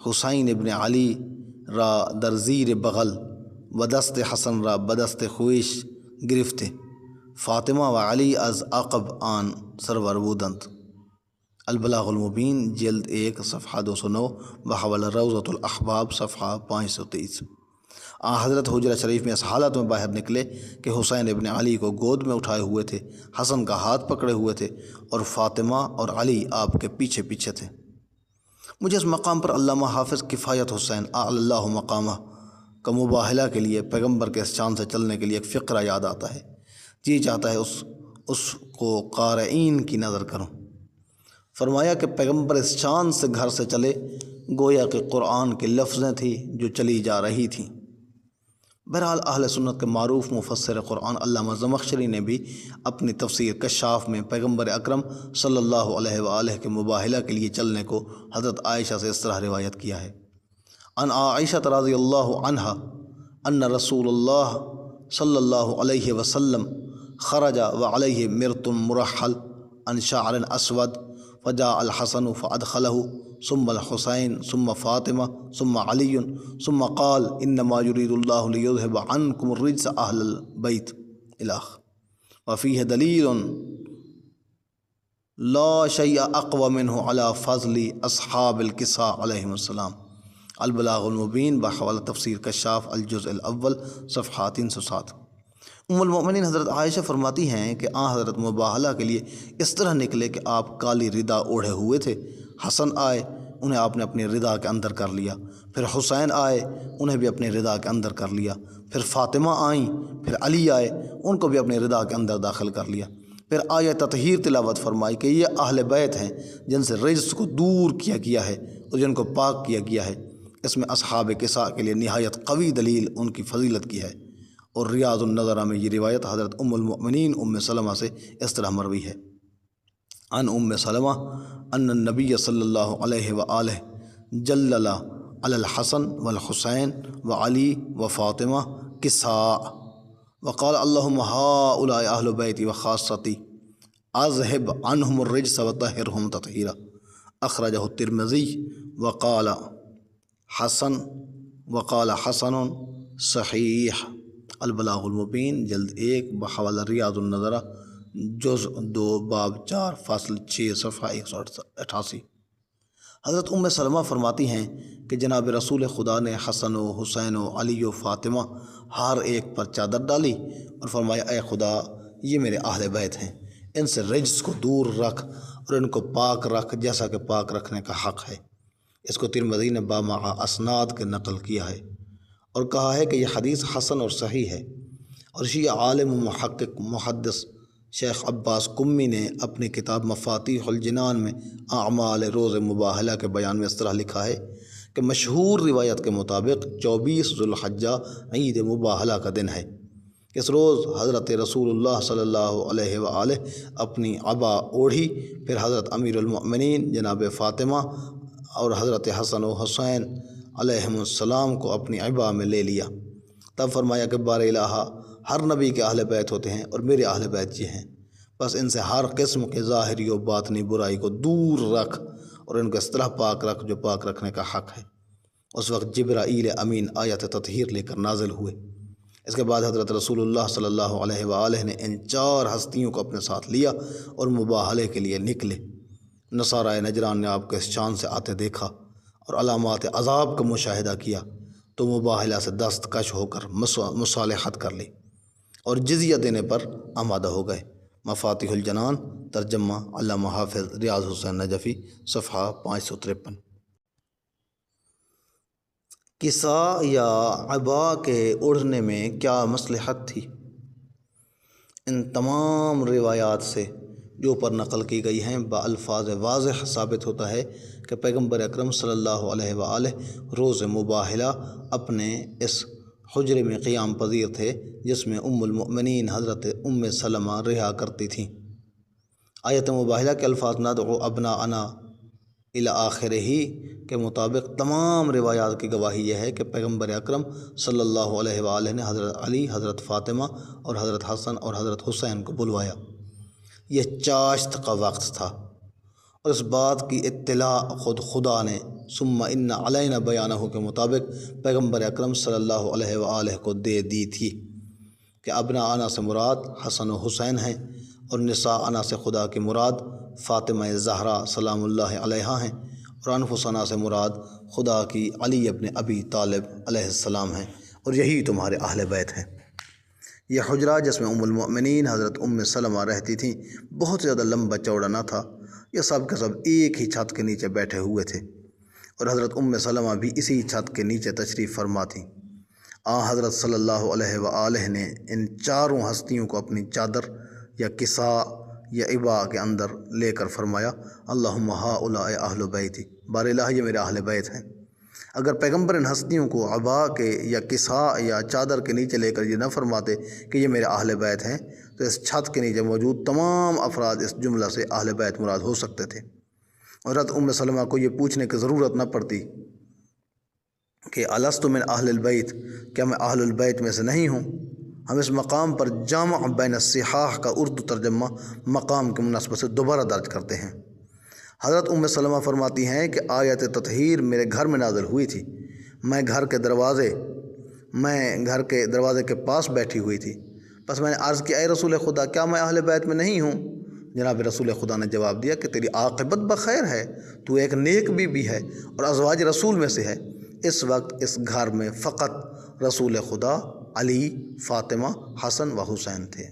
حسین ابن علی را در زیر بغل و دست حسن را بدست خویش گرفته، فاطمہ و علی از عقب آن سرور بودند۔ البلاغ المبین جلد 1 صفحہ 209 بحوالہ روضۃ الاحباب صفحہ 523۔ حضرت حجرہ شریف میں اس حالت میں باہر نکلے کہ حسین ابن علی کو گود میں اٹھائے ہوئے تھے، حسن کا ہاتھ پکڑے ہوئے تھے، اور فاطمہ اور علی آپ کے پیچھے پیچھے تھے۔ مجھے اس مقام پر علامہ حافظ کفایت حسین اعلی اللہ مقامہ کا مباحلہ کے لیے پیغمبر کے اس چاند سے چلنے کے لیے ایک فقرہ یاد آتا ہے، جی چاہتا ہے اس کو قارئین کی نظر کروں۔ فرمایا کہ پیغمبر اس چاند سے گھر سے چلے گویا کہ قرآن کی لفظیں تھیں جو چلی جا رہی تھیں۔ بہرحال اہل سنت کے معروف مفسر قرآن علامہ زمخشری نے بھی اپنی تفسیر کشاف میں پیغمبر اکرم صلی اللہ علیہ وآلہ کے مباحلہ کے لیے چلنے کو حضرت عائشہ سے اس طرح روایت کیا ہے: ان عائشہ رضی اللہ عنہا ان رسول اللہ صلی اللہ علیہ وسلم خرج وعلیہ مرط مرحل عن شعر اسود فجاء الحسن فادخله ثم الحسین ثم فاطمہ ثم علی ثم قال انما يريد الله ليذهب عنكم الرجس اہل البیت الہ وفیہ دلیل لا شیء اقوى منه على فضل اصحاب الکساء علیہم السلام۔ البلاغ المبین بحوالہ تفسیر کشاف الجزء الاول صفحہ 307۔ المؤمنین حضرت عائشہ فرماتی ہیں کہ حضرت مباحلہ کے لیے اس طرح نکلے کہ آپ کالی ردا اوڑھے ہوئے تھے، حسن آئے، انہیں آپ نے اپنی ردا کے اندر کر لیا، پھر حسین آئے، انہیں بھی اپنی ردا کے اندر کر لیا، پھر فاطمہ آئیں، پھر علی آئے، ان کو بھی اپنی ردا کے اندر داخل کر لیا، پھر آیت تطہیر تلاوت فرمائی کہ یہ اہل بیت ہیں جن سے رجس کو دور کیا گیا ہے اور جن کو پاک کیا گیا ہے۔ اس میں اصحاب کساء کے لیے نہایت قوی دلیل ان کی فضیلت کی ہے، اور ریاض النظرہ میں یہ روایت حضرت المؤمنین سلمہ سے اس طرح مروی ہے: ان سلمہ ان النبی صلی اللہ علیہ وآلہ جلل علی الحسن والحسین وعلی وفاطمہ کساء وقال اللہم ہؤلاء اہل بیتی وخاصتی اذهب عنهم الرجس وطهرهم تطهیرا، اخرجہ الترمذی وقال حسن صحیح۔ البلاغ المبین جلد 1 بحوالہ ریاض النظرہ جز 2 باب 4 فصل 6 صفحہ 188۔ حضرت سلمہ فرماتی ہیں کہ جناب رسول خدا نے حسن و حسین و علی و فاطمہ ہر ایک پر چادر ڈالی اور فرمایا اے خدا یہ میرے اہل بیت ہیں، ان سے رجس کو دور رکھ اور ان کو پاک رکھ جیسا کہ پاک رکھنے کا حق ہے۔ اس کو ترمذی نے بامع اسناد کے نقل کیا ہے اور کہا ہے کہ یہ حدیث حسن اور صحیح ہے۔ اور شیعہ عالم و محقق محدث شیخ عباس قمی نے اپنی کتاب مفاتیح الجنان میں اعمال روز مباہلہ کے بیان میں اس طرح لکھا ہے کہ مشہور روایت کے مطابق 24 ذو الحجہ عید مباہلہ کا دن ہے۔ اس روز حضرت رسول اللہ صلی اللہ علیہ وآلہ اپنی عبا اوڑھی، پھر حضرت امیر المؤمنین جناب فاطمہ اور حضرت حسن و حسین علیہم السلام کو اپنی عبا میں لے لیا۔ تب فرمایا کہ بار الہٰ ہر نبی کے اہل بیت ہوتے ہیں اور میرے اہل بیت یہ ہیں، بس ان سے ہر قسم کے ظاہری و باطنی برائی کو دور رکھ اور ان کو اس طرح پاک رکھ جو پاک رکھنے کا حق ہے۔ اس وقت جبرائیل امین آیت تطہیر لے کر نازل ہوئے۔ اس کے بعد حضرت رسول اللہ صلی اللہ علیہ وآلہ نے ان 4 ہستیوں کو اپنے ساتھ لیا اور مباہلے کے لیے نکلے۔ نصارۂ نجران نے آپ کو اس شان سے آتے دیکھا اور علامات عذاب کا مشاہدہ کیا تو مباہلہ سے دستکش ہو کر مصالحت کر لی اور جزیہ دینے پر آمادہ ہو گئے۔ مفاتیح الجنان ترجمہ علامہ حافظ ریاض حسین نجفی صفحہ 553۔ کسا یا عبا کے اڑھنے میں کیا مصلحت تھی؟ ان تمام روایات سے جو اوپر نقل کی گئی ہیں بالفاظ واضح ثابت ہوتا ہے کہ پیغمبر اکرم صلی اللہ علیہ وآلہ روز مباہلہ اپنے اس حجرے میں قیام پذیر تھے جس میں المؤمنین حضرت سلمہ رہا کرتی تھیں۔ آیت مباہلہ کے الفاظ ندعو ابناءنا الی آخرہ کے مطابق تمام روایات کی گواہی یہ ہے کہ پیغمبر اکرم صلی اللہ علیہ وآلہ نے حضرت علی، حضرت فاطمہ اور حضرت حسن اور حضرت حسین کو بلوایا۔ یہ چاشت کا وقت تھا اور اس بات کی اطلاع خود خدا نے ثم ان علینا بیانہ کے مطابق پیغمبر اکرم صلی اللہ علیہ وآلہ کو دے دی تھی کہ ابناءنا سے مراد حسن و حسین ہیں اور نساءنا سے خدا کی مراد فاطمہ زہرا سلام اللہ علیہا ہیں اور انفسنا سے مراد خدا کی علی ابن ابی طالب علیہ السلام ہیں اور یہی تمہارے اہل بیت ہیں۔ یہ حجرہ جس میں المؤمنین حضرت سلمہ رہتی تھیں بہت زیادہ لمبا چوڑا نہ تھا، یہ سب کے سب ایک ہی چھت کے نیچے بیٹھے ہوئے تھے اور حضرت سلمہ بھی اسی چھت کے نیچے تشریف فرما تھیں۔ حضرت صلی اللہ علیہ وآلہ نے ان 4 ہستیوں کو اپنی چادر یا کسا یا عبا کے اندر لے کر فرمایا اللہم ہؤلاء اہل بیتی، بار الہ یہ میرے اہل بیت ہیں۔ اگر پیغمبر ان ہستیوں کو عبا کے یا کسا یا چادر کے نیچے لے کر یہ نہ فرماتے کہ یہ میرے اہل بیت ہیں تو اس چھت کے نیچے موجود تمام افراد اس جملہ سے اہل بیت مراد ہو سکتے تھے۔ حضرت سلمہ کو یہ پوچھنے کی ضرورت نہ پڑتی کہ الست من اہل البیت، کیا میں اہل البیت میں سے نہیں ہوں؟ ہم اس مقام پر جامع بین الصحاح کا اردو ترجمہ مقام کے مناسبت سے دوبارہ درج کرتے ہیں۔ حضرت سلمہ فرماتی ہیں کہ آیت تطہیر میرے گھر میں نازل ہوئی تھی، میں گھر کے دروازے کے پاس بیٹھی ہوئی تھی، بس میں نے عرض کیا اے رسول خدا کیا میں اہل بیت میں نہیں ہوں؟ جناب رسول خدا نے جواب دیا کہ تیری عاقبت بخیر ہے، تو ایک نیک بیوی ہے اور ازواج رسول میں سے ہے۔ اس وقت اس گھر میں فقط رسول خدا، علی، فاطمہ، حسن و حسین تھے۔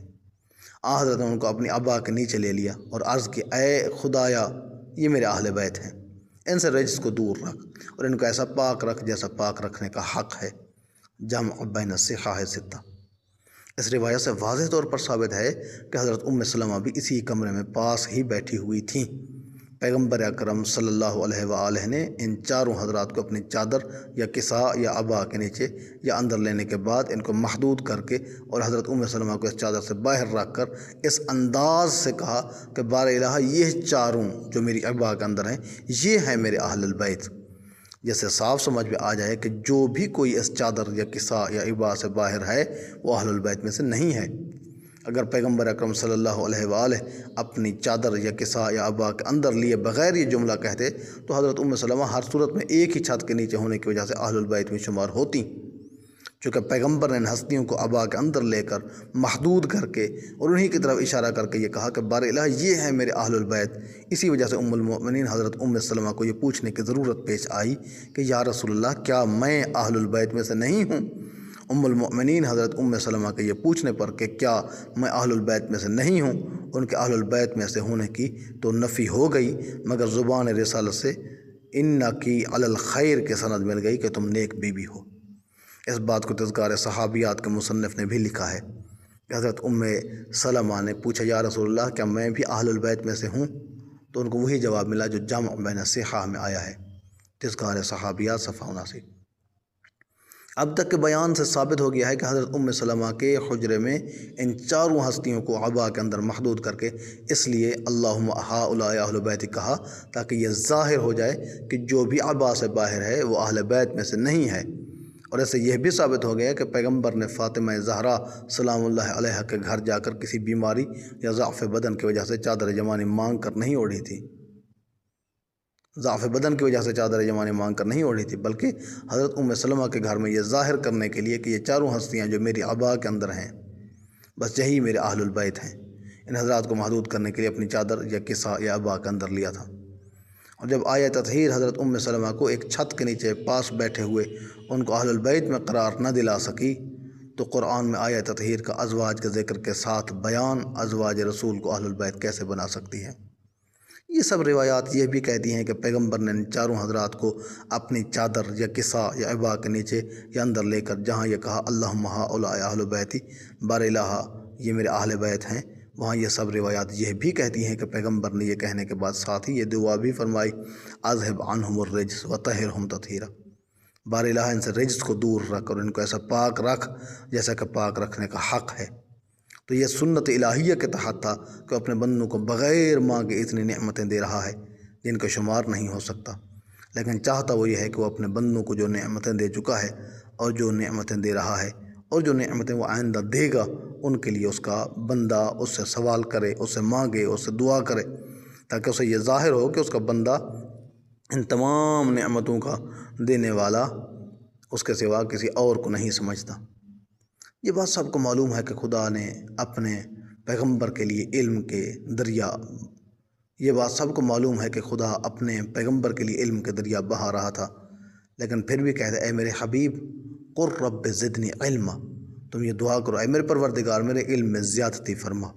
حضرت نے ان کو اپنی عبا کے نیچے لے لیا اور عرض کی اے خدایا یہ میرے اہل بیت ہیں، ان سے رجس کو دور رکھ اور ان کو ایسا پاک رکھ جیسا پاک رکھنے کا حق ہے۔ جمع بین الصحاح 6۔ اس روایت سے واضح طور پر ثابت ہے کہ حضرت سلمہ بھی اسی کمرے میں پاس ہی بیٹھی ہوئی تھیں۔ پیغمبر اکرم صلی اللہ علیہ وآلہ نے ان 4 حضرات کو اپنی چادر یا کسا یا عبا کے نیچے یا اندر لینے کے بعد ان کو محدود کر کے اور حضرت سلمہ کو اس چادر سے باہر رکھ کر اس انداز سے کہا کہ بار الہ یہ 4 جو میری عبا کے اندر ہیں یہ ہیں میرے اہل البیت، جیسے صاف سمجھ میں آ جائے کہ جو بھی کوئی اس چادر یا کسا یا عبا سے باہر ہے وہ اہل البیت میں سے نہیں ہے۔ اگر پیغمبر اکرم صلی اللہ علیہ وآلہ اپنی چادر یا کسا یا ابا کے اندر لیے بغیر یہ جملہ کہتے تو حضرت ام سلمہ ہر صورت میں ایک ہی چھت کے نیچے ہونے کی وجہ سے اہل البیت میں شمار ہوتی، چونکہ پیغمبر نے ان ہستیوں کو ابا کے اندر لے کر محدود کر کے اور انہی کی طرف اشارہ کر کے یہ کہا کہ بار الہ یہ ہے میرے اہل البیت۔ اسی وجہ سے ام المؤمنین حضرت ام سلمہ کو یہ پوچھنے کی ضرورت پیش آئی کہ یا رسول اللہ کیا میں اہل البیت میں سے نہیں ہوں؟ ام المؤمنین حضرت ام سلمہ کے یہ پوچھنے پر کہ کیا میں اہل البیت میں سے نہیں ہوں، ان کے اہل البیت میں سے ہونے کی تو نفی ہو گئی، مگر زبان رسالت سے انکی علی الخیر کے سند مل گئی کہ تم نیک بیوی ہو۔ اس بات کو تذکار صحابیات کے مصنف نے بھی لکھا ہے کہ حضرت ام سلمہ نے پوچھا یا رسول اللہ کیا میں بھی اہل البیت میں سے ہوں؟ تو ان کو وہی جواب ملا جو جامع بین صحاح میں آیا ہے، تذکار صحابیات صفحہ 79۔ اب تک کے بیان سے ثابت ہو گیا ہے کہ حضرت ام سلمہ کے حجرے میں ان چاروں ہستیوں کو ابا کے اندر محدود کر کے اس لیے اللہم ہؤلاء اہل بیت کہا تاکہ یہ ظاہر ہو جائے کہ جو بھی ابا سے باہر ہے وہ اہل بیت میں سے نہیں ہے۔ اور ایسے یہ بھی ثابت ہو گیا کہ پیغمبر نے فاطمہ زہرا سلام اللہ علیہا کے گھر جا کر کسی بیماری یا ضعف بدن کی وجہ سے چادر جمانی مانگ کر نہیں اوڑھی تھی، ضعف بدن کی وجہ سے چادر جمانی مانگ کر نہیں اوڑھی تھی، بلکہ حضرت ام سلمہ کے گھر میں یہ ظاہر کرنے کے لیے کہ یہ چاروں ہستیاں جو میری ابا کے اندر ہیں بس یہی میرے اہل البیت ہیں، ان حضرات کو محدود کرنے کے لیے اپنی چادر یا کسا یا ابا کے اندر لیا تھا۔ اور جب آیہ تطہیر حضرت ام سلمہ کو ایک چھت کے نیچے پاس بیٹھے ہوئے ان کو اہل البیت میں قرار نہ دلا سکی تو قرآن میں آیہ تطہیر کا ازواج کے ذکر کے ساتھ بیان ازواج رسول کو اہل البیت کیسے بنا سکتی ہے۔ یہ سب روایات یہ بھی کہتی ہیں کہ پیغمبر نے ان چاروں حضرات کو اپنی چادر یا کسا یا ابا کے نیچے یا اندر لے کر جہاں یہ کہا اللہم ہؤلاء اہل بیتی بار الہ یہ میرے اہل بیت ہیں، وہاں یہ سب روایات یہ بھی کہتی ہیں کہ پیغمبر نے یہ کہنے کے بعد ساتھ ہی یہ دعا بھی فرمائی اذہب عنہم الرجس وطہرہم تطہیرا، بار الہ ان سے رجس کو دور رکھ اور ان کو ایسا پاک رکھ جیسا کہ پاک رکھنے کا حق ہے۔ تو یہ سنت الہیہ کے تحت تھا کہ اپنے بندوں کو بغیر مانگے اتنی نعمتیں دے رہا ہے جن کا شمار نہیں ہو سکتا، لیکن چاہتا وہ یہ ہے کہ وہ اپنے بندوں کو جو نعمتیں دے چکا ہے اور جو نعمتیں دے رہا ہے اور جو نعمتیں وہ آئندہ دے گا ان کے لیے اس کا بندہ اس سے سوال کرے، اس سے مانگے، اس سے دعا کرے، تاکہ اسے یہ ظاہر ہو کہ اس کا بندہ ان تمام نعمتوں کا دینے والا اس کے سوا کسی اور کو نہیں سمجھتا۔ یہ بات سب کو معلوم ہے کہ خدا نے اپنے پیغمبر کے لیے علم کے دریا یہ بات سب کو معلوم ہے کہ خدا اپنے پیغمبر کے لیے علم کے دریا بہا رہا تھا، لیکن پھر بھی کہتے اے میرے حبیب قر رب زدنی علما، تم یہ دعا کرو اے میرے پروردگار میرے علم میں زیادتی فرما۔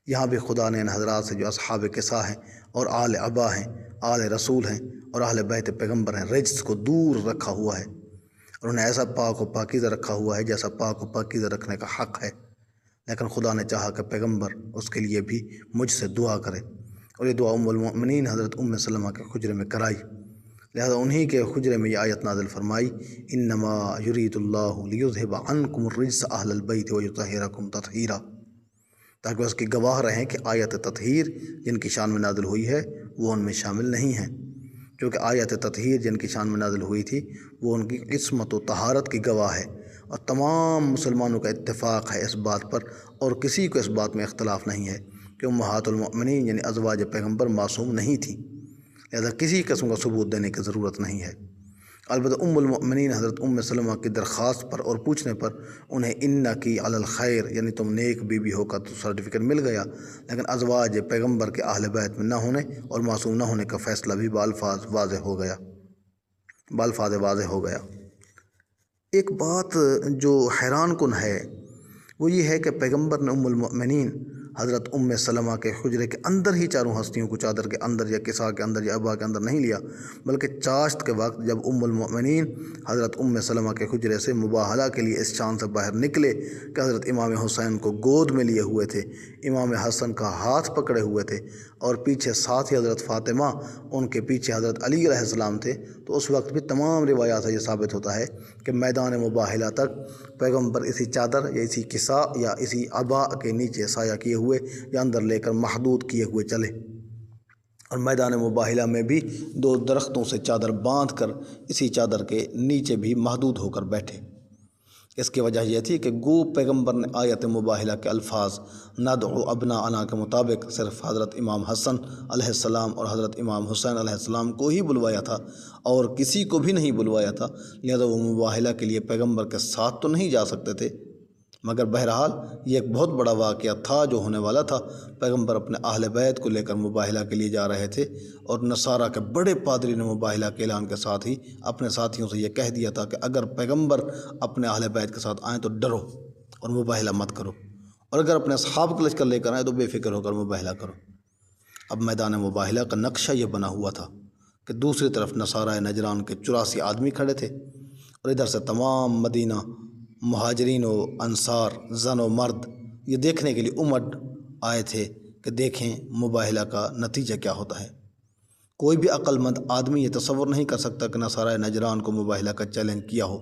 یہاں بھی خدا نے ان حضرات سے جو اصحاب کسا ہیں اور آل ابا ہیں، آل رسول ہیں اور اہل بیت پیغمبر ہیں رجس کو دور رکھا ہوا ہے اور انہیں ایسا پاک و پاکیزہ رکھا ہوا ہے جیسا پاک و پاکیزہ رکھنے کا حق ہے، لیکن خدا نے چاہا کہ پیغمبر اس کے لیے بھی مجھ سے دعا کرے اور یہ دعا ام المؤمنین حضرت ام سلمہ کے حجرے میں کرائی، لہذا انہی کے حجرے میں یہ آیت نازل فرمائی انما یرید اللہ لیذہب عنکم الرجس اہل البیت ویطہرکم تطہیرا، تاکہ اس کی گواہ رہیں کہ آیت تطہیر جن کی شان میں نازل ہوئی ہے وہ ان میں شامل نہیں ہیں، کیونکہ آیت تطہیر جن کی شان میں نازل ہوئی تھی وہ ان کی عصمت و طہارت کی گواہ ہے اور تمام مسلمانوں کا اتفاق ہے اس بات پر اور کسی کو اس بات میں اختلاف نہیں ہے کہ امہات المؤمنین یعنی ازواج پیغمبر معصوم نہیں تھیں، لہذا کسی قسم کا ثبوت دینے کی ضرورت نہیں ہے۔ البتہ ام المؤمنین حضرت ام سلمہ کی درخواست پر اور پوچھنے پر انہیں انکی علی الخیر یعنی تم نیک بیوی ہو کا تو سرٹیفکیٹ مل گیا، لیکن ازواج پیغمبر کے اہل بیت میں نہ ہونے اور معصوم نہ ہونے کا فیصلہ بھی بالفاظ واضح ہو گیا۔ ایک بات جو حیران کن ہے وہ یہ ہے کہ پیغمبر نے ام المؤمنین حضرت ام سلمہ کے حجرے کے اندر ہی چاروں ہستیوں کو چادر کے اندر یا کسا کے اندر یا ابا کے اندر نہیں لیا، بلکہ چاشت کے وقت جب ام المؤمنین حضرت ام سلمہ کے حجرے سے مباہلہ کے لیے اس شان سے باہر نکلے کہ حضرت امام حسین کو گود میں لیے ہوئے تھے، امام حسن کا ہاتھ پکڑے ہوئے تھے اور پیچھے ساتھ ہی حضرت فاطمہ ان کے پیچھے حضرت علی علیہ السلام تھے، تو اس وقت بھی تمام روایات سے یہ ثابت ہوتا ہے کہ میدان مباہلہ تک پیغمبر اسی چادر یا اسی کسا یا اسی ابا کے نیچے سایہ کیے ہوئے یا اندر لے کر محدود کیے ہوئے چلے، اور میدان مباہلہ میں بھی 2 درختوں سے چادر باندھ کر اسی چادر کے نیچے بھی محدود ہو کر بیٹھے۔ اس کی وجہ یہ تھی کہ گو پیغمبر نے آیت مباہلہ کے الفاظ ندعو ابناءنا کے مطابق صرف حضرت امام حسن علیہ السلام اور حضرت امام حسین علیہ السلام کو ہی بلوایا تھا اور کسی کو بھی نہیں بلوایا تھا، لہذا وہ مباہلہ کے لیے پیغمبر کے ساتھ تو نہیں جا سکتے تھے۔ مگر بہرحال یہ ایک بہت بڑا واقعہ تھا جو ہونے والا تھا۔ پیغمبر اپنے اہل بیت کو لے کر مباہلہ کے لیے جا رہے تھے اور نصارہ کے بڑے پادری نے مباہلہ کے اعلان کے ساتھ ہی اپنے ساتھیوں سے یہ کہہ دیا تھا کہ اگر پیغمبر اپنے اہل بیت کے ساتھ آئیں تو ڈرو اور مباہلہ مت کرو، اور اگر اپنے اصحاب کو لشکر لے کر آئیں تو بے فکر ہو کر مباہلہ کرو۔ اب میدان مباہلہ کا نقشہ یہ بنا ہوا تھا کہ دوسری طرف نصارہ نجران کے 84 آدمی کھڑے تھے اور ادھر سے تمام مدینہ مہاجرین و انصار، زن و مرد یہ دیکھنے کے لیے امٹ آئے تھے کہ دیکھیں مباہلہ کا نتیجہ کیا ہوتا ہے۔ کوئی بھی عقل مند آدمی یہ تصور نہیں کر سکتا کہ نصارہ نجران کو مباہلہ کا چیلنج کیا ہو،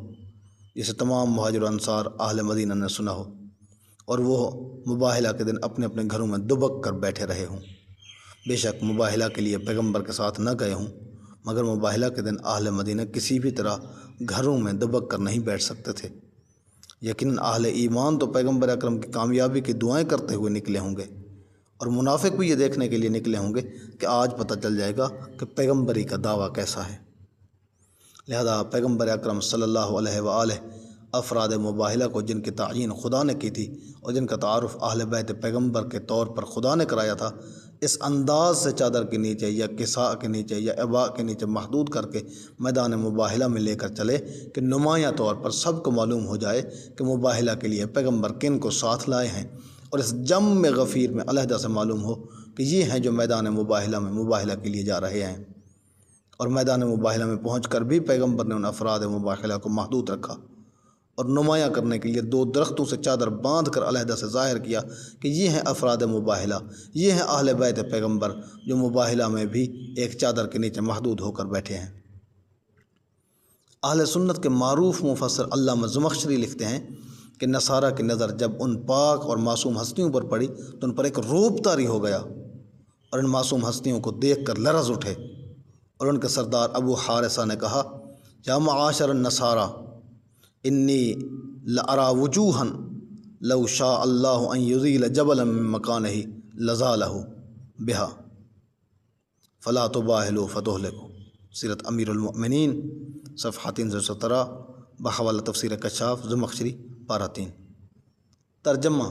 جسے تمام مہاجر و انصار اہل مدینہ نے سنا ہو، اور وہ مباہلہ کے دن اپنے اپنے گھروں میں دبک کر بیٹھے رہے ہوں۔ بے شک مباہلہ کے لیے پیغمبر کے ساتھ نہ گئے ہوں، مگر مباہلہ کے دن اہل مدینہ کسی بھی طرح گھروں میں دبک کر نہیں بیٹھ سکتے تھے۔ یقیناً اہل ایمان تو پیغمبر اکرم کی کامیابی کی دعائیں کرتے ہوئے نکلے ہوں گے، اور منافق بھی یہ دیکھنے کے لیے نکلے ہوں گے کہ آج پتہ چل جائے گا کہ پیغمبری کا دعویٰ کیسا ہے۔ لہذا پیغمبر اکرم صلی اللہ علیہ وآلہ افراد مباہلہ کو جن کی تعین خدا نے کی تھی اور جن کا تعارف اہل بیت پیغمبر کے طور پر خدا نے کرایا تھا، اس انداز سے چادر کے نیچے یا کساء کے نیچے یا عباء کے نیچے محدود کر کے میدان مباہلہ میں لے کر چلے کہ نمایاں طور پر سب کو معلوم ہو جائے کہ مباہلہ کے لیے پیغمبر کن کو ساتھ لائے ہیں، اور اس جم غفیر میں علیحدہ سے معلوم ہو کہ یہ ہیں جو میدان مباہلہ میں مباہلہ کے لیے جا رہے ہیں۔ اور میدان مباہلہ میں پہنچ کر بھی پیغمبر نے ان افراد مباہلہ کو محدود رکھا اور نمایاں کرنے کے لیے 2 درختوں سے چادر باندھ کر علیحدہ سے ظاہر کیا کہ یہ ہیں افراد مباہلہ، یہ ہیں اہل بیت پیغمبر جو مباہلہ میں بھی ایک چادر کے نیچے محدود ہو کر بیٹھے ہیں۔ اہل سنت کے معروف مفسر علامہ زمخشری لکھتے ہیں کہ نصارہ کی نظر جب ان پاک اور معصوم ہستیوں پر پڑی تو ان پر ایک رعب طاری ہو گیا، اور ان معصوم ہستیوں کو دیکھ کر لرز اٹھے، اور ان کے سردار ابو حارثہ نے کہا، یا معاشر النصارى انی لارا وجوہا لو شاء اللہ ان یزیل جبلا من مکانہ لزالہ بہا فلا تباہلوا فتہلکوا۔ سیرت امیر المؤمنین صفحہ 317 بحوالہ تفسیر کشاف زمخشری پارہ 3۔ ترجمہ: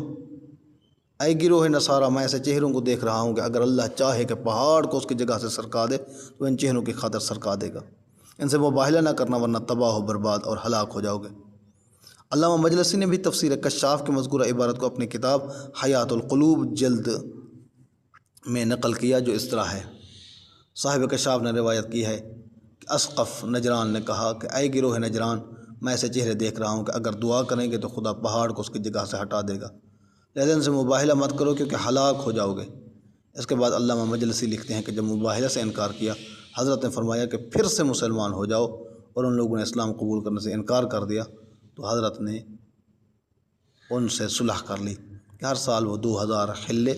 اے گروہ نصارہ، میں ایسے چہروں کو دیکھ رہا ہوں کہ اگر اللہ چاہے کہ پہاڑ کو اس کی جگہ سے سرکا دے تو ان چہروں کی خاطر سرکا دے گا۔ ان سے مباہلہ نہ کرنا ورنہ تباہ و برباد اور ہلاک ہو جاؤ گے۔ علامہ مجلسی نے بھی تفسیر کشاف کی مذکورہ عبارت کو اپنی کتاب حیات القلوب جلد میں نقل کیا، جو اس طرح ہے۔ صاحب کشاف نے روایت کی ہے کہ اسقف نجران نے کہا کہ اے گروہ نجران، میں ایسے چہرے دیکھ رہا ہوں کہ اگر دعا کریں گے تو خدا پہاڑ کو اس کی جگہ سے ہٹا دے گا، لہذا ان سے مباہلہ مت کرو کیونکہ ہلاک ہو جاؤ گے۔ اس کے بعد علامہ مجلسی لکھتے ہیں کہ جب مباہلہ سے انکار کیا، حضرت نے فرمایا کہ پھر سے مسلمان ہو جاؤ، اور ان لوگوں نے اسلام قبول کرنے سے انکار کر دیا تو حضرت نے ان سے صلح کر لی کہ ہر سال وہ 2000 حلے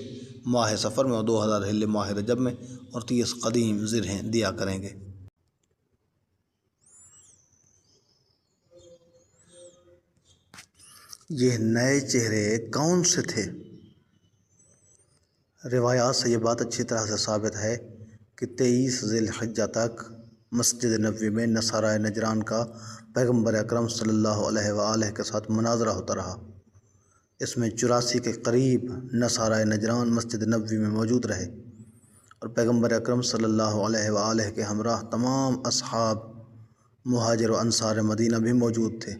ماہ سفر میں اور 2000 حلے ماہ رجب میں اور 30 قدیم زرہیں دیا کریں گے۔ یہ نئے چہرے کون سے تھے؟ روایات سے یہ بات اچھی طرح سے ثابت ہے کہ 23 ذی الحجہ تک مسجد نبوی میں نصارہ نجران کا پیغمبر اکرم صلی اللہ علیہ وآلہ کے ساتھ مناظرہ ہوتا رہا۔ اس میں 84 کے قریب نصارہ نجران مسجد نبوی میں موجود رہے، اور پیغمبر اکرم صلی اللہ علیہ وآلہ کے ہمراہ تمام اصحاب مہاجر و انصار مدینہ بھی موجود تھے،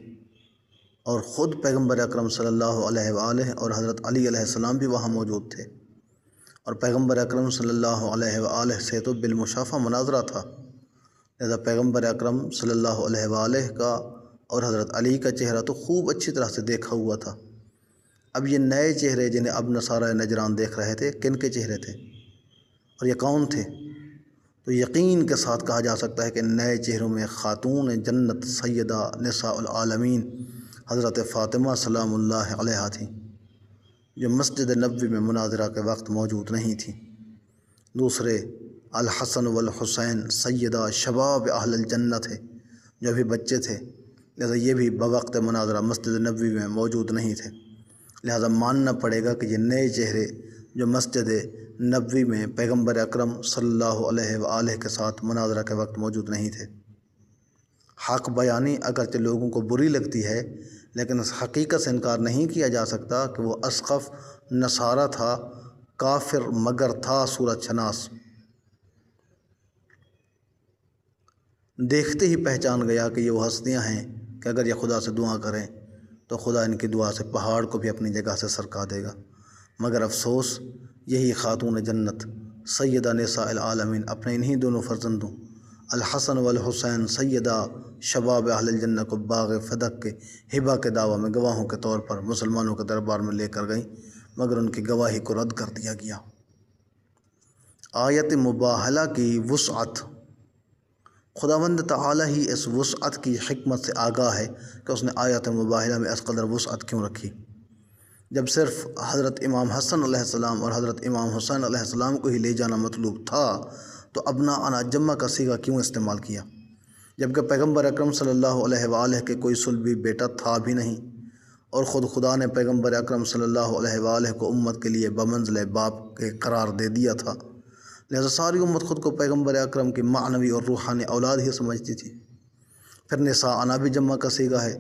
اور خود پیغمبر اکرم صلی اللہ علیہ وآلہ اور حضرت علی علیہ السلام بھی وہاں موجود تھے، اور پیغمبر اکرم صلی اللہ علیہ وآلہ سے تو بالمشافہ مناظرہ تھا، لہذا پیغمبر اکرم صلی اللہ علیہ وآلہ کا اور حضرت علی کا چہرہ تو خوب اچھی طرح سے دیکھا ہوا تھا۔ اب یہ نئے چہرے جنہیں اب نصارہ نجران دیکھ رہے تھے، کن کے چہرے تھے اور یہ کون تھے؟ تو یقین کے ساتھ کہا جا سکتا ہے کہ نئے چہروں میں خاتون جنت سیدہ نساء العالمین حضرت فاطمہ سلام اللہ علیہا تھیں، جو مسجد نبوی میں مناظرہ کے وقت موجود نہیں تھیں۔ دوسرے الحسن والحسین سیدہ شباب اہل الجنہ تھے، جو بھی بچے تھے، لہذا یہ بھی بوقت مناظرہ مسجد نبوی میں موجود نہیں تھے، لہذا ماننا پڑے گا کہ یہ نئے چہرے جو مسجد نبوی میں پیغمبر اکرم صلی اللہ علیہ وآلہ کے ساتھ مناظرہ کے وقت موجود نہیں تھے۔ حق بیانی اگرچہ لوگوں کو بری لگتی ہے، لیکن اس حقیقت سے انکار نہیں کیا جا سکتا کہ وہ اسقف نصارہ تھا، کافر مگر تھا صورت شناس۔ دیکھتے ہی پہچان گیا کہ یہ وہ ہستیاں ہیں کہ اگر یہ خدا سے دعا کریں تو خدا ان کی دعا سے پہاڑ کو بھی اپنی جگہ سے سرکا دے گا، مگر افسوس یہی خاتون جنت سیدہ نساء العالمین اپنے انہی دونوں فرزندوں الحسن والحسین سیدہ شباب اہل الجنہ کو باغ فدق کے ہبہ کے دعوی میں گواہوں کے طور پر مسلمانوں کے دربار میں لے کر گئیں، مگر ان کی گواہی کو رد کر دیا گیا۔ آیت مباہلہ کی وسعت، خداوند تعالیٰ ہی اس وسعت کی حکمت سے آگاہ ہے کہ اس نے آیت مباہلہ میں اس قدر وسعت کیوں رکھی۔ جب صرف حضرت امام حسن علیہ السلام اور حضرت امام حسین علیہ السلام کو ہی لے جانا مطلوب تھا تو ابناء جمع کا صیغہ کیوں استعمال کیا، جبکہ پیغمبر اکرم صلی اللہ علیہ وآلہ کے کوئی صلبی بیٹا تھا بھی نہیں، اور خود خدا نے پیغمبر اکرم صلی اللہ علیہ وآلہ کو امت کے لیے بمنزل باپ کے قرار دے دیا تھا، لہذا ساری امت خود کو پیغمبر اکرم کی معنوی اور روحانی اولاد ہی سمجھتی تھی۔ پھر نساء بھی جمع کا صیغہ ہے،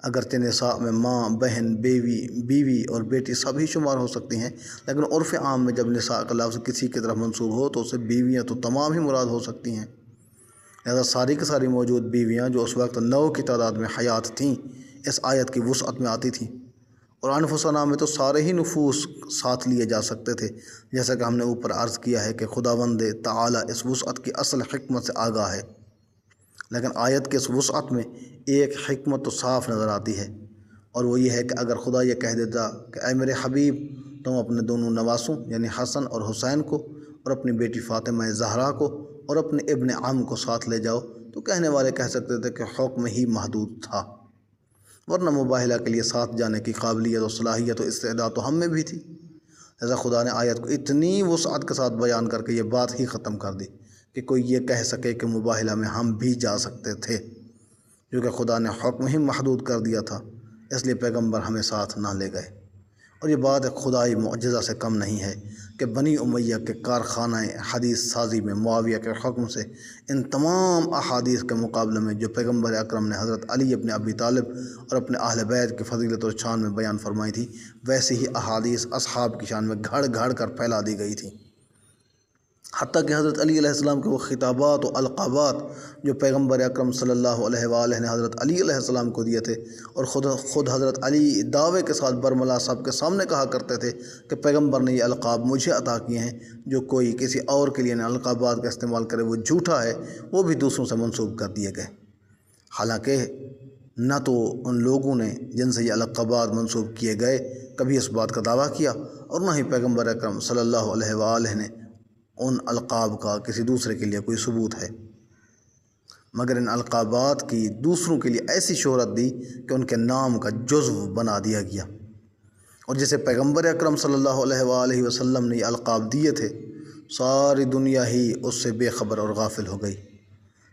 اگرچہ نساء میں ماں، بہن، بیوی اور بیٹی سب ہی شمار ہو سکتی ہیں، لیکن عرف عام میں جب نساء کا لفظ کسی کی طرف منسوب ہو تو اسے بیویاں تو تمام ہی مراد ہو سکتی ہیں، لہذا ساری کی ساری موجود بیویاں جو اس وقت 9 کی تعداد میں حیات تھیں اس آیت کی وسعت میں آتی تھیں، اور انفسنا میں تو سارے ہی نفوس ساتھ لیے جا سکتے تھے، جیسا کہ ہم نے اوپر عرض کیا ہے کہ خداوند تعالیٰ اس وسعت کی اصل حکمت سے آگاہ ہے، لیکن آیت کے اس وسعت میں ایک حکمت تو صاف نظر آتی ہے، اور وہ یہ ہے کہ اگر خدا یہ کہہ دیتا کہ اے میرے حبیب تم اپنے دونوں نواسوں یعنی حسن اور حسین کو اور اپنی بیٹی فاطمہ زہرا کو اور اپنے ابن عم کو ساتھ لے جاؤ، تو کہنے والے کہہ سکتے تھے کہ حکم ہی محدود تھا، ورنہ مباہلہ کے لیے ساتھ جانے کی قابلیت و صلاحیت و استعداد تو ہم میں بھی تھی۔ لہذا خدا نے آیت کو اتنی وسعت کے ساتھ بیان کر کے یہ بات ہی ختم کر دی کہ کوئی یہ کہہ سکے کہ مباہلہ میں ہم بھی جا سکتے تھے، کیونکہ خدا نے حکم ہی محدود کر دیا تھا، اس لیے پیغمبر ہمیں ساتھ نہ لے گئے۔ اور یہ بات ایک خدائی معجزہ سے کم نہیں ہے کہ بنی امیہ کے کارخانہ حدیث سازی میں معاویہ کے حکم سے ان تمام احادیث کے مقابلے میں جو پیغمبر اکرم نے حضرت علی ابن ابی طالب اور اپنے اہل بیت کی فضیلت اور شان میں بیان فرمائی تھی، ویسے ہی احادیث اصحاب کی شان میں گھڑ گھڑ کر پھیلا دی گئی تھی، حتیٰ کہ حضرت علی علیہ السلام کے وہ خطابات و القابات جو پیغمبر اکرم صلی اللہ علیہ وآلہ نے حضرت علی علیہ السلام کو دیے تھے، اور خود حضرت علی دعوے کے ساتھ برملا سب کے سامنے کہا کرتے تھے کہ پیغمبر نے یہ القاب مجھے عطا کیے ہیں، جو کوئی کسی اور کے لیے ان القابات کا استعمال کرے وہ جھوٹا ہے، وہ بھی دوسروں سے منسوب کر دیے گئے۔ حالانکہ نہ تو ان لوگوں نے جن سے یہ القابات منسوب کیے گئے کبھی اس بات کا دعویٰ کیا، اور نہ ہی پیغمبر اکرم صلی اللہ علیہ وآلہ نے ان القاب کا کسی دوسرے کے لیے کوئی ثبوت ہے، مگر ان القابات کی دوسروں کے لیے ایسی شہرت دی کہ ان کے نام کا جزو بنا دیا گیا، اور جسے پیغمبر اکرم صلی اللہ علیہ وآلہ وسلم نے یہ القاب دیے تھے ساری دنیا ہی اس سے بے خبر اور غافل ہو گئی،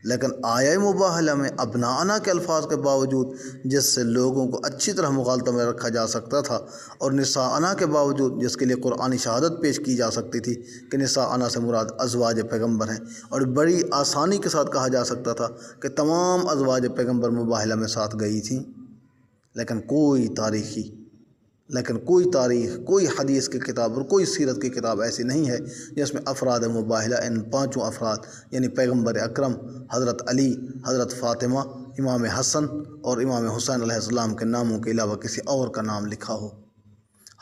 لیکن آیہ مباہلہ میں ابناءنا کے الفاظ کے باوجود جس سے لوگوں کو اچھی طرح مغالطہ میں رکھا جا سکتا تھا، اور نساءنا کے باوجود جس کے لیے قرآنی شہادت پیش کی جا سکتی تھی کہ نساءنا سے مراد ازواج پیغمبر ہیں، اور بڑی آسانی کے ساتھ کہا جا سکتا تھا کہ تمام ازواج پیغمبر مباہلہ میں ساتھ گئی تھیں، لیکن کوئی تاریخ، کوئی حدیث کی کتاب اور کوئی سیرت کی کتاب ایسی نہیں ہے جس میں افراد مباہلہ ان 5 افراد یعنی پیغمبر اکرم، حضرت علی، حضرت فاطمہ، امام حسن اور امام حسین علیہ السلام کے ناموں کے علاوہ کسی اور کا نام لکھا ہو۔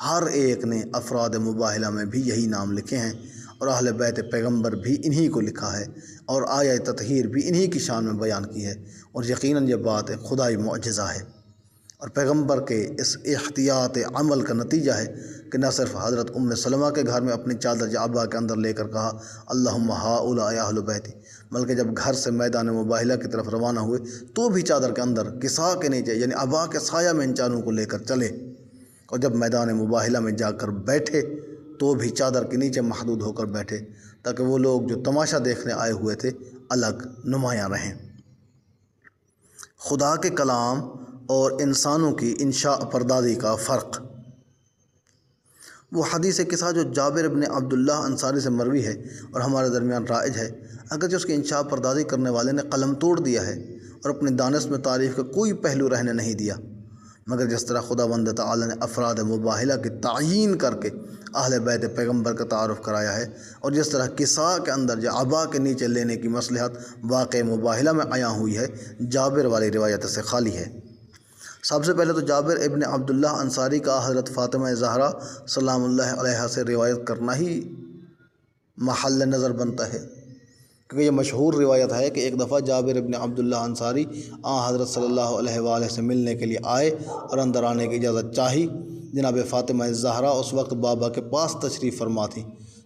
ہر ایک نے افراد مباہلہ میں بھی یہی نام لکھے ہیں، اور اہل بیت پیغمبر بھی انہی کو لکھا ہے، اور آیہ تطہیر بھی انہی کی شان میں بیان کی ہے، اور یقیناً یہ بات ایک خدائی معجزہ ہے، اور پیغمبر کے اس احتیاط عمل کا نتیجہ ہے کہ نہ صرف حضرت ام سلمہ کے گھر میں اپنی چادر جعبہ کے اندر لے کر کہا اللہم ہؤلاء اہل بیتی، بلکہ جب گھر سے میدان مباہلہ کی طرف روانہ ہوئے تو بھی چادر کے اندر کسا کے نیچے یعنی ابا کے سایہ میں ان چاروں کو لے کر چلے، اور جب میدان مباہلہ میں جا کر بیٹھے تو بھی چادر کے نیچے محدود ہو کر بیٹھے، تاکہ وہ لوگ جو تماشا دیکھنے آئے ہوئے تھے الگ نمایاں رہیں۔ خدا کے کلام اور انسانوں کی انشاء پردازی کا فرق۔ وہ حدیث قصہ جو جابر ابن عبداللہ انصاری سے مروی ہے اور ہمارے درمیان رائج ہے، اگرچہ اس کی انشاء پردازی کرنے والے نے قلم توڑ دیا ہے اور اپنی دانست میں تعریف کا کوئی پہلو رہنے نہیں دیا، مگر جس طرح خداوند تعالی نے افراد مباہلہ کی تعیین کر کے اہل بیت پیغمبر کا تعارف کرایا ہے، اور جس طرح قصہ کے اندر یا عبا کے نیچے لینے کی مصلحت واقع مباہلہ میں عیاں ہوئی ہے، جابر والی روایت سے خالی ہے۔ سب سے پہلے تو جابر ابن عبداللہ انصاری کا حضرت فاطمہ زہرا سلام اللہ علیہا سے روایت کرنا ہی محل نظر بنتا ہے، کیونکہ یہ مشہور روایت ہے کہ ایک دفعہ جابر ابن عبداللہ انصاری حضرت صلی اللہ علیہ وآلہ سے ملنے کے لیے آئے اور اندر آنے کی اجازت چاہی۔ جناب فاطمہ زہرا اس وقت بابا کے پاس تشریف فرما تھی۔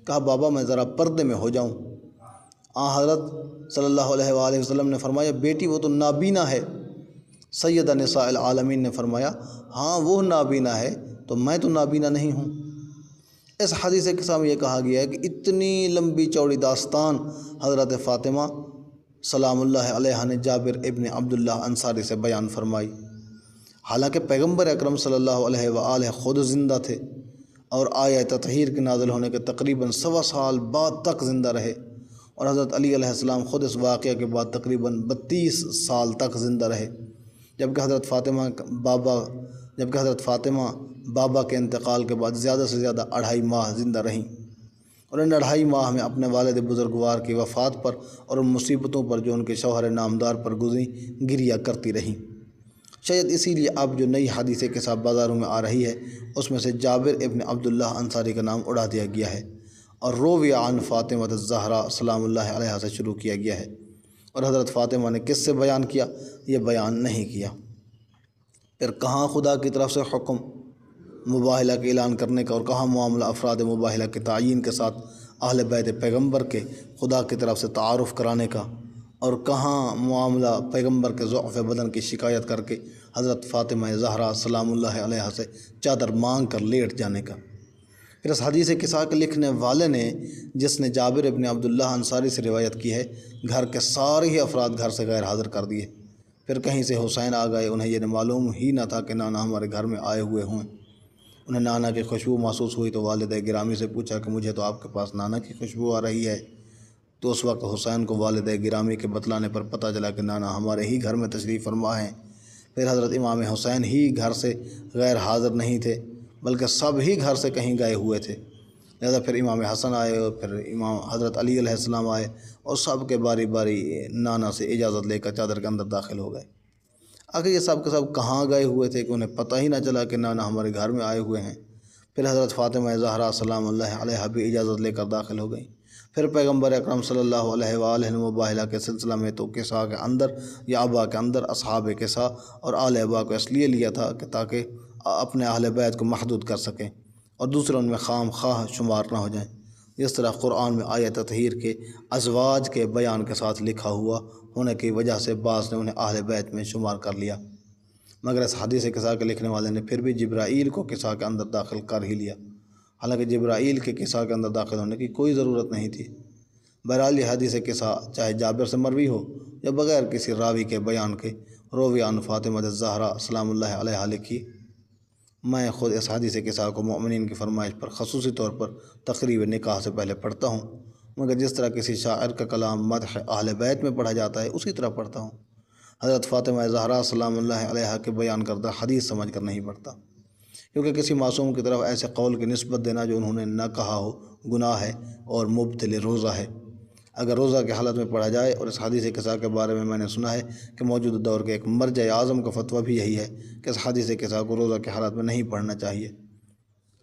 کہا بابا میں ذرا پردے میں ہو جاؤں۔ حضرت صلی اللہ علیہ وآلہ وسلم نے فرمایا بیٹی وہ تو نابینا ہے۔ سیدہ نساء العالمین نے فرمایا ہاں وہ نابینا ہے تو میں تو نابینا نہیں ہوں۔ اس حدیث قصہ میں یہ کہا گیا ہے کہ اتنی لمبی چوڑی داستان حضرت فاطمہ سلام اللہ علیہا نے جابر ابن عبداللہ انصاری سے بیان فرمائی، حالانکہ پیغمبر اکرم صلی اللہ علیہ وآلہ خود زندہ تھے اور آیہ تطہیر کے نازل ہونے کے تقریباً 100 سال بعد تک زندہ رہے، اور حضرت علی علیہ السلام خود اس واقعہ کے بعد تقریباً 32 سال تک زندہ رہے، جبکہ حضرت فاطمہ بابا کے انتقال کے بعد زیادہ سے زیادہ 2.5 ماہ زندہ رہیں، اور ان 2.5 ماہ میں اپنے والد بزرگوار کی وفات پر اور ان مصیبتوں پر جو ان کے شوہر نامدار پر گزری گریہ کرتی رہیں۔ شاید اسی لیے اب جو نئی حدیث کے ساتھ بازاروں میں آ رہی ہے اس میں سے جابر ابن عبداللہ انصاری کا نام اڑا دیا گیا ہے اور روی عن فاطمہ الزہرا سلام اللہ علیہا سے شروع کیا گیا ہے، اور حضرت فاطمہ نے کس سے بیان کیا یہ بیان نہیں کیا۔ پھر کہاں خدا کی طرف سے حکم مباہلہ کے اعلان کرنے کا اور کہاں معاملہ افراد مباہلہ کے تعیین کے ساتھ اہل بیت پیغمبر کے خدا کی طرف سے تعارف کرانے کا، اور کہاں معاملہ پیغمبر کے ضعف بدن کی شکایت کر کے حضرت فاطمہ زہرا سلام اللہ علیہا سے چادر مانگ کر لیٹ جانے کا۔ پھر اس حدیث قصہ کے لکھنے والے نے جس نے جابر ابن عبداللہ انصاری سے روایت کی ہے گھر کے سارے ہی افراد گھر سے غیر حاضر کر دیے۔ پھر کہیں سے حسین آ گئے، انہیں یہ معلوم ہی نہ تھا کہ نانا ہمارے گھر میں آئے ہوئے ہوں۔ انہیں نانا کی خوشبو محسوس ہوئی تو والد گرامی سے پوچھا کہ مجھے تو آپ کے پاس نانا کی خوشبو آ رہی ہے، تو اس وقت حسین کو والد گرامی کے بتلانے پر پتہ چلا کہ نانا ہمارے ہی گھر میں تشریف فرما ہیں۔ پھر حضرت امام حسین ہی گھر سے غیر حاضر نہیں تھے بلکہ سب ہی گھر سے کہیں گئے ہوئے تھے، لہذا پھر امام حسن آئے اور پھر امام حضرت علی علیہ السلام آئے اور سب کے باری باری نانا سے اجازت لے کر چادر کے اندر داخل ہو گئے۔ آخر یہ سب کے سب کہاں گئے ہوئے تھے کہ انہیں پتہ ہی نہ چلا کہ نانا ہمارے گھر میں آئے ہوئے ہیں۔ پھر حضرت فاطمہ زہرا سلام اللہ علیہا بھی اجازت لے کر داخل ہو گئیں۔ پھر پیغمبر اکرم صلی اللہ علیہ وآلہ مباہلہ کے سلسلہ میں تو قصہ کے اندر یا ابا کے اندر اصحاب قصہ اور آل ابا کو اس لیے لیا تھا کہ تاکہ اپنے اہل بیت کو محدود کر سکیں اور دوسرے ان میں خام خواہ شمار نہ ہو جائیں، جس طرح قرآن میں آیت تطہیر کے ازواج کے بیان کے ساتھ لکھا ہوا ہونے کی وجہ سے بعض نے انہیں اہل بیت میں شمار کر لیا، مگر اس حدیث قصہ کے لکھنے والے نے پھر بھی جبرائیل کو قصہ کے اندر داخل کر ہی لیا، حالانکہ جبرائیل کے قصہ کے اندر داخل ہونے کی کوئی ضرورت نہیں تھی۔ بہرحال یہ حدیث قصہ چاہے جابر سے مروی ہو یا بغیر کسی راوی کے بیان کے، روی عن فاطمہ الزہرا سلام اللہ علیہا لکھی۔ میں خود اس حدیث قصہ کو مومنین کی فرمائش پر خصوصی طور پر تقریب نکاح سے پہلے پڑھتا ہوں، مگر جس طرح کسی شاعر کا کلام مدح اہل بیت میں پڑھا جاتا ہے اسی طرح پڑھتا ہوں۔ حضرت فاطمہ زہرا سلام اللہ علیہا کے بیان کردہ حدیث سمجھ کر نہیں پڑھتا، کیونکہ کسی معصوم کی طرف ایسے قول کی نسبت دینا جو انہوں نے نہ کہا ہو گناہ ہے اور مبطل روزہ ہے۔ اگر روزہ کی حالت میں پڑھا جائے، اور اس حدیث قصہ کے بارے میں میں نے سنا ہے کہ موجودہ دور کے ایک مرجع اعظم کا فتویٰ بھی یہی ہے کہ اس حدیث قصہ کو روزہ کی حالت میں نہیں پڑھنا چاہیے،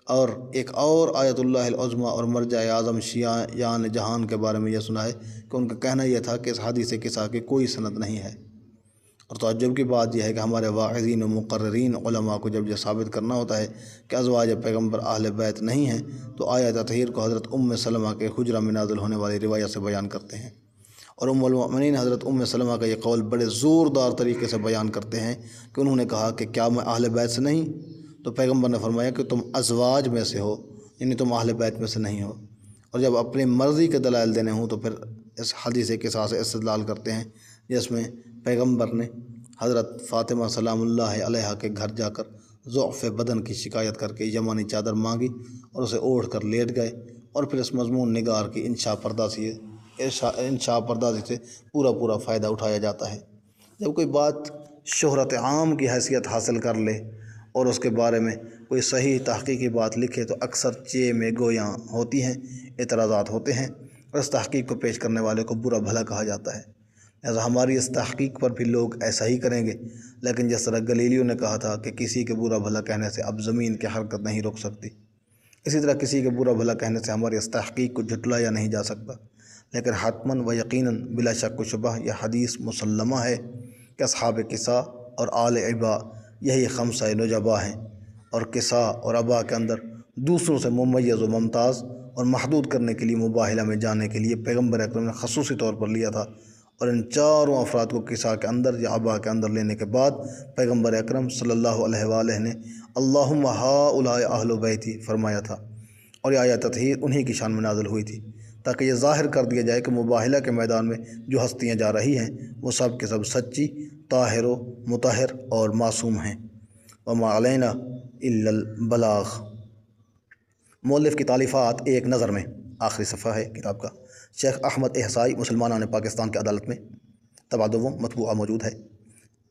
اور ایک اور آیت اللہ العظمیٰ اور مرجع اعظم شیعیان جہان کے بارے میں یہ سنا ہے کہ ان کا کہنا یہ تھا کہ اس حدیث قصہ کی کوئی سند نہیں ہے۔ اور تعجب کی بات یہ ہے کہ ہمارے واعظین و مقررین علماء کو جب یہ ثابت کرنا ہوتا ہے کہ ازواج پیغمبر اہل بیت نہیں ہیں تو آیت تطہیر کو حضرت سلمہ کے حجرہ میں نازل ہونے والی روایت سے بیان کرتے ہیں، اور المؤمنین حضرت سلمہ کا یہ قول بڑے زوردار طریقے سے بیان کرتے ہیں کہ انہوں نے کہا کہ کیا میں اہل بیت سے نہیں؟ تو پیغمبر نے فرمایا کہ تم ازواج میں سے ہو، یعنی تم اہل بیت میں سے نہیں ہو۔ اور جب اپنی مرضی کے دلائل دینے ہوں تو پھر اس حدیث قصہ سے استدلال کرتے ہیں جس میں پیغمبر نے حضرت فاطمہ سلام اللہ علیہا کے گھر جا کر ضعف بدن کی شکایت کر کے یمانی چادر مانگی اور اسے اوڑھ کر لیٹ گئے، اور پھر اس مضمون نگار کی انشاء پردازی سے پورا فائدہ اٹھایا جاتا ہے۔ جب کوئی بات شہرت عام کی حیثیت حاصل کر لے اور اس کے بارے میں کوئی صحیح تحقیقی بات لکھے تو اکثر چے میں گویاں ہوتی ہیں، اعتراضات ہوتے ہیں، اور اس تحقیق کو پیش کرنے والے کو برا بھلا کہا جاتا ہے۔ لہٰذا ہماری اس تحقیق پر بھی لوگ ایسا ہی کریں گے، لیکن جس طرح گلیلیو نے کہا تھا کہ کسی کے برا بھلا کہنے سے اب زمین کی حرکت نہیں روک سکتی، اسی طرح کسی کے برا بھلا کہنے سے ہماری اس تحقیق کو جھٹلایا نہیں جا سکتا، لیکن حتماً و یقیناً بلا شک و شبہ یہ حدیث مسلمہ ہے کہ اصحاب کسا اور آل عبا یہی خمسہ نجبا ہیں، اور کسا اور عبا کے اندر دوسروں سے ممیز و ممتاز اور محدود کرنے کے لیے مباہلہ میں جانے کے لیے پیغمبر اکرم نے خصوصی طور پر لیا تھا، اور ان چاروں افراد کو کسا کے اندر یا عبا کے اندر لینے کے بعد پیغمبر اکرم صلی اللہ علیہ وآلہ نے اللہم ہؤلاء اہل بیتی فرمایا تھا، اور یہ آیت تطہیر انہی کی شان میں نازل ہوئی تھی تاکہ یہ ظاہر کر دیا جائے کہ مباہلہ کے میدان میں جو ہستیاں جا رہی ہیں وہ سب کے سب سچی، طاہر و مطہر اور معصوم ہیں۔ وما علینا الا البلاغ۔ مؤلف کی تالیفات ایک نظر میں، آخری صفحہ ہے کتاب کا۔ شیخ احمد احصائی، مسلمانان پاکستان کی عدالت میں، طبع دوم مطبوعہ موجود ہے۔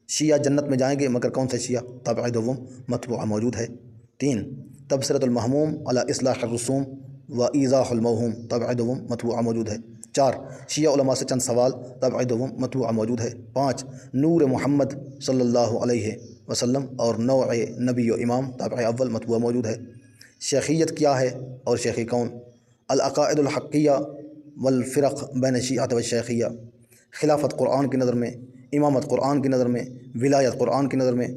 شیعہ جنت میں جائیں گے مگر کون سے شیعہ؟ طبع دوم مطبوعہ موجود ہے۔ 3 تبصرۃ المہموم علی اصلاح الرسوم و ایضاح الموہوم، طبع دوم مطبوعہ موجود ہے۔ 4 شیعہ علماء سے چند سوال، طبع دوم مطبوعہ موجود ہے۔ 5 نور محمد صلی اللہ علیہ وسلم اور نوع نبی و امام، طبع اول مطبوعہ موجود ہے۔ شیخیت کیا ہے اور شیخی کون؟ العقائد الحقیہ والفرق بین شیعۃ و شیخیہ، خلافت قرآن کی نظر میں، امامت قرآن کی نظر میں، ولایت قرآن کی نظر میں،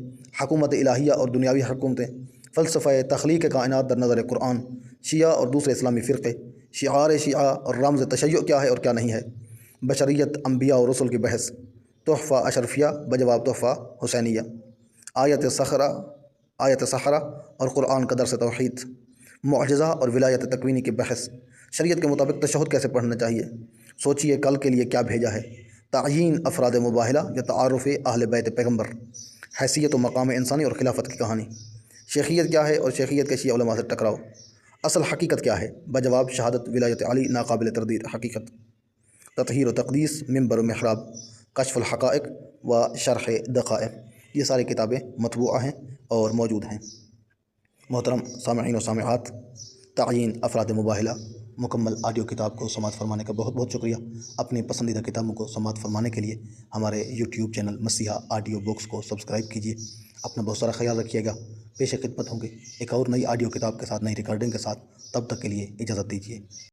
حکومت الہیہ اور دنیاوی حکومتیں، فلسفہ تخلیق کائنات در نظر قرآن، شیعہ اور دوسرے اسلامی فرقے، شعار شیعہ اور رمز تشیع کیا ہے اور کیا نہیں ہے، بشریت، انبیاء اور رسل کی بحث، تحفہ اشرفیہ بجواب تحفہ حسینیہ، آیت سحرہ اور قرآن کا درس توحید، معجزہ اور ولایت تکوینی کی بحث، شریعت کے مطابق تشہد کیسے پڑھنا چاہیے، سوچئے کل کے لیے کیا بھیجا ہے، تعیین افراد مباہلہ یا تعارف اہل بیت پیغمبر، حیثیت و مقام انسانی اور خلافت کی کہانی، شیخیت کیا ہے اور شیخیت کے شیعہ علماء سے ٹکراؤ، اصل حقیقت کیا ہے، بجواب شہادت ولایت علی ناقابل تردید حقیقت، تطہیر و تقدیس، منبر و محراب، کشف الحقائق و شرح دقائق، یہ ساری کتابیں مطبوعہ ہیں اور موجود ہیں۔ محترم سامعین و سامعات، تعیین افراد مباہلہ مکمل آڈیو کتاب کو سماعت فرمانے کا بہت بہت شکریہ۔ اپنی پسندیدہ کتابوں کو سماعت فرمانے کے لیے ہمارے یوٹیوب چینل مسیحا آڈیو بکس کو سبسکرائب کیجیے۔ اپنا بہت سارا خیال رکھیے گا۔ پیش خدمت ہوں گے ایک اور نئی آڈیو کتاب کے ساتھ، نئی ریکارڈنگ کے ساتھ۔ تب تک کے لیے اجازت دیجیے۔